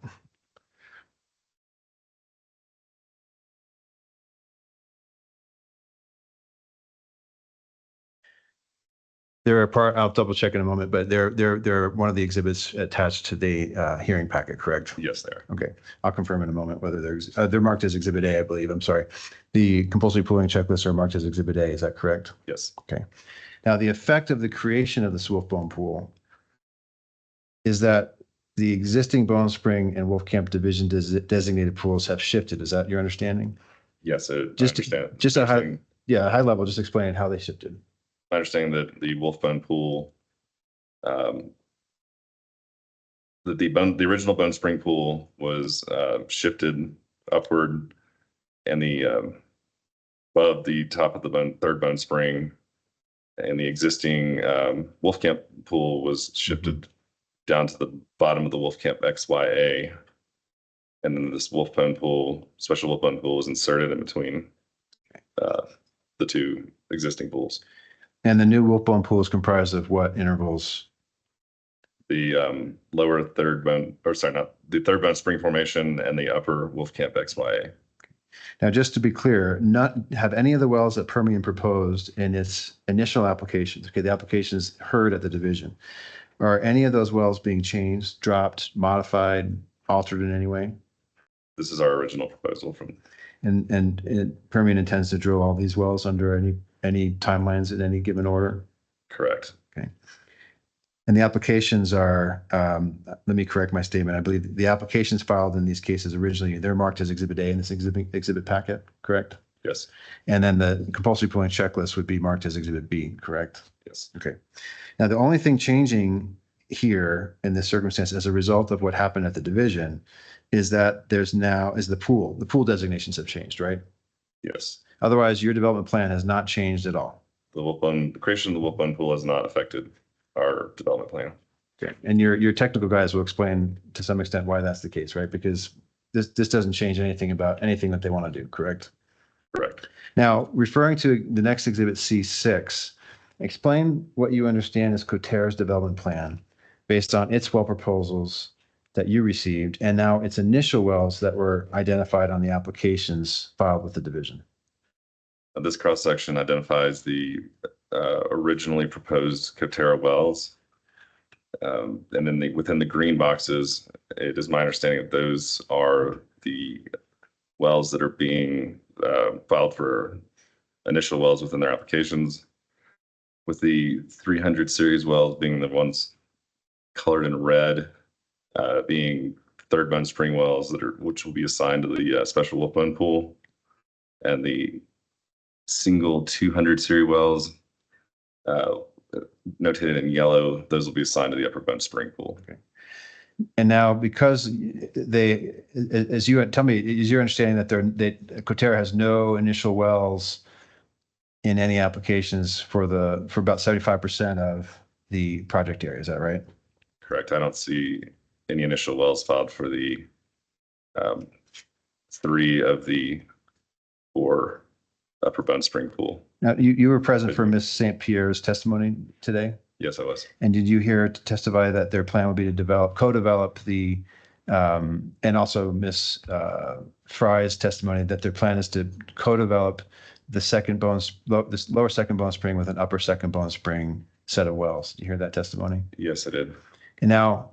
I'll double check in a moment, but they're one of the exhibits attached to the hearing packet, correct? Yes, they are. Okay, I'll confirm in a moment whether they're marked as exhibit A, I believe. I'm sorry. The compulsory pooling checklists are marked as exhibit A. Is that correct? Yes. Okay. Now, the effect of the creation of the Wolfbone pool is that the existing Bone Spring and Wolf Camp division designated pools have shifted. Is that your understanding? Yes, I Just understand. just at high level, just explain how they shifted. I understand that the Wolfbone pool, the original Bone Spring pool was shifted upward, and above the top of the Third Bone Spring, and the existing Wolf Camp pool was shifted down to the bottom of the Wolf Camp XYA, and then this Wolfbone pool, special Wolfbone pool, was inserted in between the two existing pools. And the new Wolfbone pool is comprised of what intervals? The lower Third Bone, or sorry, not the Third Bone Spring formation and the upper Wolf Camp XYA. Now, just to be clear, not have any of the wells that Permian proposed in its initial applications, okay, the applications heard at the division, are any of those wells being changed, dropped, modified, altered in any way? This is our original proposal from. And Permian intends to drill all these wells under any timelines in any given order? Correct. Okay. And the applications are, let me correct my statement. I believe the applications filed in these cases originally, they're marked as exhibit A in this exhibit packet, correct? Yes. And then the compulsory pooling checklist would be marked as exhibit B, correct? Yes. Okay. Now, the only thing changing here in this circumstance as a result of what happened at the division is that the pool designations have changed, right? Yes. Otherwise, your development plan has not changed at all. The creation of the Wolfbone pool has not affected our development plan. Okay. And your technical guys will explain to some extent why that's the case, right? Because this doesn't change anything about anything that they want to do, correct? Correct. Now, referring to the next exhibit C6, explain what you understand as Coterra's development plan based on its well proposals that you received and now its initial wells that were identified on the applications filed with the division. This cross-section identifies the originally proposed Coterra wells. And then within the green boxes, it is my understanding that those are the wells that are being filed for initial wells within their applications, with the 300 series wells being the ones colored in red, being Third Bone Spring wells which will be assigned to the special Wolfbone pool, and the single 200 series wells notated in yellow, those will be assigned to the Upper Bone Spring pool. Okay. And now, because as you tell me, is your understanding that Coterra has no initial wells in any applications for about 75% of the project area? Is that right? Correct. I don't see any initial wells filed for the 3 of the 4 Upper Bone Spring pool. Now, you were present for Ms. St. Pierre's testimony today? Yes, I was. And did you hear her testify that their plan would be to co-develop the, and also Ms. Fry's testimony that their plan is to co-develop the this lower Second Bone Spring with an upper Second Bone Spring set of wells? Did you hear that testimony? Yes, I did. And now,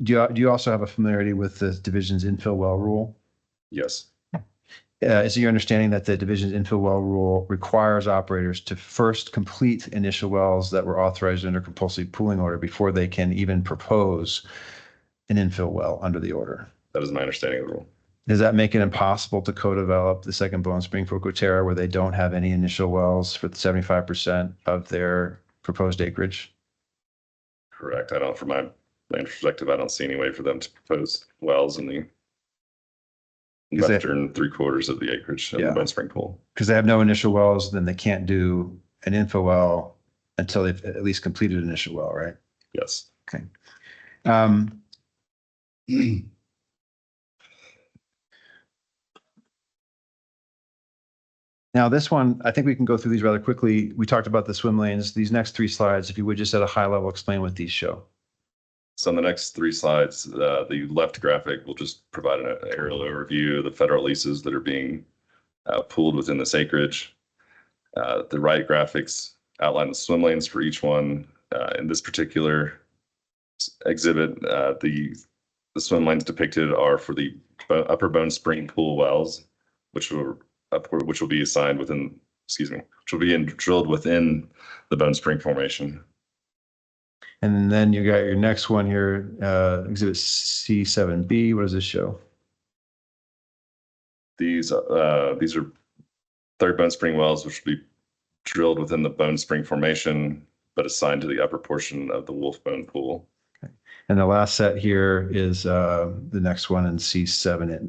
do you also have a familiarity with the division's infill well rule? Yes. Is it your understanding that the division's infill well rule requires operators to first complete initial wells that were authorized under compulsory pooling order before they can even propose an infill well under the order? That is my understanding of the rule. Does that make it impossible to co-develop the Second Bone Spring for Coterra where they don't have any initial wells for the 75% of their proposed acreage? Correct. From my land perspective, I don't see any way for them to propose wells in the western 3/4 of the acreage of the Bone Spring pool. Because they have no initial wells, then they can't do an infill well until they've at least completed an initial well, right? Yes. Okay. Now this one, I think we can go through these rather quickly. We talked about the swim lanes. These next 3 slides, if you would just at a high level explain what these show. So on the next 3 slides, the left graphic will just provide an aerial overview of the federal leases that are being pooled within this acreage. The right graphics outline the swim lanes for each one. In this particular exhibit, the swim lanes depicted are for the Upper Bone Spring pool wells, which will be assigned within, which will be drilled within the Bone Spring formation. And then you got your next one here, exhibit C7B. What does this show? These are Third Bone Spring wells, which will be drilled within the Bone Spring formation, but assigned to the upper portion of the Wolfbone pool. Okay. And the last set here is the next one in C7C.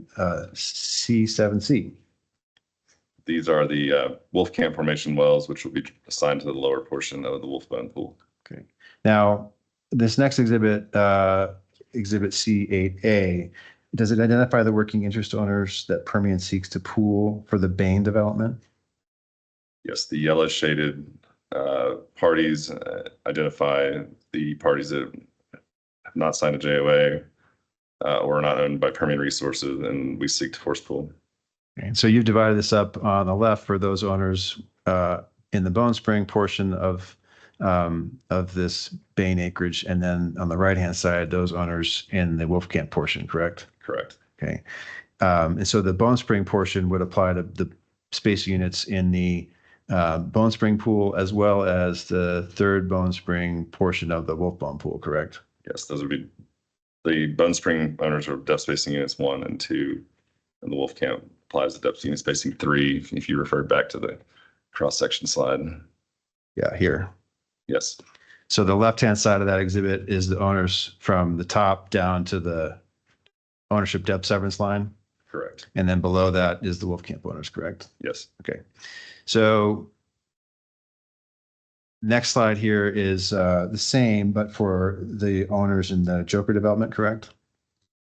These are the Wolfcamp formation wells, which will be assigned to the lower portion of the Wolfbone pool. Okay. Now, this next exhibit, exhibit C8A, does it identify the working interest owners that Permian seeks to pool for the Bain development? Yes, the yellow shaded parties identify the parties that have not signed a JOA or are not owned by Permian Resources, and we seek to force pool. Okay. So you've divided this up on the left for those owners in the Bone Spring portion of this Bain acreage, and then on the right-hand side, those owners in the Wolfcamp portion, correct? Correct. Okay. And so the Bone Spring portion would apply to the space units in the Bone Spring pool as well as the Third Bone Spring portion of the Wolfbone pool, correct? Yes, those would be the Bone Spring owners are depth spacing units 1 and 2, and the Wolfcamp applies to depth unit spacing 3, if you refer back to the cross-section slide. Yeah, here. Yes. So the left-hand side of that exhibit is the owners from the top down to the ownership depth severance line. Correct. And then below that is the Wolfcamp owners, correct? Yes. Okay. So next slide here is the same, but for the owners in the Joker development, correct?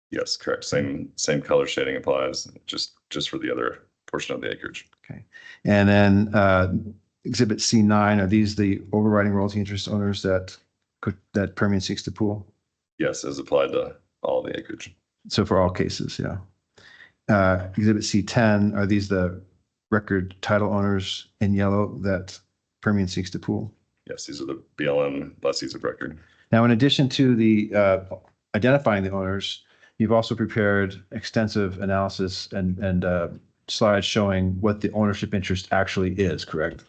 Yes, correct. Same color shading applies, just for the other portion of the acreage. Okay. And then Exhibit C9, are these the overriding royalty interest owners that Permian seeks to pool? Yes, as applied to all the acreage. So for all cases, yeah. Exhibit C10, are these the record title owners in yellow that Permian seeks to pool? Yes, these are the BLM lessees of record. Now, in addition to the identifying the owners, you've also prepared extensive analysis and slides showing what the ownership interest actually is, correct?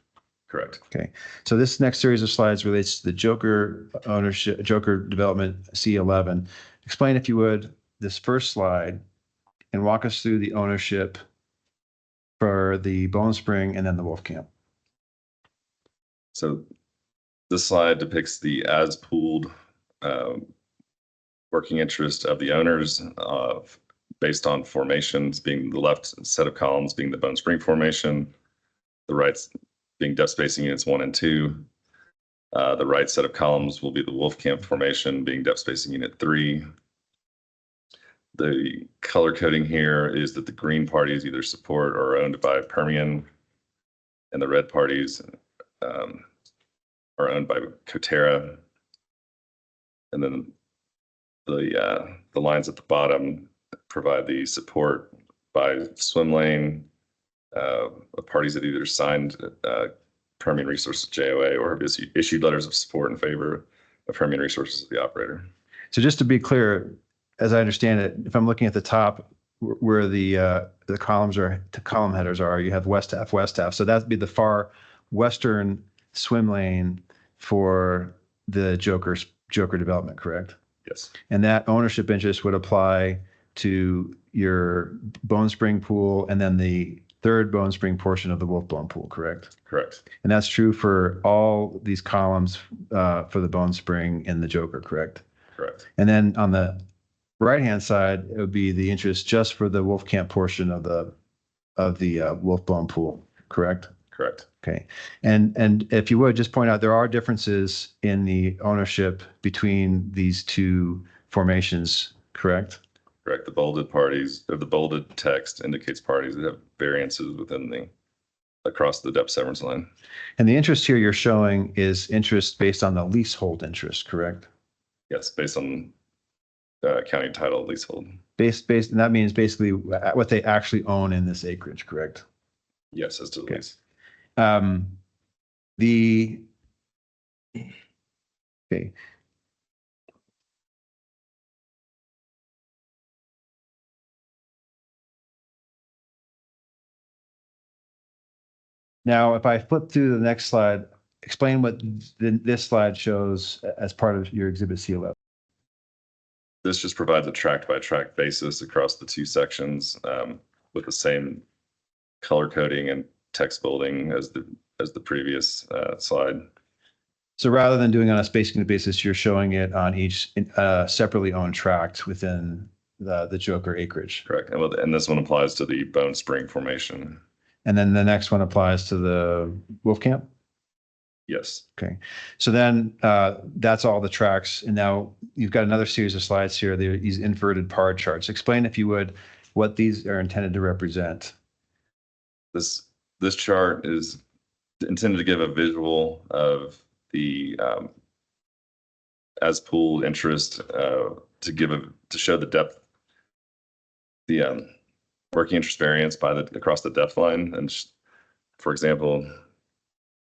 Correct. Okay, so this next series of slides relates to the Joker ownership, Joker development C11. Explain, if you would, this first slide and walk us through the ownership for the Bone Spring and then the Wolf Camp. So this slide depicts the as pooled working interest of the owners based on formations, being the left set of columns being the Bone Spring formation, the right being depth spacing units 1 and 2. The right set of columns will be the Wolf Camp formation being depth spacing unit 3. The color coding here is that the green parties either support or are owned by Permian, and the red parties are owned by Coterra. And then the lines at the bottom provide the support by swim lane of parties that either signed Permian Resources JOA or have issued letters of support in favor of Permian Resources as the operator. So just to be clear, as I understand it, if I'm looking at the top where the columns are, the column headers are, you have west half. So that'd be the far western swim lane for the Joker development, correct? Yes. And that ownership interest would apply to your Bone Spring pool and then the third Bone Spring portion of the Wolf Bone pool, correct? Correct. And that's true for all these columns for the Bone Spring and the Joker, correct? Correct. And then on the right-hand side, it would be the interest just for the Wolf Camp portion of the Wolf Bone pool, correct? Correct. Okay. And if you would just point out, there are differences in the ownership between these two formations, correct? Correct. The bolded parties, or the bolded text indicates parties that have variances within across the depth severance line. And the interest here you're showing is interest based on the leasehold interest, correct? Yes, based on county title leasehold. And that means basically what they actually own in this acreage, correct? Yes, as to the Okay. lease. Okay. Now, if I flip through the next slide, explain what this slide shows as part of your Exhibit C11. This just provides a tract by tract basis across the two sections with the same color coding and text building as the previous slide. So rather than doing on a spacing basis, you're showing it on each separately owned tract within the Joker acreage. Correct. And this one applies to the Bone Spring formation. And then the next one applies to the Wolf Camp? Yes. Okay. So then that's all the tracks. And now you've got another series of slides here, these inverted par charts. Explain, if you would, what these are intended to represent. This chart is intended to give a visual of the as pooled interest to show the depth, the working interest variance across the depth line. And for example,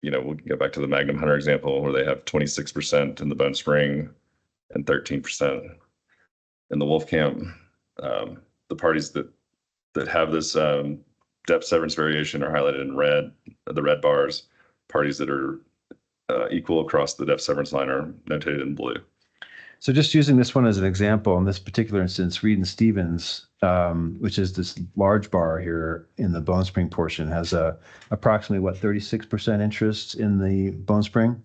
we'll go back to the Magnum Hunter example where they have 26% in the Bone Spring and 13% in the Wolf Camp. The parties that have this depth severance variation are highlighted in red, the red bars. Parties that are equal across the depth severance line are notated in blue. So just using this one as an example, in this particular instance, Reed and Stevens, which is this large bar here in the Bone Spring portion, has approximately 36% interest in the Bone Spring?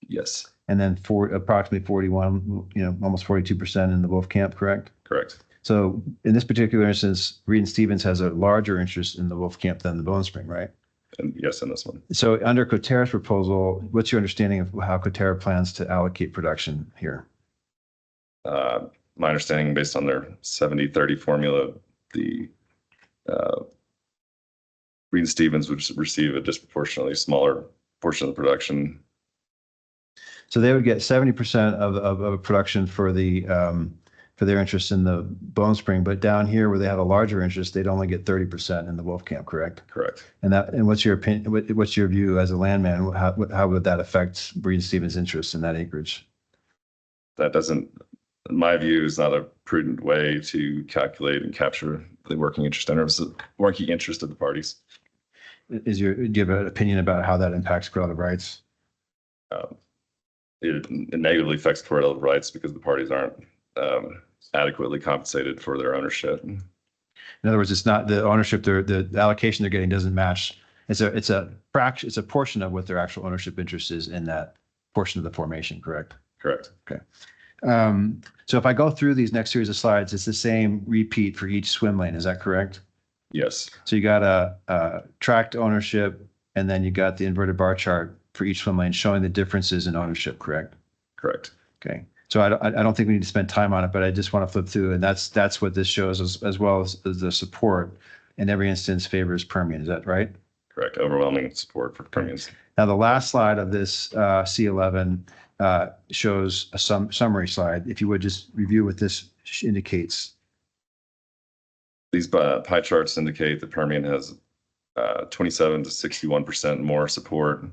Yes. And then approximately 41, almost 42% in the Wolf Camp, correct? Correct. So in this particular instance, Reed and Stevens has a larger interest in the Wolf Camp than the Bone Spring, right? And yes, in this one. So under Coterra's proposal, what's your understanding of how Coterra plans to allocate production here? My understanding, based on their 70-30 formula, the Reed Stevens would receive a disproportionately smaller portion of the production. So they would get 70% of production for for their interest in the Bone Spring, but down here where they have a larger interest, they'd only get 30% in the Wolf Camp, correct? Correct. And what's your opinion? What's your view as a landman? How would that affect Reed Stevens' interest in that acreage? That doesn't, in my view, is not a prudent way to calculate and capture the working interest of the parties. Do you have an opinion about how that impacts correlative rights? It negatively affects correlative rights because the parties aren't adequately compensated for their ownership. In other words, it's not the ownership, the allocation they're getting doesn't match. It's a fraction, it's a portion of what their actual ownership interest is in that portion of the formation, correct? Correct. Okay. So if I go through these next series of slides, it's the same repeat for each swim lane. Is that correct? Yes. So you got a tract ownership, and then you got the inverted bar chart for each swim lane showing the differences in ownership, correct? Correct. Okay. So I don't think we need to spend time on it, but I just want to flip through, and that's what this shows as well as the support in every instance favors Permian. Is that right? Correct. Overwhelming support for Permians. Now, the last slide of this C11 shows a summary slide. If you would just review what this indicates. These pie charts indicate that Permian has 27 to 61% more support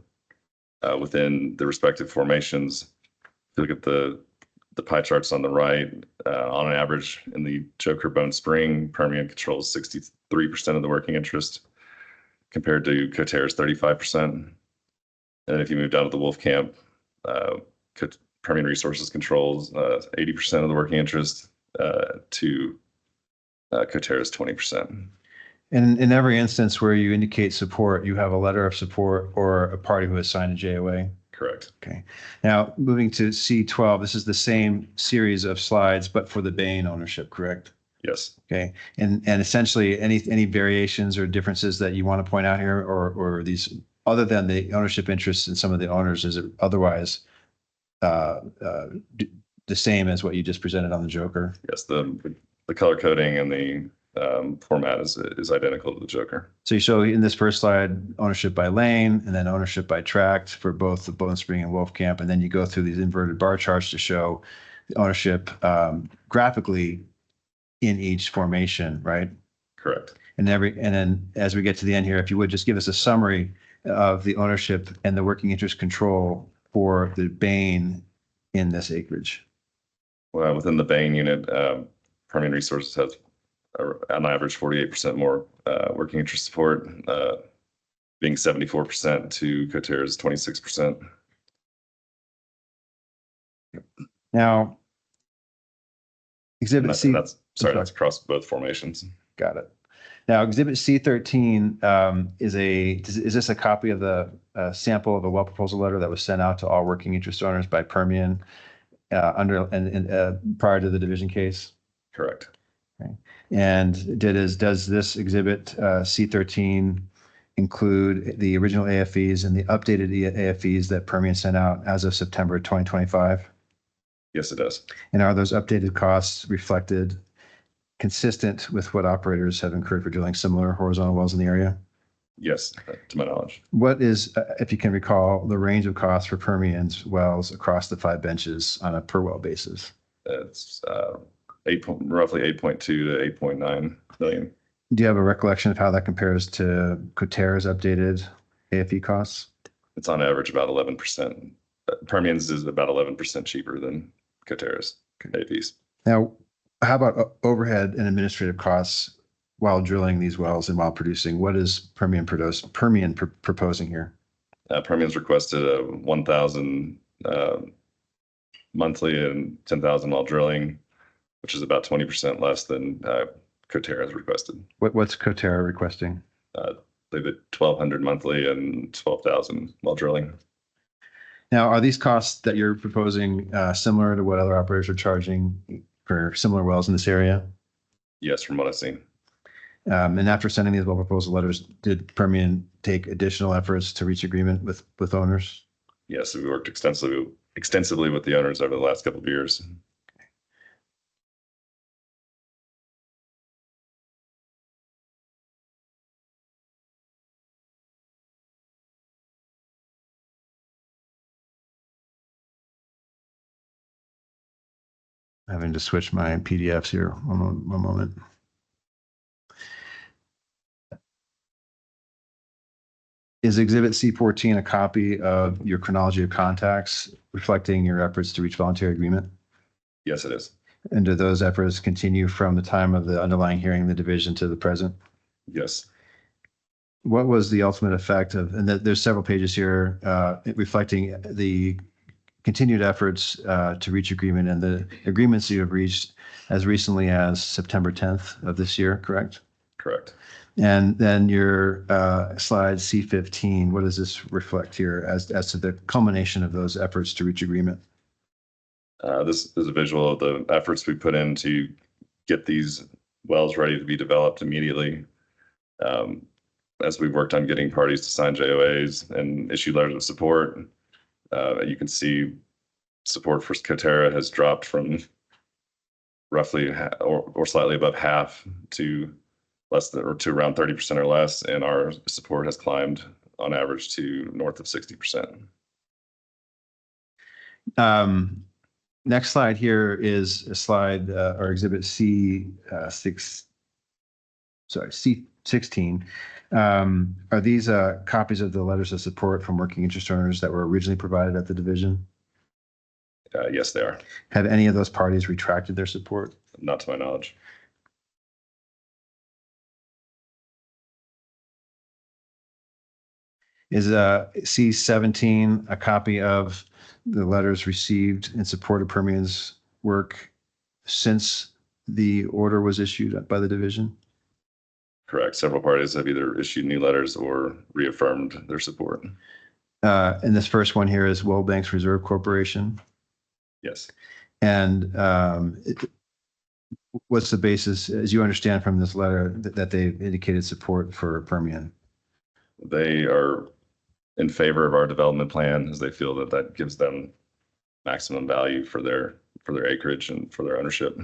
within the respective formations. If you look at the pie charts on the right, on an average in the Joker Bone Spring, Permian controls 63% of the working interest compared to Coterra's 35%. And if you move down to the Wolf Camp, Permian Resources controls 80% of the working interest to Coterra's 20%. And in every instance where you indicate support, you have a letter of support or a party who has signed a JOA. Correct. Okay. Now, moving to C12, this is the same series of slides, but for the Bain ownership, correct? Yes. Okay. And essentially any variations or differences that you want to point out here, or these, other than the ownership interests in some of the owners, is it otherwise the same as what you just presented on the Joker? Yes. The color coding and the format is identical to the Joker. So you show in this first slide ownership by lane, and then ownership by tract for both the Bone Spring and Wolf Camp, and then you go through these inverted bar charts to show the ownership graphically in each formation, right? Correct. And then as we get to the end here, if you would just give us a summary of the ownership and the working interest control for the Bain in this acreage. Well, within the Bain unit, Permian Resources has on average 48% more working interest support, being 74% to Coterra's 26%. Now, Exhibit C. That's across both formations. Got it. Now, Exhibit C13 is this a copy of the sample of a well proposal letter that was sent out to all working interest owners by Permian prior to the division case? Correct. Okay. And does this Exhibit C13 include the original AFEs and the updated AFEs that Permian sent out as of September 2025? Yes, it does. And are those updated costs reflected consistent with what operators have incurred for drilling similar horizontal wells in the area? Yes, to my knowledge. What is, if you can recall, the range of costs for Permian's wells across the 5 benches on a per well basis? It's roughly 8.2 to 8.9 million. Do you have a recollection of how that compares to Coterra's updated AFE costs? It's on average about 11%. Permian's is about 11% cheaper than Coterra's AFEs. Now, how about overhead and administrative costs while drilling these wells and while producing? What is Permian proposing here? Permian's requested a 1,000 monthly and 10,000 while drilling, which is about 20% less than Coterra has requested. What's Coterra requesting? They've at 1,200 monthly and 12,000 while drilling. Now, are these costs that you're proposing similar to what other operators are charging for similar wells in this area? Yes, from what I've seen. And after sending these well proposal letters, did Permian take additional efforts to reach agreement with owners? Yes, we worked extensively with the owners over the last couple of years. Having to switch my PDFs here. One moment. Is Exhibit C14 a copy of your chronology of contacts reflecting your efforts to reach voluntary agreement? Yes, it is. And do those efforts continue from the time of the underlying hearing in the division to the present? Yes. What was the ultimate effect of, and there's several pages here reflecting the continued efforts to reach agreement and the agreements you have reached as recently as September 10th of this year, correct? Correct. And then your slide C15, what does this reflect here as to the culmination of those efforts to reach agreement? This is a visual of the efforts we put in to get these wells ready to be developed immediately. As we've worked on getting parties to sign JOAs and issue letters of support, you can see support for Coterra has dropped from roughly or slightly above half to less than or to around 30% or less, and our support has climbed on average to north of 60%. Next slide here is a slide or exhibit C16. Are these copies of the letters of support from working interest owners that were originally provided at the division? Yes, they are. Have any of those parties retracted their support? Not to my knowledge. Is C17 a copy of the letters received in support of Permian's work since the order was issued by the division? Correct. Several parties have either issued new letters or reaffirmed their support. And this first one here is World Bank's Reserve Corporation. Yes. And what's the basis, as you understand from this letter, that they've indicated support for Permian? They are in favor of our development plan as they feel that that gives them maximum value for their acreage and for their ownership.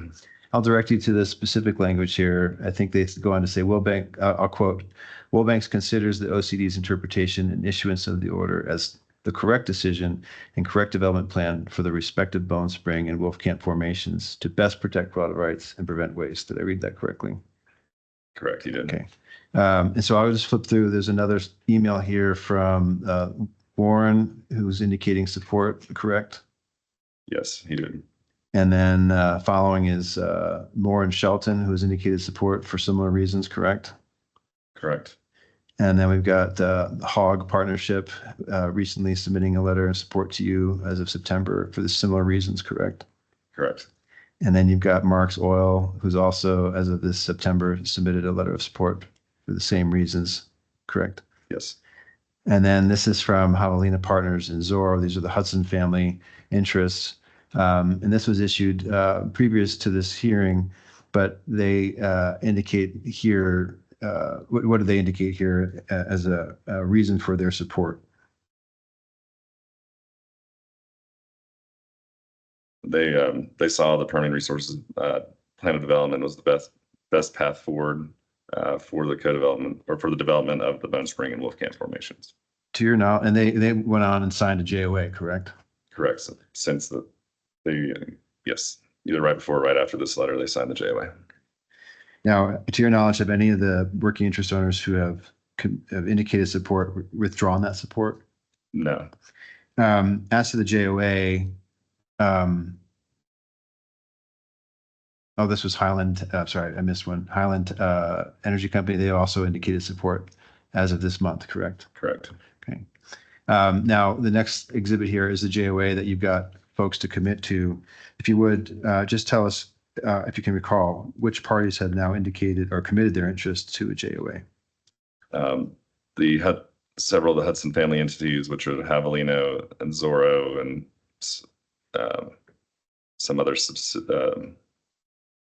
I'll direct you to the specific language here. I think they go on to say, World Bank, I'll quote, World Bank considers the OCD's interpretation and issuance of the order as the correct decision and correct development plan for the respective Bone Spring and Wolfcamp formations to best protect water rights and prevent waste. Did I read that correctly? Correct, you did. Okay. And so I'll just flip through. There's another email here from Warren, who's indicating support, correct? Yes, he did. And then following is Moore and Shelton, who has indicated support for similar reasons, correct? Correct. And then we've got the Hog Partnership recently submitting a letter of support to you as of September for the similar reasons, correct? Correct. And then you've got Mark's Oil, who's also, as of this September, submitted a letter of support for the same reasons, correct? Yes. And then this is from Javelina Partners and Zorro. These are the Hudson family interests. And this was issued previous to this hearing, but they indicate here, what do they indicate here as a reason for their support? They saw the Permian Resources plan of development was the best path forward for the co-development or for the development of the Bone Spring and Wolfcamp formations. To your knowledge, and they went on and signed a JOA, correct? Correct. So since yes, either right before or right after this letter, they signed the JOA. Now, to your knowledge, have any of the working interest owners who have indicated support withdrawn that support? No. As to the JOA, this was Highland. Sorry, I missed one. Highland Energy Company. They also indicated support as of this month, correct? Correct. Okay. Now, the next exhibit here is the JOA that you've got folks to commit to. If you would just tell us, if you can recall, which parties have now indicated or committed their interest to a JOA? Several of the Hudson family entities, which are Javelino and Zorro and some other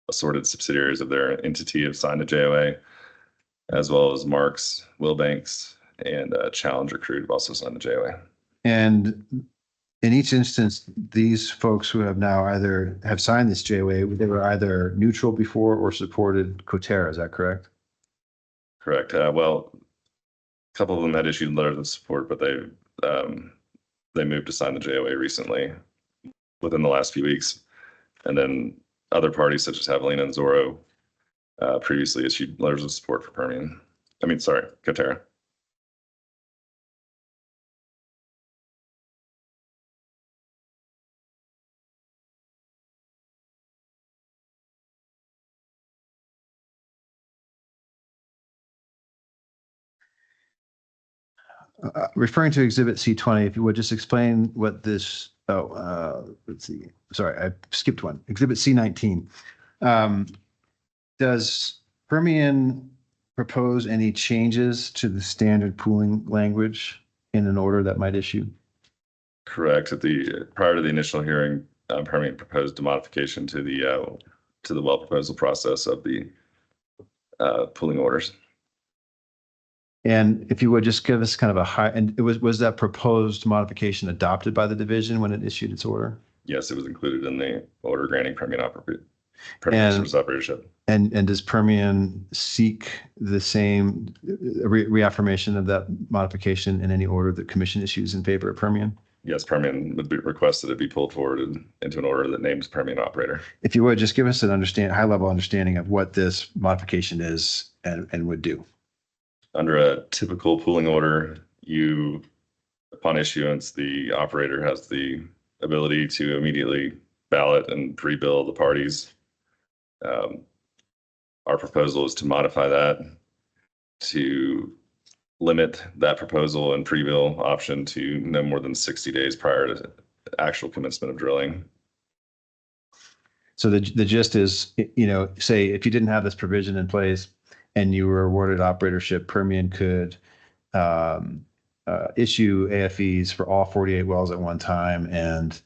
assorted subsidiaries of their entity, have signed a JOA. as well as Marks, Wilbanks, and Challenger Crew have also signed the JOA. And in each instance, these folks who have now either have signed this JOA, they were either neutral before or supported Coterra, is that correct? Correct. Well, a couple of them had issued letters of support, but they moved to sign the JOA recently within the last few weeks. And then other parties such as Javelina and Zorro previously issued letters of support for Coterra. Referring to Exhibit C20, if you would just explain what this, let's see, sorry, I skipped one. Exhibit C19. Does Permian propose any changes to the standard pooling language in an order that might issue? Correct. Prior to the initial hearing, Permian proposed a modification to the well proposal process of the pooling orders. And if you would just give us kind of and was that proposed modification adopted by the division when it issued its order? Yes, it was included in the order granting Permian service operatorship. And does Permian seek the same reaffirmation of that modification in any order that commission issues in favor of Permian? Yes, Permian would request that it be pulled forward into an order that names Permian operator. If you would just give us an high-level understanding of what this modification is and would do. Under a typical pooling order, upon issuance, the operator has the ability to immediately ballot and pre-bill the parties. Our proposal is to modify that to limit that proposal and pre-bill option to no more than 60 days prior to actual commencement of drilling. So the gist is, say if you didn't have this provision in place and you were awarded operatorship, Permian could issue AFEs for all 48 wells at one time and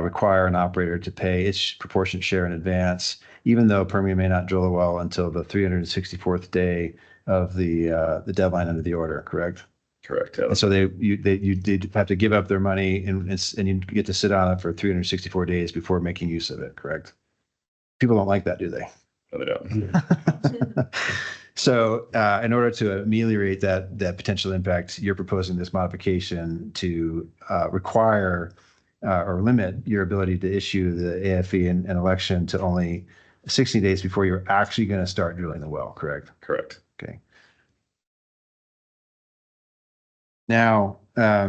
require an operator to pay its proportionate share in advance, even though Permian may not drill a well until the 364th day of the deadline under the order, correct? Correct. Yeah. And so they'd have to give up their money and you get to sit on it for 364 days before making use of it, correct? People don't like that, do they? No, they don't. So in order to ameliorate that potential impact, you're proposing this modification to require or limit your ability to issue the AFE and election to only 60 days before you're actually going to start drilling the well, correct? Correct. Okay. Now,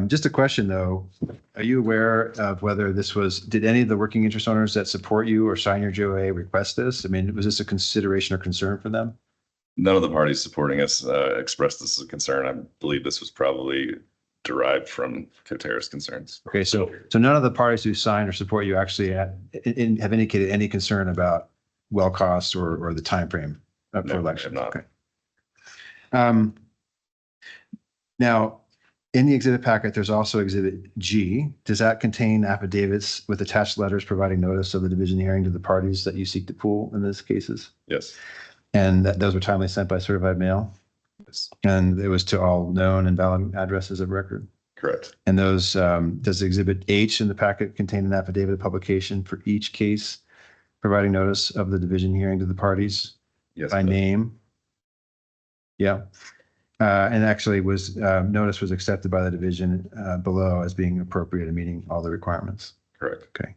just a question though, are you aware of whether did any of the working interest owners that support you or sign your JOA request this? I mean, was this a consideration or concern for them? None of the parties supporting us expressed this as a concern. I believe this was probably derived from Coterra's concerns. Okay, so none of the parties who signed or support you actually have indicated any concern about well costs or the timeframe for election? No, I have not. Okay. Now, in the exhibit packet, there's also Exhibit G. Does that contain affidavits with attached letters providing notice of the division hearing to the parties that you seek to pool in these cases? Yes. And those were timely sent by certified mail? Yes. And it was to all known and valid addresses of record? Correct. And those, does Exhibit H in the packet contain an affidavit of publication for each case providing notice of the division hearing to the parties? Yes. By name? Yeah. And actually notice was accepted by the division below as being appropriate and meeting all the requirements. Correct. Okay.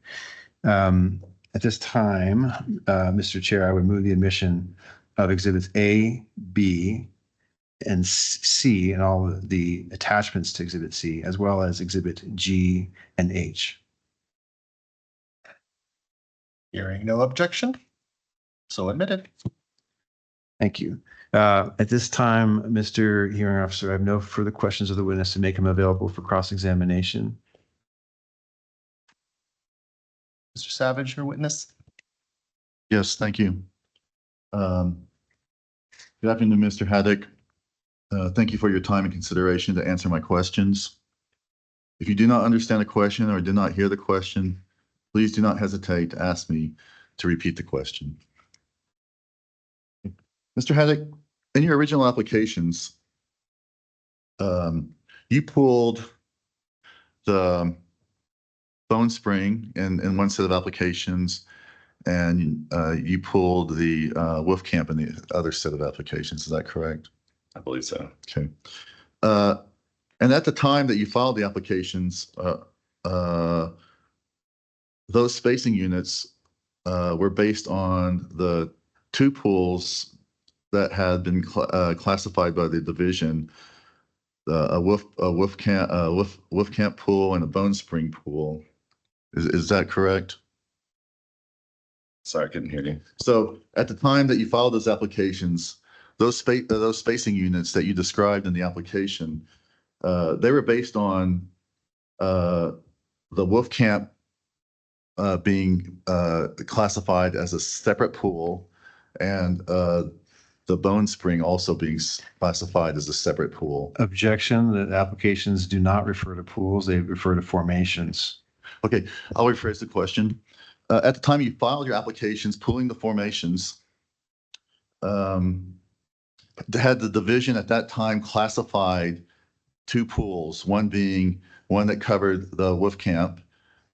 At this time, Mr. Chair, I would move the admission of Exhibits A, B, and C, and all of the attachments to Exhibit C, as well as Exhibit G and H. Hearing no objection. So admitted. Thank you. At this time, Mr. Hearing Officer, I have no further questions of the witness to make him available for cross-examination. Mr. Savage, your witness. Yes, thank you. Good afternoon, Mr. Haddock. Thank you for your time and consideration to answer my questions. If you do not understand a question or did not hear the question, please do not hesitate to ask me to repeat the question. Mr. Haddock, in your original applications, you pulled the Bone Spring in one set of applications, and you pulled the Wolf Camp in the other set of applications. Is that correct? I believe so. Okay. And at the time that you filed the applications, those spacing units were based on the two pools that had been classified by the division, a wolf camp pool and a Bone Spring pool. Is that correct? Sorry, I couldn't hear you. So at the time that you filed those applications, those spacing units that you described in the application, they were based on the Wolf Camp being classified as a separate pool, and the Bone Spring also being classified as a separate pool. Objection, the applications do not refer to pools, they refer to formations. Okay, I'll rephrase the question. At the time you filed your applications, pooling the formations, had the division at that time classified two pools, one being one that covered the Wolf Camp,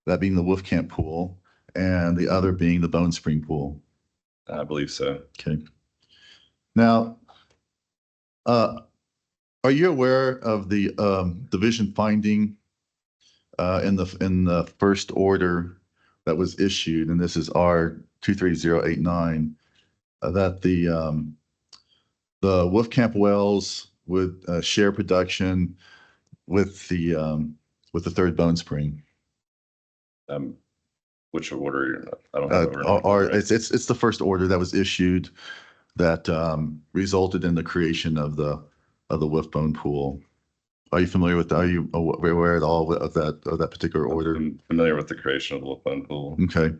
that being the Wolf Camp pool, and the other being the Bone Spring pool? I believe so. Okay. Now, are you aware of the division finding in the first order that was issued, and this is R 23089, that the Wolf Camp wells would share production with the third Bone Spring? Which order? I don't have it. Or it's the first order that was issued that resulted in the creation of the Wolf-Bone pool. Are you familiar with? Are you aware at all of that particular order? I'm familiar with the creation of the Wolf-Bone pool. Okay.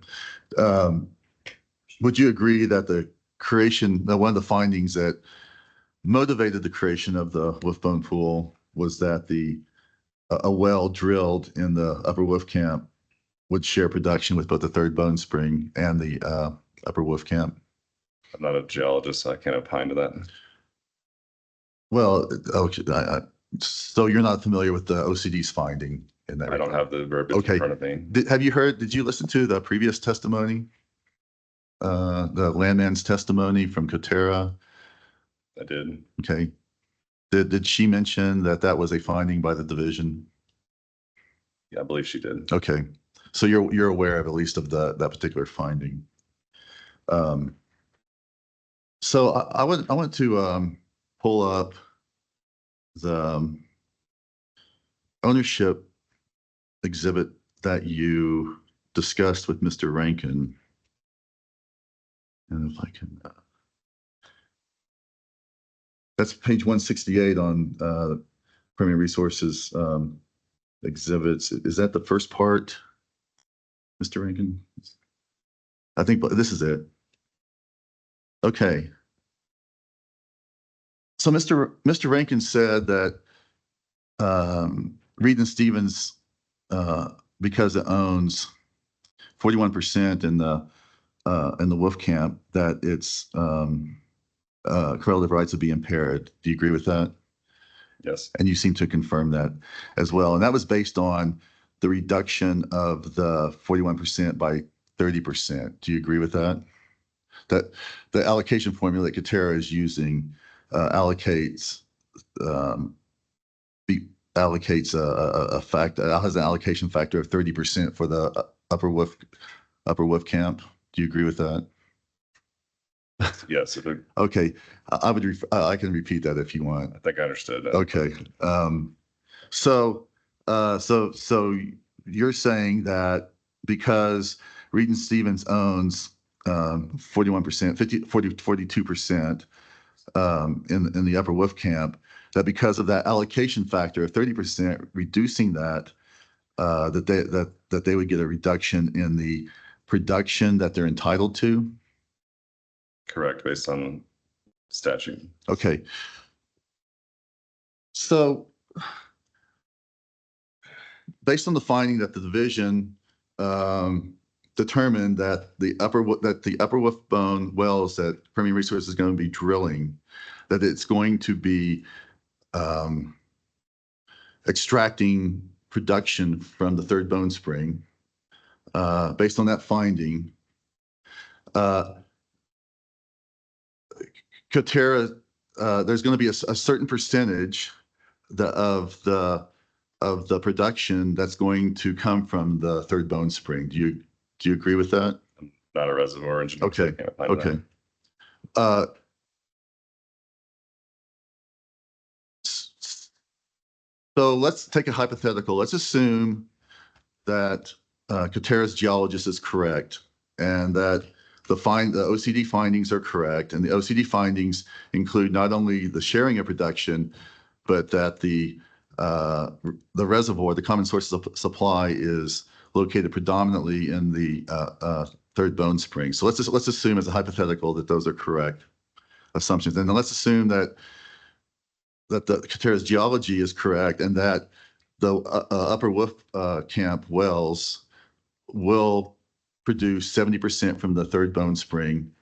Would you agree that the creation, one of the findings that motivated the creation of the Wolf-Bone pool was that a well drilled in the Upper Wolf Camp would share production with both the third Bone Spring and the Upper Wolf Camp? I'm not a geologist, so I can't opine to that. Well, okay, so you're not familiar with the OCD's finding in that? I don't have the verbiage Okay. in front of me. Did you listen to the previous testimony? The landman's testimony from Coterra? I did. Okay. Did she mention that was a finding by the division? Yeah, I believe she did. Okay. So you're aware of at least of that particular finding. So I want to pull up the ownership exhibit that you discussed with Mr. Rankin. And if I can, that's page 168 on Permian Resources exhibits. Is that the first part, Mr. Rankin? I think this is it. Okay. So Mr. Rankin said that Reed and Stevens, because it owns 41% in the Wolf Camp, that its correlative rights would be impaired. Do you agree with that? Yes. And you seem to confirm that as well. And that was based on the reduction of the 41% by 30%. Do you agree with that? That the allocation formula that Coterra is using allocates a factor, has an allocation factor of 30% for the Upper Wolf Camp. Do you agree with that? Yes. Okay, I can repeat that if you want. I think I understood that. Okay. So you're saying that because Reed and Stevens owns 41%, 42% in the Upper Wolf Camp, that because of that allocation factor of 30%, reducing that, that they would get a reduction in the production that they're entitled to? Correct, based on statute. Okay. So based on the finding that the division determined that the upper Wolfbone wells that Permian Resources is going to be drilling, that it's going to be extracting production from the Third Bone Spring. Based on that finding, Coterra, there's going to be a certain percentage of the production that's going to come from the Third Bone Spring. Do you agree with that? I'm not a reservoir engineer. so I Okay. can't opine on that. Okay. So let's take a hypothetical. Let's assume that Coterra's geologist is correct and that the OCD findings are correct. And the OCD findings include not only the sharing of production, but that the reservoir, the common source of supply, is located predominantly in the Third Bone Spring. So let's assume as a hypothetical that those are correct assumptions. And then let's assume that the Coterra's geology is correct and that the Upper Wolfcamp wells will produce 70% from the Third Bone Spring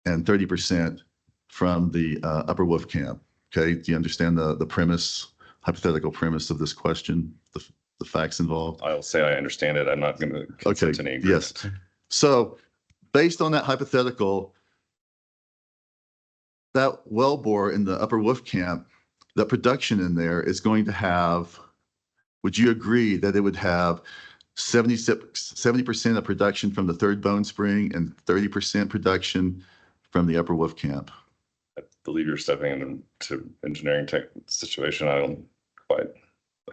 and 30% from the Upper Wolfcamp. Okay, do you understand the premise, hypothetical premise of this question, the facts involved? I'll say I understand it. I'm not going to consent to any Yes. agreement. So based on that hypothetical, that wellbore in the Upper Wolfcamp, the production in there is going to have, would you agree that it would have 70% of production from the Third Bone Spring and 30% production from the Upper Wolfcamp? I believe you're stepping into engineering tech situation. I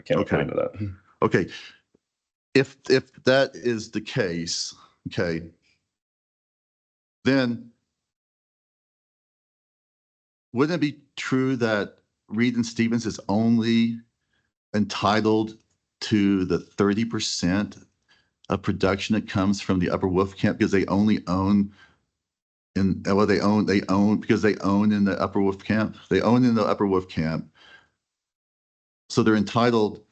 can't Okay. opine to that. Okay. If that is the case, okay, then wouldn't it be true that Reed and Stevens is only entitled to the 30% of production that comes from the Upper Wolfcamp because they only own because they own in the Upper Wolfcamp? They own in the Upper Wolfcamp. So they're entitled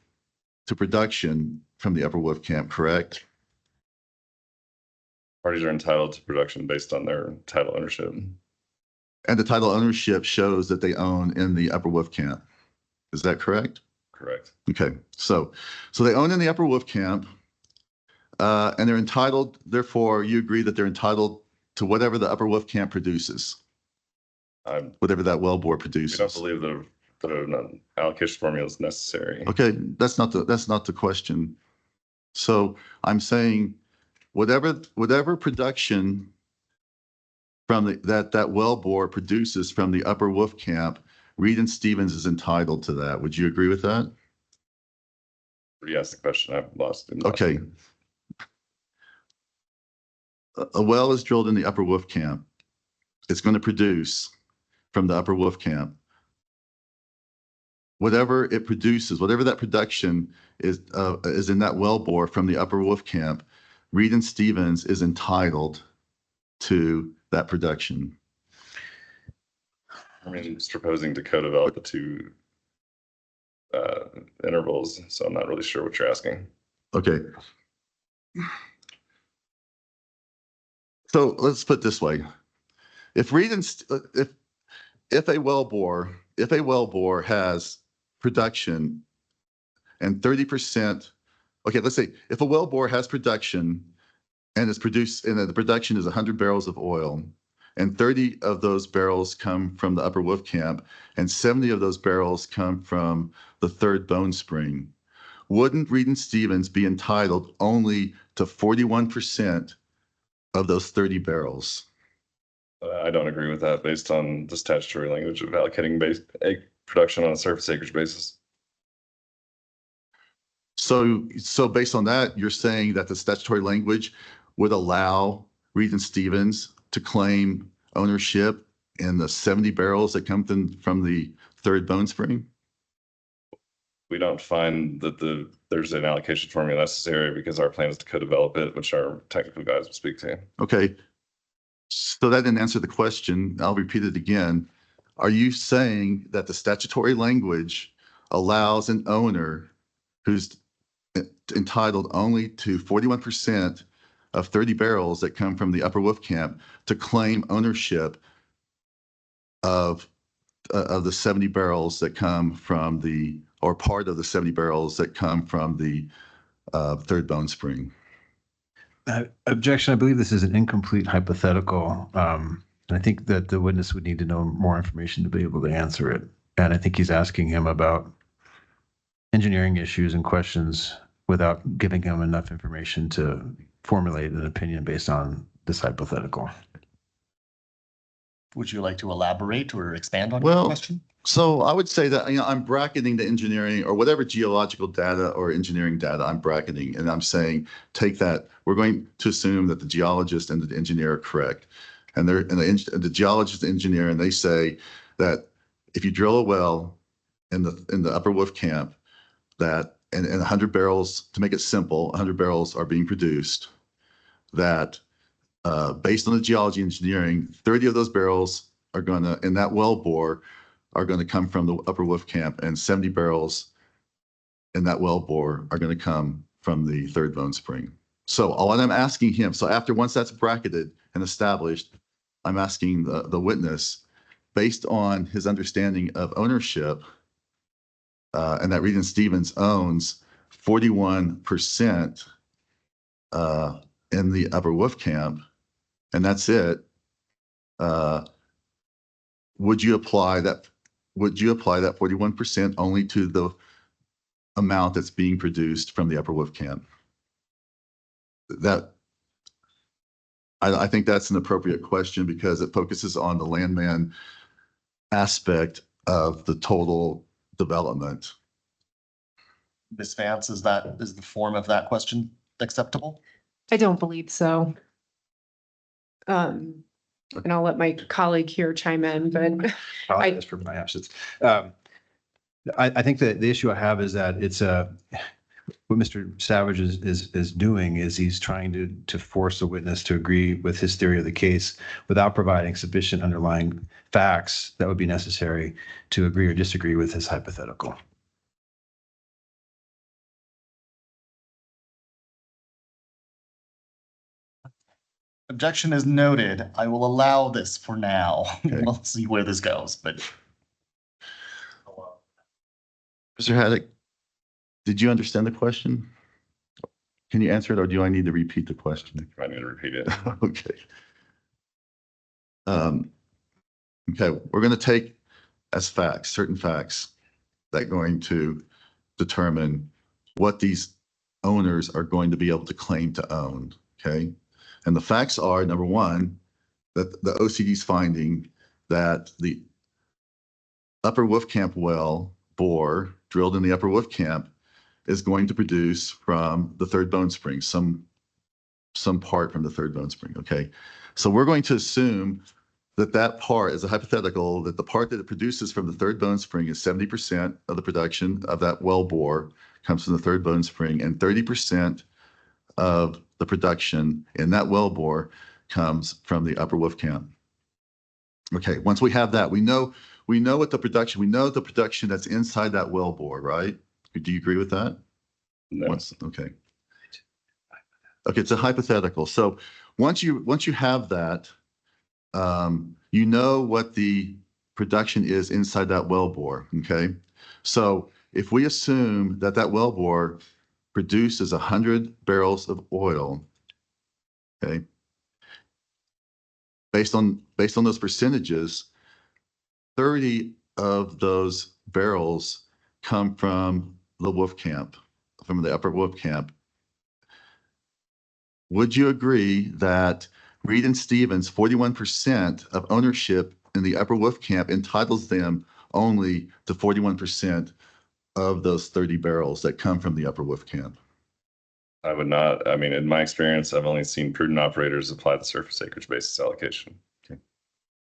to production from the Upper Wolfcamp, correct? Parties are entitled to production based on their title ownership. And the title ownership shows that they own in the Upper Wolfcamp. Is that correct? Correct. Okay, so they own in the Upper Wolfcamp, and they're entitled, therefore, you agree that they're entitled to whatever the Upper Wolfcamp produces, whatever that wellbore We produces. don't believe that an allocation formula is necessary. Okay, that's not the question. So I'm saying whatever production from that wellbore produces from the Upper Wolfcamp, Reed and Stevens is entitled to that. Would you agree with that? Re-ask the question. I've lost it. Okay. A well is drilled in the Upper Wolfcamp. It's going to produce from the Upper Wolfcamp. Whatever it produces, whatever that production is in that wellbore from the Upper Wolfcamp, Reed and Stevens is entitled to that production. I mean, just proposing to co-develop the two intervals, so I'm not really sure what you're asking. Okay. So let's put it this way: if Reed and if a wellbore has production and 30%, okay, let's say if a wellbore has production and is produced, and the production is 100 barrels of oil, and 30 of those barrels come from the Upper Wolfcamp, and 70 of those barrels come from the Third Bone Spring, wouldn't Reed and Stevens be entitled only to 41% of those 30 barrels? I don't agree with that based on the statutory language of allocating egg production on a surface acreage basis. So based on that, you're saying that the statutory language would allow Reed and Stevens to claim ownership in the 70 barrels that come from the Third Bone Spring? We don't find that there's an allocation formula necessary because our plan is to co-develop it, which our technical guys will speak to. Okay. So that didn't answer the question. I'll repeat it again. Are you saying that the statutory language allows an owner who's entitled only to 41% of 30 barrels that come from the Upper Wolf Camp to claim ownership of the 70 barrels that come from the, or part of the 70 barrels that come from the Third Bone Spring. Objection, I believe this is an incomplete hypothetical. And I think that the witness would need to know more information to be able to answer it. And I think he's asking him about engineering issues and questions without giving him enough information to formulate an opinion based on this hypothetical. Would you like to elaborate or expand on Well, your question? So I would say that, I'm bracketing the engineering or whatever geological data or engineering data I'm bracketing, and I'm saying, take that. We're going to assume that the geologist and the engineer are correct. And the geologist and engineer, and they say that if you drill a well in the Upper Wolf Camp, that and 100 barrels, to make it simple, 100 barrels are being produced, that based on the geology engineering, 30 of those barrels are going to, in that well bore, are going to come from the Upper Wolf Camp, and 70 barrels in that well bore are going to come from the Third Bone Spring. So all I'm asking him, so once that's bracketed and established, I'm asking the witness, based on his understanding of ownership, and that Reed and Stevens owns 41% in the Upper Wolf Camp, and that's it. Would you apply that 41% only to the amount that's being produced from the Upper Wolf Camp? I think that's an appropriate question because it focuses on the landman aspect of the total development. Ms. Vance, is the form of that question acceptable? I don't believe so. And I'll let my colleague here chime in, but Apologize for my absence. I think that the issue I have is that it's what Mr. Savage is doing is he's trying to force the witness to agree with his theory of the case without providing sufficient underlying facts that would be necessary to agree or disagree with his hypothetical. Objection is noted. I will allow this for now. Okay. We'll see where this goes, but. Mr. Haddock, did you understand the question? Can you answer it, or do I need to repeat the question? I need to repeat it. Okay. Okay, we're going to take as facts, certain facts that are going to determine what these owners are going to be able to claim to own, okay? And the facts are, number one, that the OCD's finding that the Upper Wolf Camp well bore drilled in the Upper Wolf Camp is going to produce from the Third Bone Spring, some part from the Third Bone Spring, okay? So we're going to assume that part is a hypothetical, that the part that it produces from the Third Bone Spring is 70% of the production of that well bore comes from the Third Bone Spring, and 30% of the production in that well bore comes from the Upper Wolf Camp. Okay, once we have that, we know what the production that's inside that well bore, right? Do you agree with that? No. Okay, it's a hypothetical. So once you have that, you know what the production is inside that well bore, okay? So if we assume that well bore produces 100 barrels of oil, okay, based on those percentages, 30 of those barrels come from the Wolf Camp, from the Upper Wolf Camp. Would you agree that Reed and Stevens, 41% of ownership in the Upper Wolf Camp entitles them only to 41% of those 30 barrels that come from the Upper Wolf Camp? I would not. I mean, in my experience, I've only seen prudent operators apply the surface acreage basis allocation. Okay,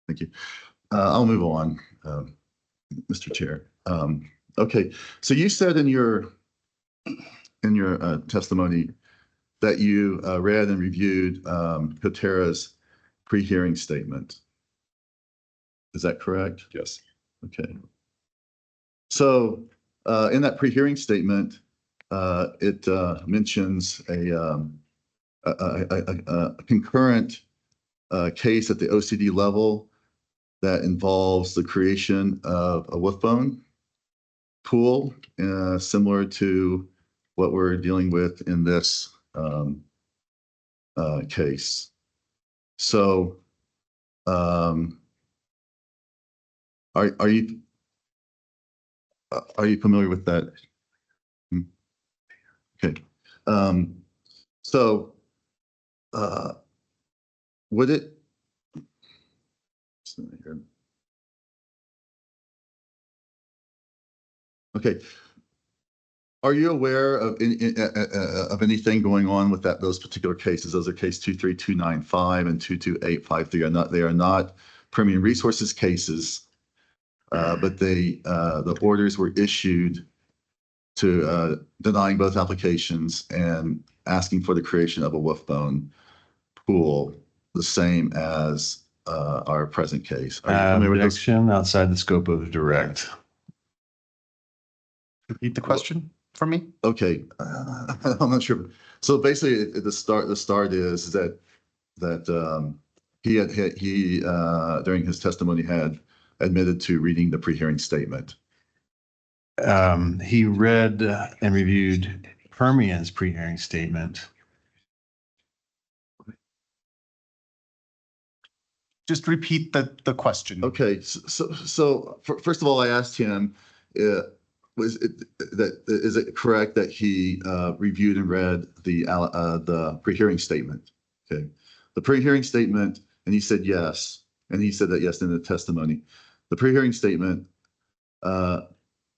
thank you. I'll move on, Mr. Chair. Okay, so you said in your testimony that you read and reviewed Coterra's pre-hearing statement. Is that correct? Yes. Okay. So in that pre-hearing statement, it mentions a a concurrent case at the OCD level that involves the creation of a Wolfbone pool, similar to what we're dealing with in this case. So, are you familiar with that? Okay. So, would it? Okay. Are you aware of anything going on with those particular cases? Those are case 23295 and 22853. They are not Permian Resources cases, but the orders were issued to denying both applications and asking for the creation of a Wolfbone pool, the same as our present case. Are you familiar with those? Objection outside the scope of direct. Repeat the question for me. Okay, I'm not sure. So basically, the start is that he during his testimony had admitted to reading the pre-hearing statement. He read and reviewed Permian's pre-hearing statement. Just repeat the question. Okay, so first of all, I asked him, is it correct that he reviewed and read the pre-hearing statement? Okay, the pre-hearing statement, and he said yes, and he said that yes in the testimony. The pre-hearing statement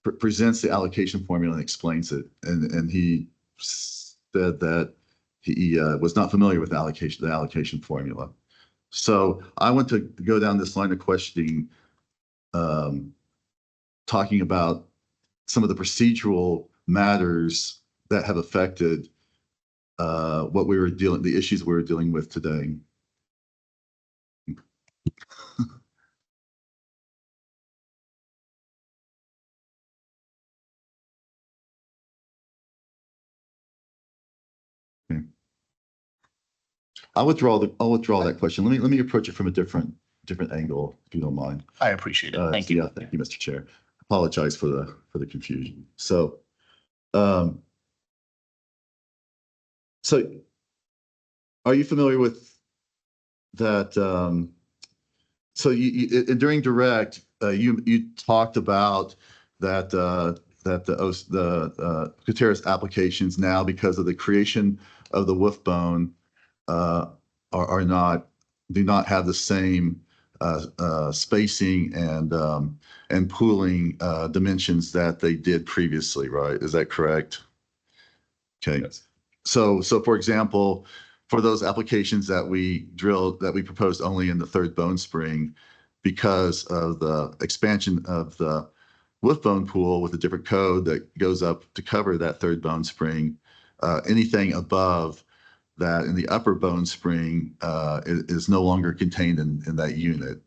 presents the allocation formula and explains it, and he said that he was not familiar with the allocation formula. So I want to go down this line of questioning, talking about some of the procedural matters that have affected the issues we were dealing with today. Okay. I'll withdraw that question. Let me approach it from a different angle, if you don't mind. I appreciate it. Thank you. Yeah, thank you, Mr. Chair. Apologize for the confusion. So, are you familiar with that? So during direct, you talked about that the Coterra's applications now, because of the creation of the Wolfbone, do not have the same spacing and pooling dimensions that they did previously, right? Is that correct? Okay. Yes. So for example, for those applications that we proposed only in the third Bone Spring, because of the expansion of the Wolfbone pool with a different code that goes up to cover that third Bone Spring, anything above that in the upper Bone Spring is no longer contained in that unit.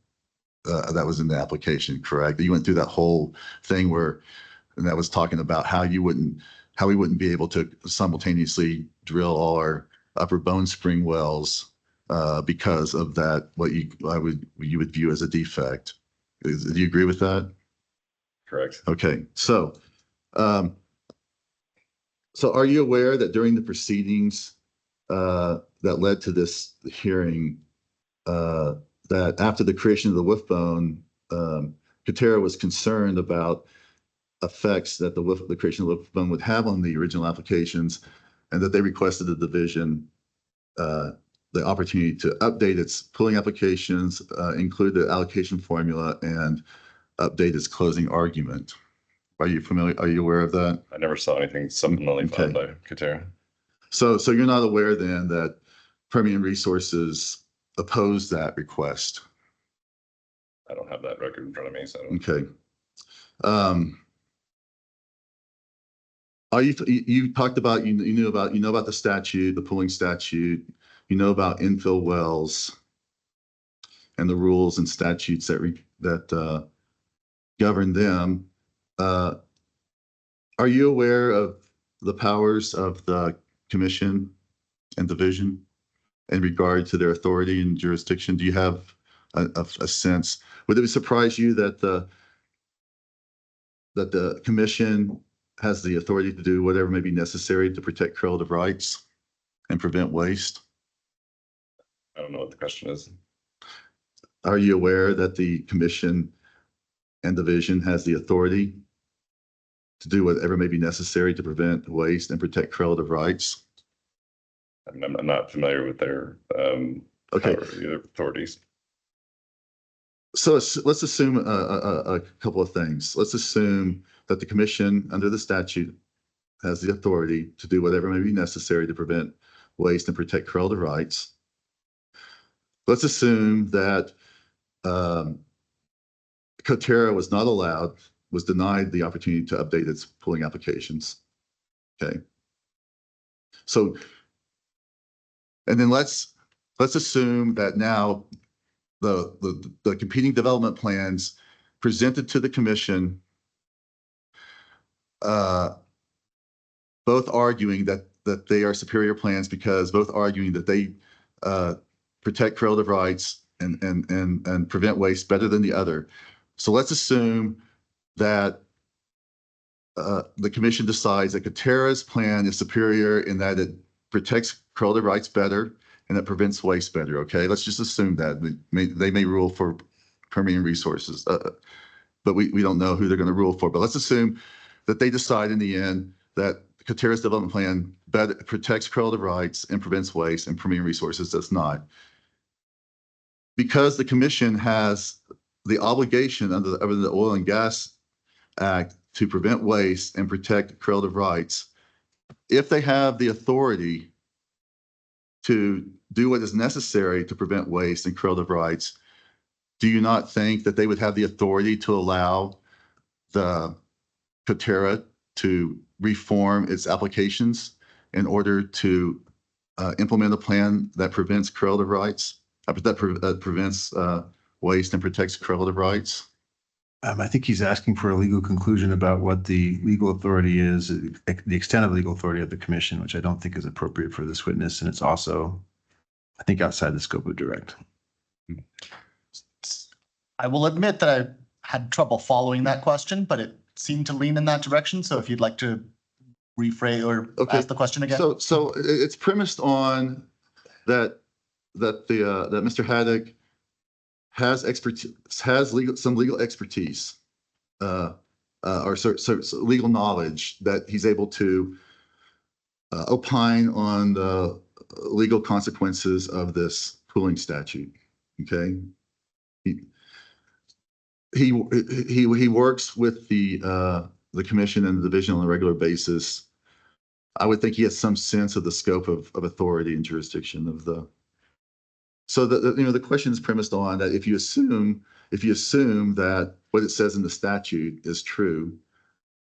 That was in the application, correct? You went through that whole thing and that was talking about how we wouldn't be able to simultaneously drill all our upper Bone Spring wells because of that, what you would view as a defect. Do you agree with that? Correct. Okay, so are you aware that during the proceedings that led to this hearing, that after the creation of the Wolfbone, Coterra was concerned about effects that the creation of the Wolfbone would have on the original applications, and that they requested the division the opportunity to update its pooling applications, include the allocation formula, and update its closing argument. Are you familiar? Are you aware of that? I never saw anything similarly filed by Coterra. So you're not aware then that Permian Resources opposed that request? I don't have that record in front of me, so. Okay. You talked about, you know about the statute, the pooling statute, you know about infill wells and the rules and statutes that govern them. Are you aware of the powers of the commission and division? in regard to their authority and jurisdiction? Do you have a sense? Would it surprise you that the commission has the authority to do whatever may be necessary to protect correlative rights and prevent waste? I don't know what the question is. Are you aware that the commission and division has the authority to do whatever may be necessary to prevent waste and protect correlative rights? I'm not familiar with their Okay. their authorities. So let's assume a couple of things. Let's assume that the commission under the statute has the authority to do whatever may be necessary to prevent waste and protect correlative rights. Let's assume that Coterra was denied the opportunity to update its pooling applications. Okay. So, and then let's assume that now the competing development plans presented to the commission, both arguing that they are superior plans because both arguing that they protect correlative rights and prevent waste better than the other. So let's assume that the commission decides that Coterra's plan is superior in that it protects correlative rights better and it prevents waste better. Okay, let's just assume that they may rule for Permian Resources, but we don't know who they're going to rule for. But let's assume that they decide in the end that Coterra's development plan better protects correlative rights and prevents waste, and Permian Resources does not. Because the commission has the obligation under the Oil and Gas Act to prevent waste and protect correlative rights, if they have the authority to do what is necessary to prevent waste and correlative rights, do you not think that they would have the authority to allow the Coterra to reform its applications in order to implement a plan that prevents correlative rights, that prevents waste and protects correlative rights? I think he's asking for a legal conclusion about what the legal authority is, the extent of legal authority of the commission, which I don't think is appropriate for this witness. And it's also, I think, outside the scope of direct. I will admit that I had trouble following that question, but it seemed to lean in that direction. So if you'd like to rephrase or ask the question again. So it's premised on that Mr. Haddock has expertise, some legal expertise, or legal knowledge that he's able to opine on the legal consequences of this pooling statute. Okay, he works with the commission and the division on a regular basis. I would think he has some sense of the scope of authority and jurisdiction of the. So the question is premised on that if you assume that what it says in the statute is true,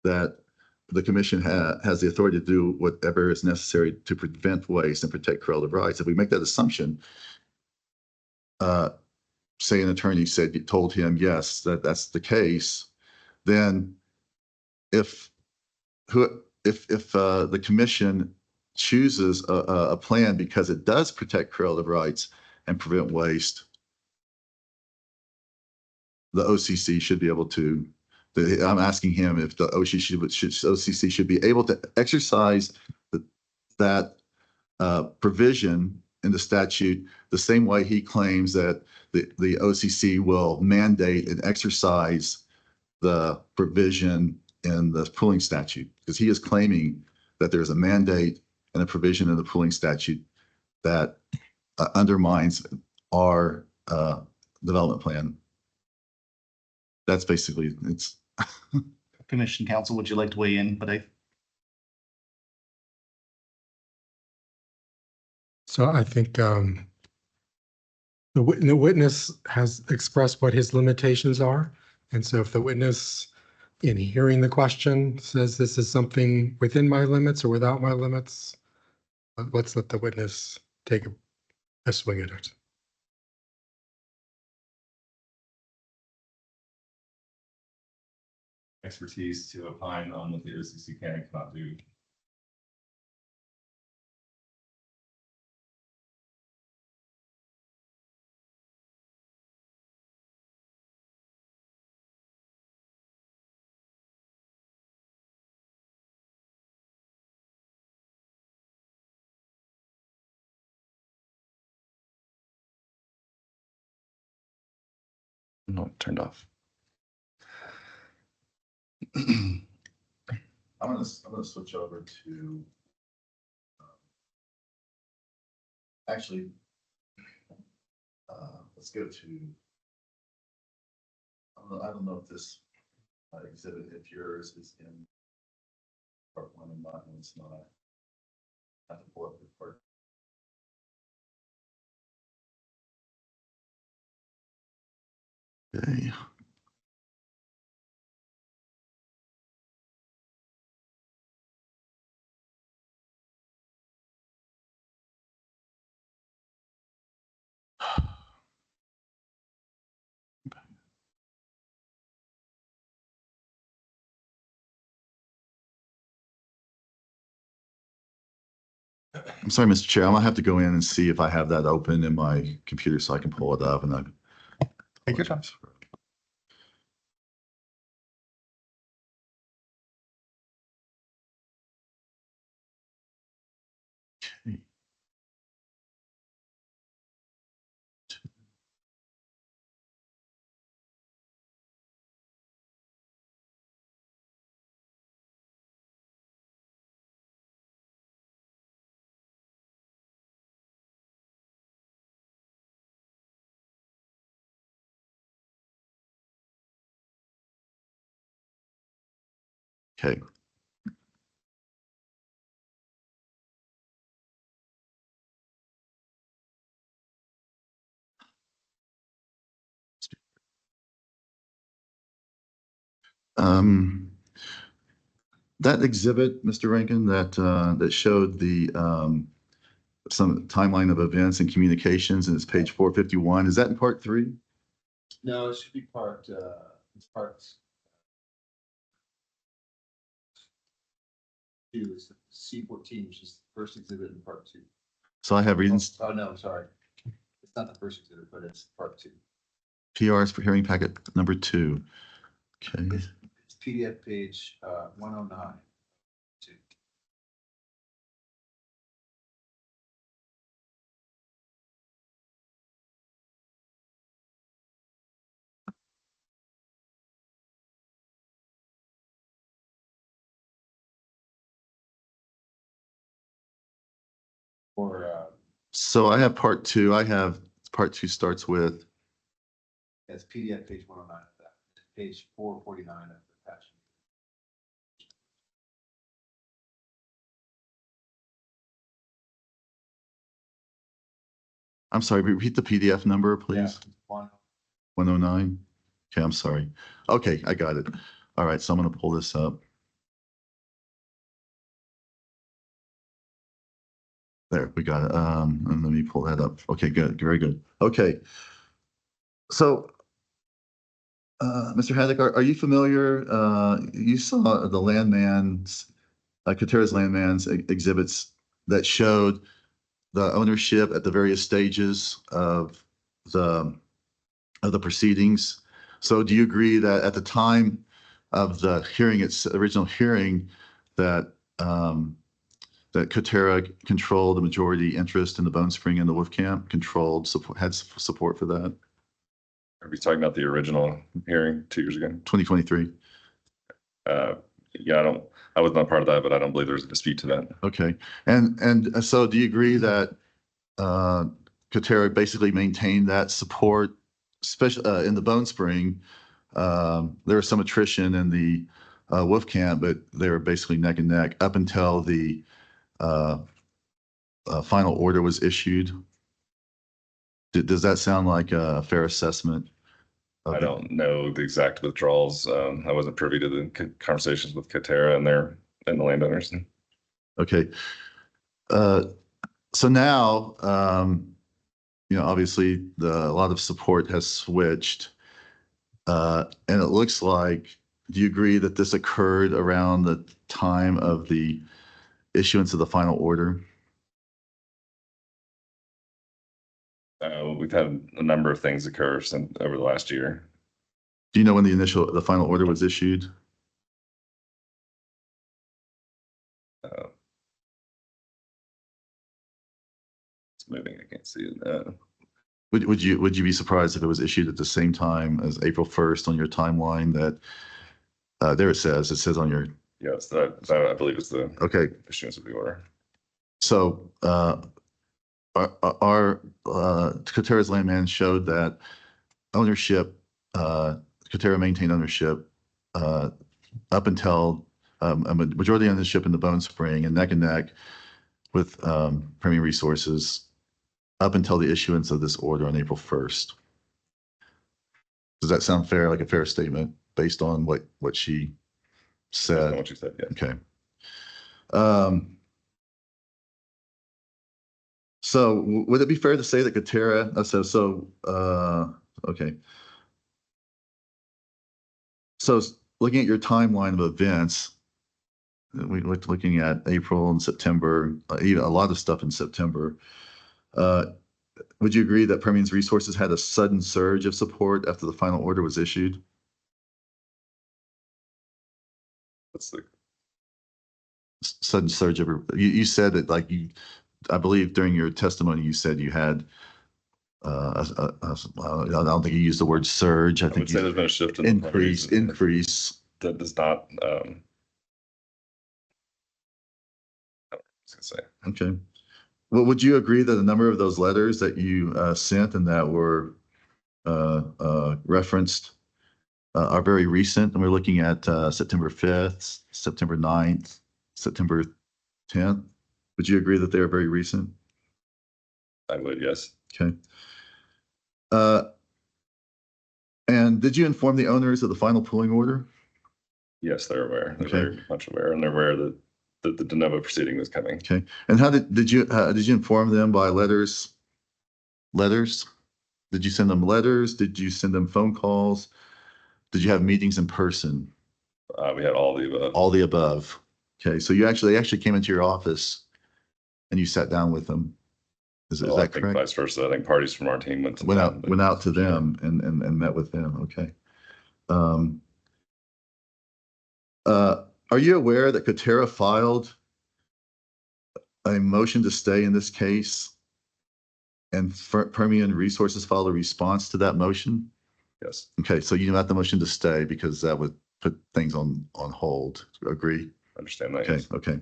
that the commission has the authority to do whatever is necessary to prevent waste and protect correlative rights. If we make that assumption, say an attorney told him yes, that's the case, then if the commission chooses a plan because it does protect correlative rights and prevent waste, the OCC should be able to. I'm asking him if the OCC should be able to exercise that provision in the statute the same way he claims that the OCC will mandate and exercise the provision in the pooling statute, because he is claiming that there's a mandate and a provision in the pooling statute that undermines our development plan. That's basically it's. Commission counsel, would you like to weigh in? But So I think the witness has expressed what his limitations are. And so if the witness in hearing the question says this is something within my limits or without my limits, let's let the witness take a swing at it. Expertise to opine on what the OCC can and cannot do. No, turned off. I'm gonna switch over to. Actually, let's go to. I don't know if this exhibit, if yours is in part one and mine it's not. I have to pull up the part. Okay. I'm sorry, Mr. Chair, I'm gonna have to go in and see if I have that open in my computer so I can pull it up and I. Take your time. Okay. That exhibit, Mr. Rankin, that showed the some timeline of events and communications, and it's page 451. Is that in part 3? No, it should be it's part 2, it's C14, which is the first exhibit in part 2. So I have reasons, Oh, no, sorry. It's not the first exhibit, but it's part 2. PRs for hearing packet number 2. Okay. It's PDF page 109. Or So I have part 2. I have part 2 starts with, it's PDF page 109 of that. Page 449 of the patch. I'm sorry, repeat the PDF number, please. Yeah, 109. Okay, I'm sorry. Okay, I got it. All right, so I'm going to pull this up. There, we got it. And let me pull that up. Okay, good, very good. Okay. So, Mr. Haddock, are you familiar? You saw the landman's, Coterra's landman's exhibits that showed the ownership at the various stages of the proceedings. So, do you agree that at the time of the hearing, its original hearing, that that Coterra controlled the majority interest in the Bone Spring and the Wolf Camp, controlled support, had support for that? Are we talking about the original hearing 2 years ago? 2023. Yeah, I was not part of that, but I don't believe there's a dispute to that. Okay, and so do you agree that Coterra basically maintained that support, especially in the Bone Spring? There was some attrition in the Wolf Camp, but they were basically neck and neck up until the final order was issued. Does that sound like a fair assessment? I don't know the exact withdrawals. I wasn't privy to the conversations with Coterra and the landowners. Okay. So now, obviously a lot of support has switched. And it looks like, do you agree that this occurred around the time of the issuance of the final order? We've had a number of things occur over the last year. Do you know when the final order was issued? It's moving. I can't see it. Would you be surprised if it was issued at the same time as April 1st on your timeline that, there it says on your, Yes, that I believe is the okay. issuance of the order. So, our Coterra's landman showed that ownership, Coterra maintained ownership, up until, a majority ownership in the Bone Spring and neck with, Permian Resources up until the issuance of this order on April 1st. Does that sound fair, like a fair statement based on what she said? What you said, yeah. Okay. So would it be fair to say that Coterra, okay. So looking at your timeline of events, we looked looking at April and September, even a lot of stuff in September. Would you agree that Permian Resources had a sudden surge of support after the final order was issued? That's the Sudden surge of, you said that I believe during your testimony, you said you had, I don't think you used the word surge. I would think say there's been a shift in the increase. that does not. I was gonna say. Okay. Well, would you agree that a number of those letters that you sent and that were referenced are very recent? And we're looking at September 5th, September 9th, September 10th. Would you agree that they are very recent? I would, yes. Okay. And did you inform the owners of the final pooling order? Yes, they're aware. They're Okay. very much aware, and they're aware that the de novo proceeding was coming. Okay. And how did you inform them by letters? Letters? Did you send them letters? Did you send them phone calls? Did you have meetings in person? We had all the above. All the above. Okay. So they actually came into your office and you sat down with them. Is Well, I that think correct? vice versa. I think parties from our team went to Went them, but- out to them and met with them. Okay. Are you aware that Coterra filed a motion to stay in this case and Permian Resources filed a response to that motion? Yes, Okay, so you got the motion to stay because that would put things on hold. Agree? understand that. Okay, Yes. okay.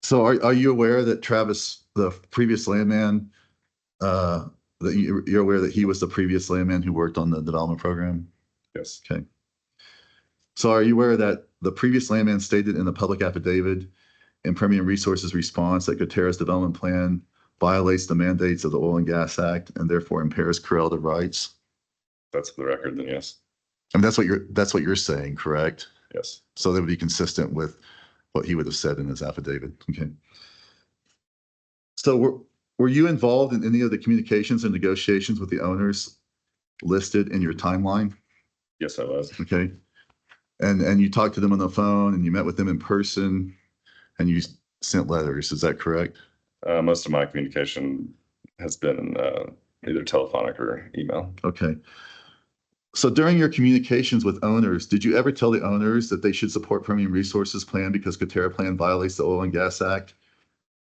So are you aware that Travis, the previous landman, that you're aware that he was the previous landman who worked on the development program? Yes. Okay. So are you aware that the previous landman stated in the public affidavit in Permian Resources response that Coterra's development plan violates the mandates of the Oil and Gas Act and therefore impairs correlative rights? That's for the record, then yes. And that's what you're saying, correct? Yes. So that would be consistent with what he would have said in his affidavit. Okay. So were you involved in any of the communications and negotiations with the owners listed in your timeline? Yes, I was. Okay. And you talked to them on the phone and you met with them in person and you sent letters. Is that correct? Most of my communication has been either telephonic or email. Okay. So during your communications with owners, did you ever tell the owners that they should support Permian Resources plan because Coterra plan violates the Oil and Gas Act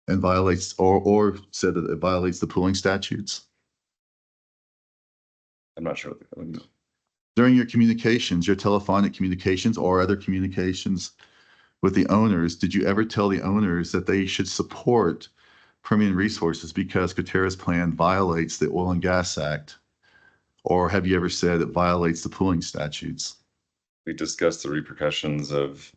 and violates or said that it violates the pooling statutes? I'm not sure. During your communications, your telephonic communications or other communications with the owners, did you ever tell the owners that they should support Permian Resources because Coterra's plan violates the Oil and Gas Act? Or have you ever said it violates the pooling statutes? We discussed the repercussions of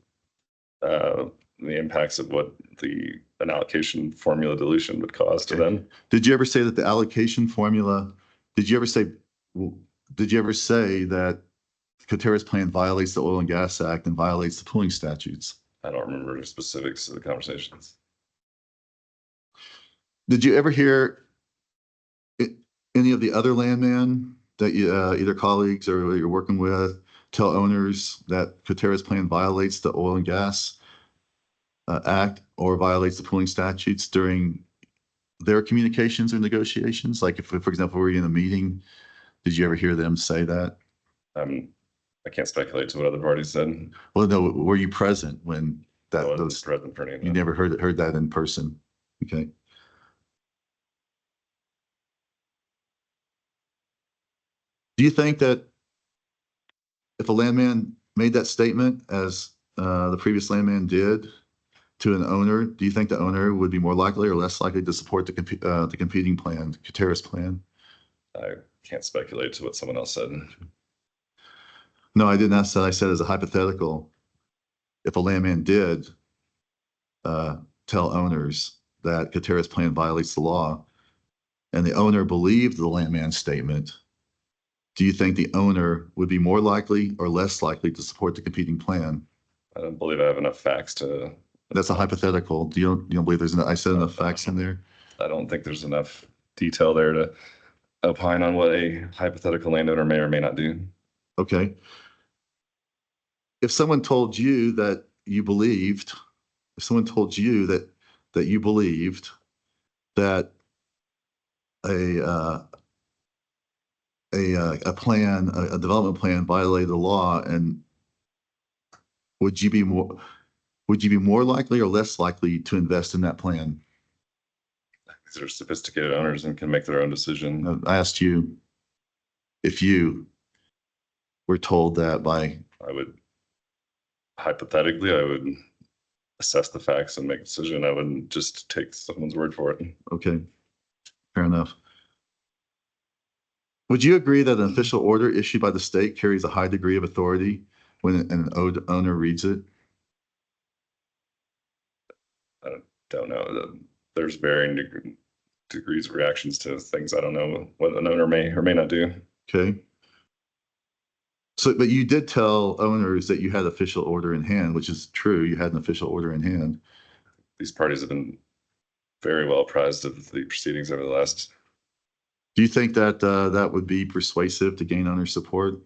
the impacts of what an allocation formula dilution would cause to them. Did you ever say that the allocation formula, did you ever say that Coterra's plan violates the Oil and Gas Act and violates the pooling statutes? I don't remember the specifics of the conversations. Did you ever hear any of the other landmen that you, either colleagues or you're working with, tell owners that Coterra's plan violates the Oil and Gas Act or violates the pooling statutes during their communications or negotiations? Like if, for example, were you in a meeting, did you ever hear them say that? I can't speculate to what other parties said. Well, no, were you present when that I wasn't those, present for any of you that. never heard that in person? Okay. Do you think that if a landman made that statement, as the previous landman did to an owner, do you think the owner would be more likely or less likely to support the competing plan, Coterra's plan? I can't speculate to what someone else said. No, I didn't ask that. I said as a hypothetical, if a landman did tell owners that Coterra's plan violates the law, and the owner believed the landman's statement, do you think the owner would be more likely or less likely to support the competing plan? I don't believe I have enough facts to. That's a hypothetical. You don't believe there's enough, I said enough facts in there? I don't think there's enough detail there to opine on what a hypothetical landowner may or may not do. Okay. If someone told you that you believed, if someone told you that you believed that a plan, a development plan violated the law, and would you be more likely or less likely to invest in that plan? These are sophisticated owners and can make their own decision. I asked you if you were told that by. I would assess the facts and make a decision. I wouldn't just take someone's word for it. Okay, fair enough. Would you agree that an official order issued by the state carries a high degree of authority when an owner reads it? I don't know. There's varying degrees of reactions to things. I don't know what an owner may or may not do. Okay. So, but you did tell owners that you had official order in hand, which is true. You had an official order in hand. These parties have been very well apprised of the proceedings over the last. Do you think that that would be persuasive to gain owner support?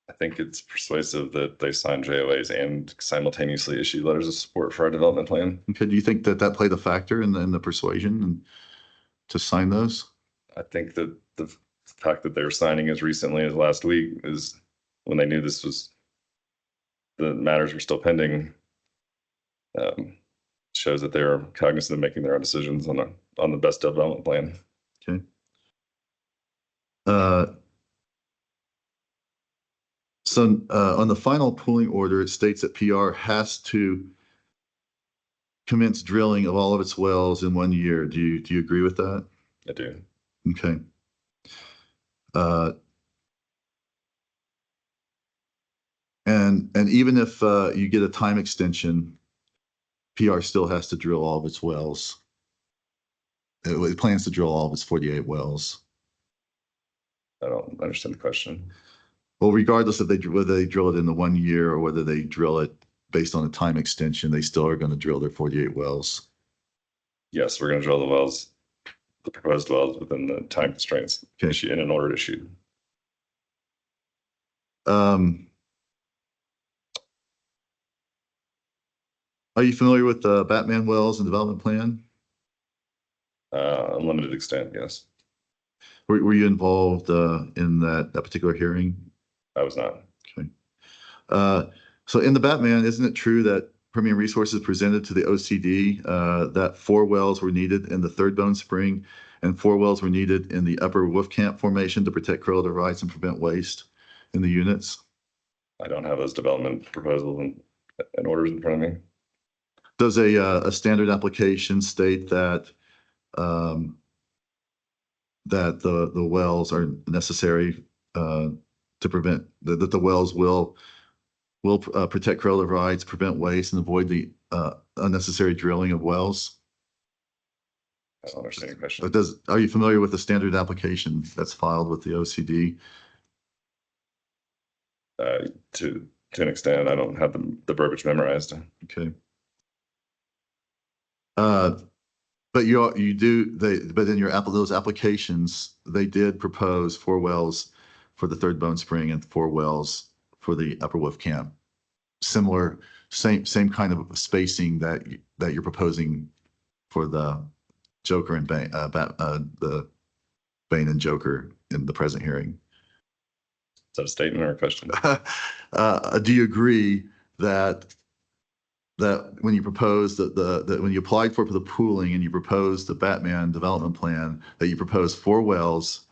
I think it's persuasive that they signed JOAs and simultaneously issued letters of support for our development plan. Okay. Do you think that that played a factor in the persuasion and to sign those? I think that the fact that they were signing as recently as last week is when they knew the matters were still pending, shows that they are cognizant of making their own decisions on the best development plan. Okay. So on the final pooling order, it states that PR has to commence drilling of all of its wells in 1 year. Do you agree with that? I do. Okay. And even if you get a time extension, PR still has to drill all of its wells. It plans to drill all of its 48 wells. I don't understand the question. Well, regardless of whether they drill it in the 1 year or whether they drill it based on a time extension, they still are going to drill their 48 wells. Yes, we're going to drill the proposed wells within the time constraints Okay. in an order issued. Are you familiar with the Batman wells and development plan? Unlimited extent, yes. Were you involved in that particular hearing? I was not. Okay. So in the Batman, isn't it true that Permian Resources presented to the OCD that 4 wells were needed in the Third Bone Spring and 4 wells were needed in the Upper Wolfcamp Formation to protect correlative rights and prevent waste in the units? I don't have those development proposals and orders in front of me. Does a standard application state that that the wells are necessary to prevent that the wells will protect correlative rights, prevent waste, and avoid the unnecessary drilling of wells? I don't understand your question. Are you familiar with the standard application that's filed with the OCD? To an extent, I don't have the verbiage memorized. Okay. But you do but in those applications, they did propose 4 wells for the Third Bone Spring and 4 wells for the Upper Wolfcamp. Similar, same kind of spacing that you're proposing for the Joker and Bain, the Bain and Joker in the present hearing. Is that a statement or a question? Do you agree that when you proposed that when you applied for the pooling and you proposed the Batman development plan, that you proposed 4 wells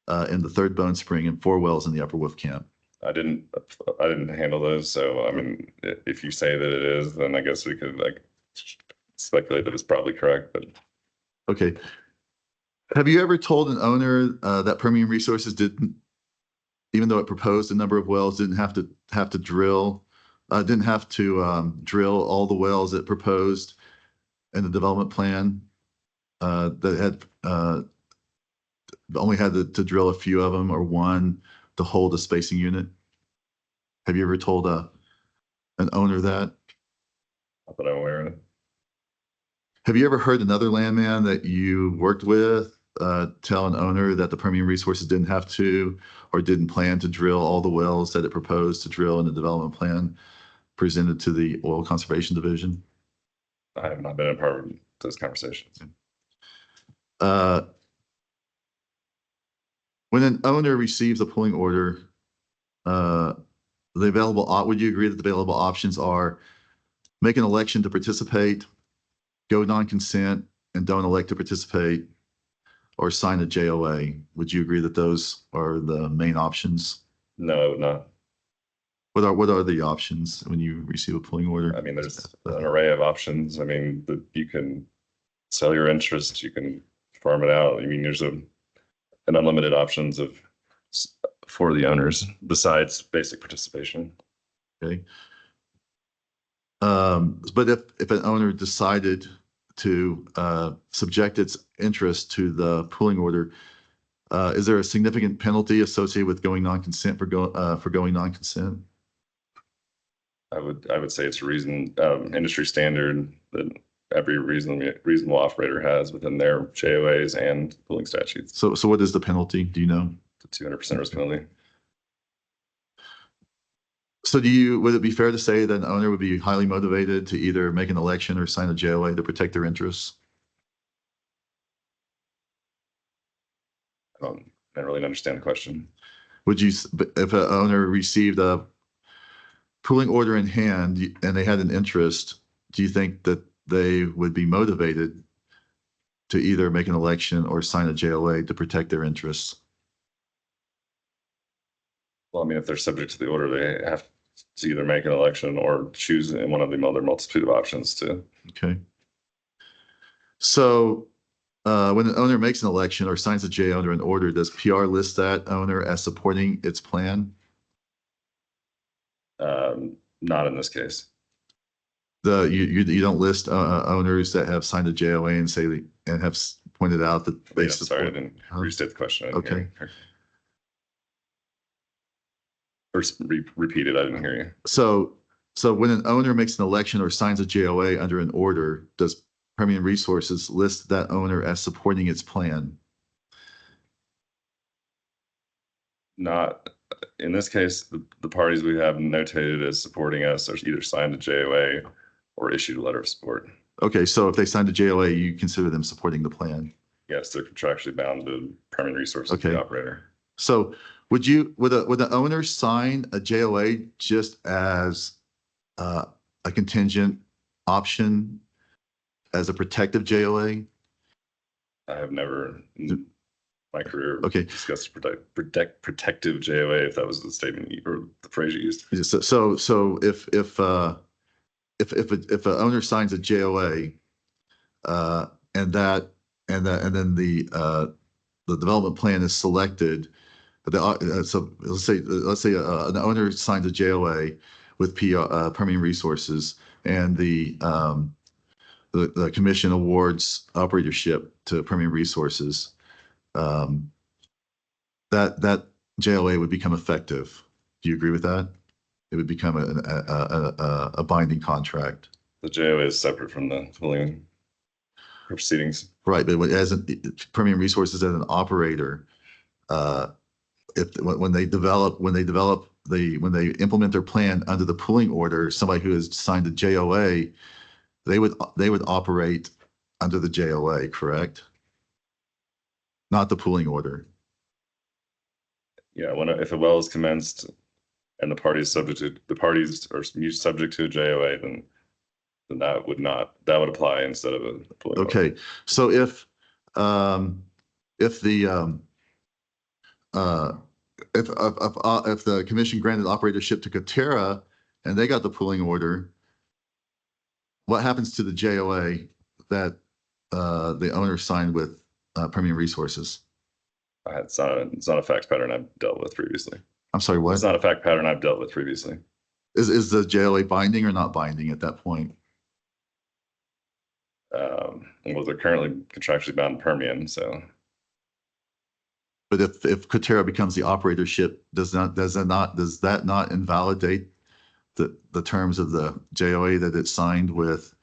in the Third Bone Spring and 4 wells in the Upper Wolf Camp. I didn't handle those, so I mean, if you say that it is, then I guess we could like speculate that it's probably correct, but Okay. Have you ever told an owner that Permian Resources didn't, even though it proposed a number of wells, didn't have to drill all the wells it proposed in the development plan? That had only had to drill a few of them or one to hold a spacing unit? Have you ever told an owner that? not that I'm aware of. Have you ever heard another landman that you worked with tell an owner that the Permian Resources didn't have to or didn't plan to drill all the wells that it proposed to drill in the development plan presented to the Oil Conservation Division? I have not been a part of those conversations. When an owner receives a pulling order, would you agree that the available options are make an election to participate, go non-consent, and don't elect to participate, or sign a JOA? Would you agree that those are the main options? No, I would not. What are the options when you receive a pulling order? I mean, there's an array of options. I mean, you can sell your interest, you can farm it out. I mean, there's an unlimited options for the owners besides basic participation. Okay. But if an owner decided to subject its interest to the pulling order, is there a significant penalty associated with going non-consent for going non-consent? I would say it's a industry standard that every reasonable operator has within their JOAs and pooling statutes. So what is the penalty? Do you know? The 200% risk penalty. So would it be fair to say that an owner would be highly motivated to either make an election or sign a JOA to protect their interests? I don't really understand the question. Would you, if an owner received a pooling order in hand and they had an interest, do you think that they would be motivated to either make an election or sign a JOA to protect their interests? Well, I mean, if they're subject to the order, they have to either make an election or choose one of the other multitude of options to. Okay. So when an owner makes an election or signs a JOA under an order, does PR list that owner as supporting its plan? Not in this case. You don't list owners that have signed a JOA and have pointed out that they support. Sorry, I didn't restate the question. Okay. Or repeat it. I didn't hear you. So when an owner makes an election or signs a JOA under an order, does Permian Resources list that owner as supporting its plan? Not in this case. The parties we have notated as supporting us are either signed a JOA or issued a letter of support. Okay, so if they signed a JOA, you consider them supporting the plan? Yes, they're contractually bound to Permian Resources, Okay. the operator. So would the owner sign a JOA just as a contingent option as a protective JOA? I have never in my career discussed protective JOA, if that was the statement or the phrase you used. So if an owner signs a JOA and then the development plan is selected, so let's say an owner signs a JOA with Permian Resources and the commission awards operatorship to Permian Resources, that JOA would become effective. Do you agree with that? It would become a binding contract. The JOA is separate from the pooling proceedings. Right, but as Permian Resources as an operator, when they implement their plan under the pooling order, somebody who has signed a JOA, they would operate under the JOA, correct? Not the pooling order. Yeah, if a well is commenced and the parties are subject to a JOA, then that would apply instead of a pooling order. Okay, so if the if the commission granted operatorship to Coterra and they got the pulling order, what happens to the JOA that the owner signed with Permian Resources? It's not a fact pattern I've dealt with previously. I'm sorry, what? It's not a fact pattern I've dealt with previously. Is the JOA binding or not binding at that point? Well, they're currently contractually bound to Permian, so But if Coterra becomes the operatorship, does that not invalidate the terms of the JOA that it signed with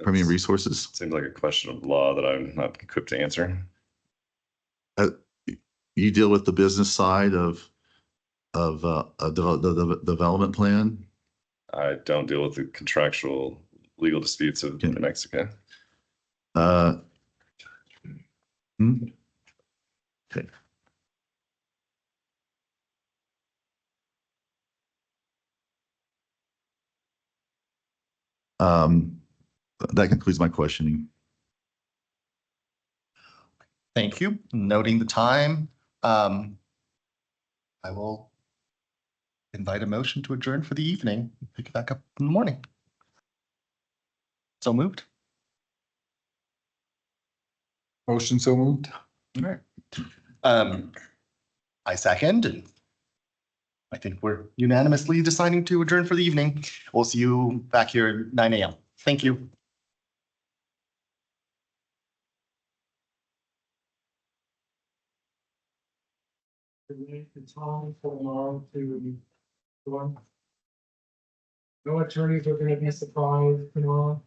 Permian Resources? seems like a question of law that I'm not equipped to answer. You deal with the business side of the development plan. I don't deal with the contractual legal disputes of New Mexico. Okay. That concludes my questioning. Thank you. Noting the time, I will invite a motion to adjourn for the evening. Pick it back up in the morning. So moved. Motion so moved. All right. I second, and I think we're unanimously deciding to adjourn for the evening. We'll see you back here at 9 a.m. Thank you. It's on for tomorrow to go on. No attorneys are gonna be surprised tomorrow.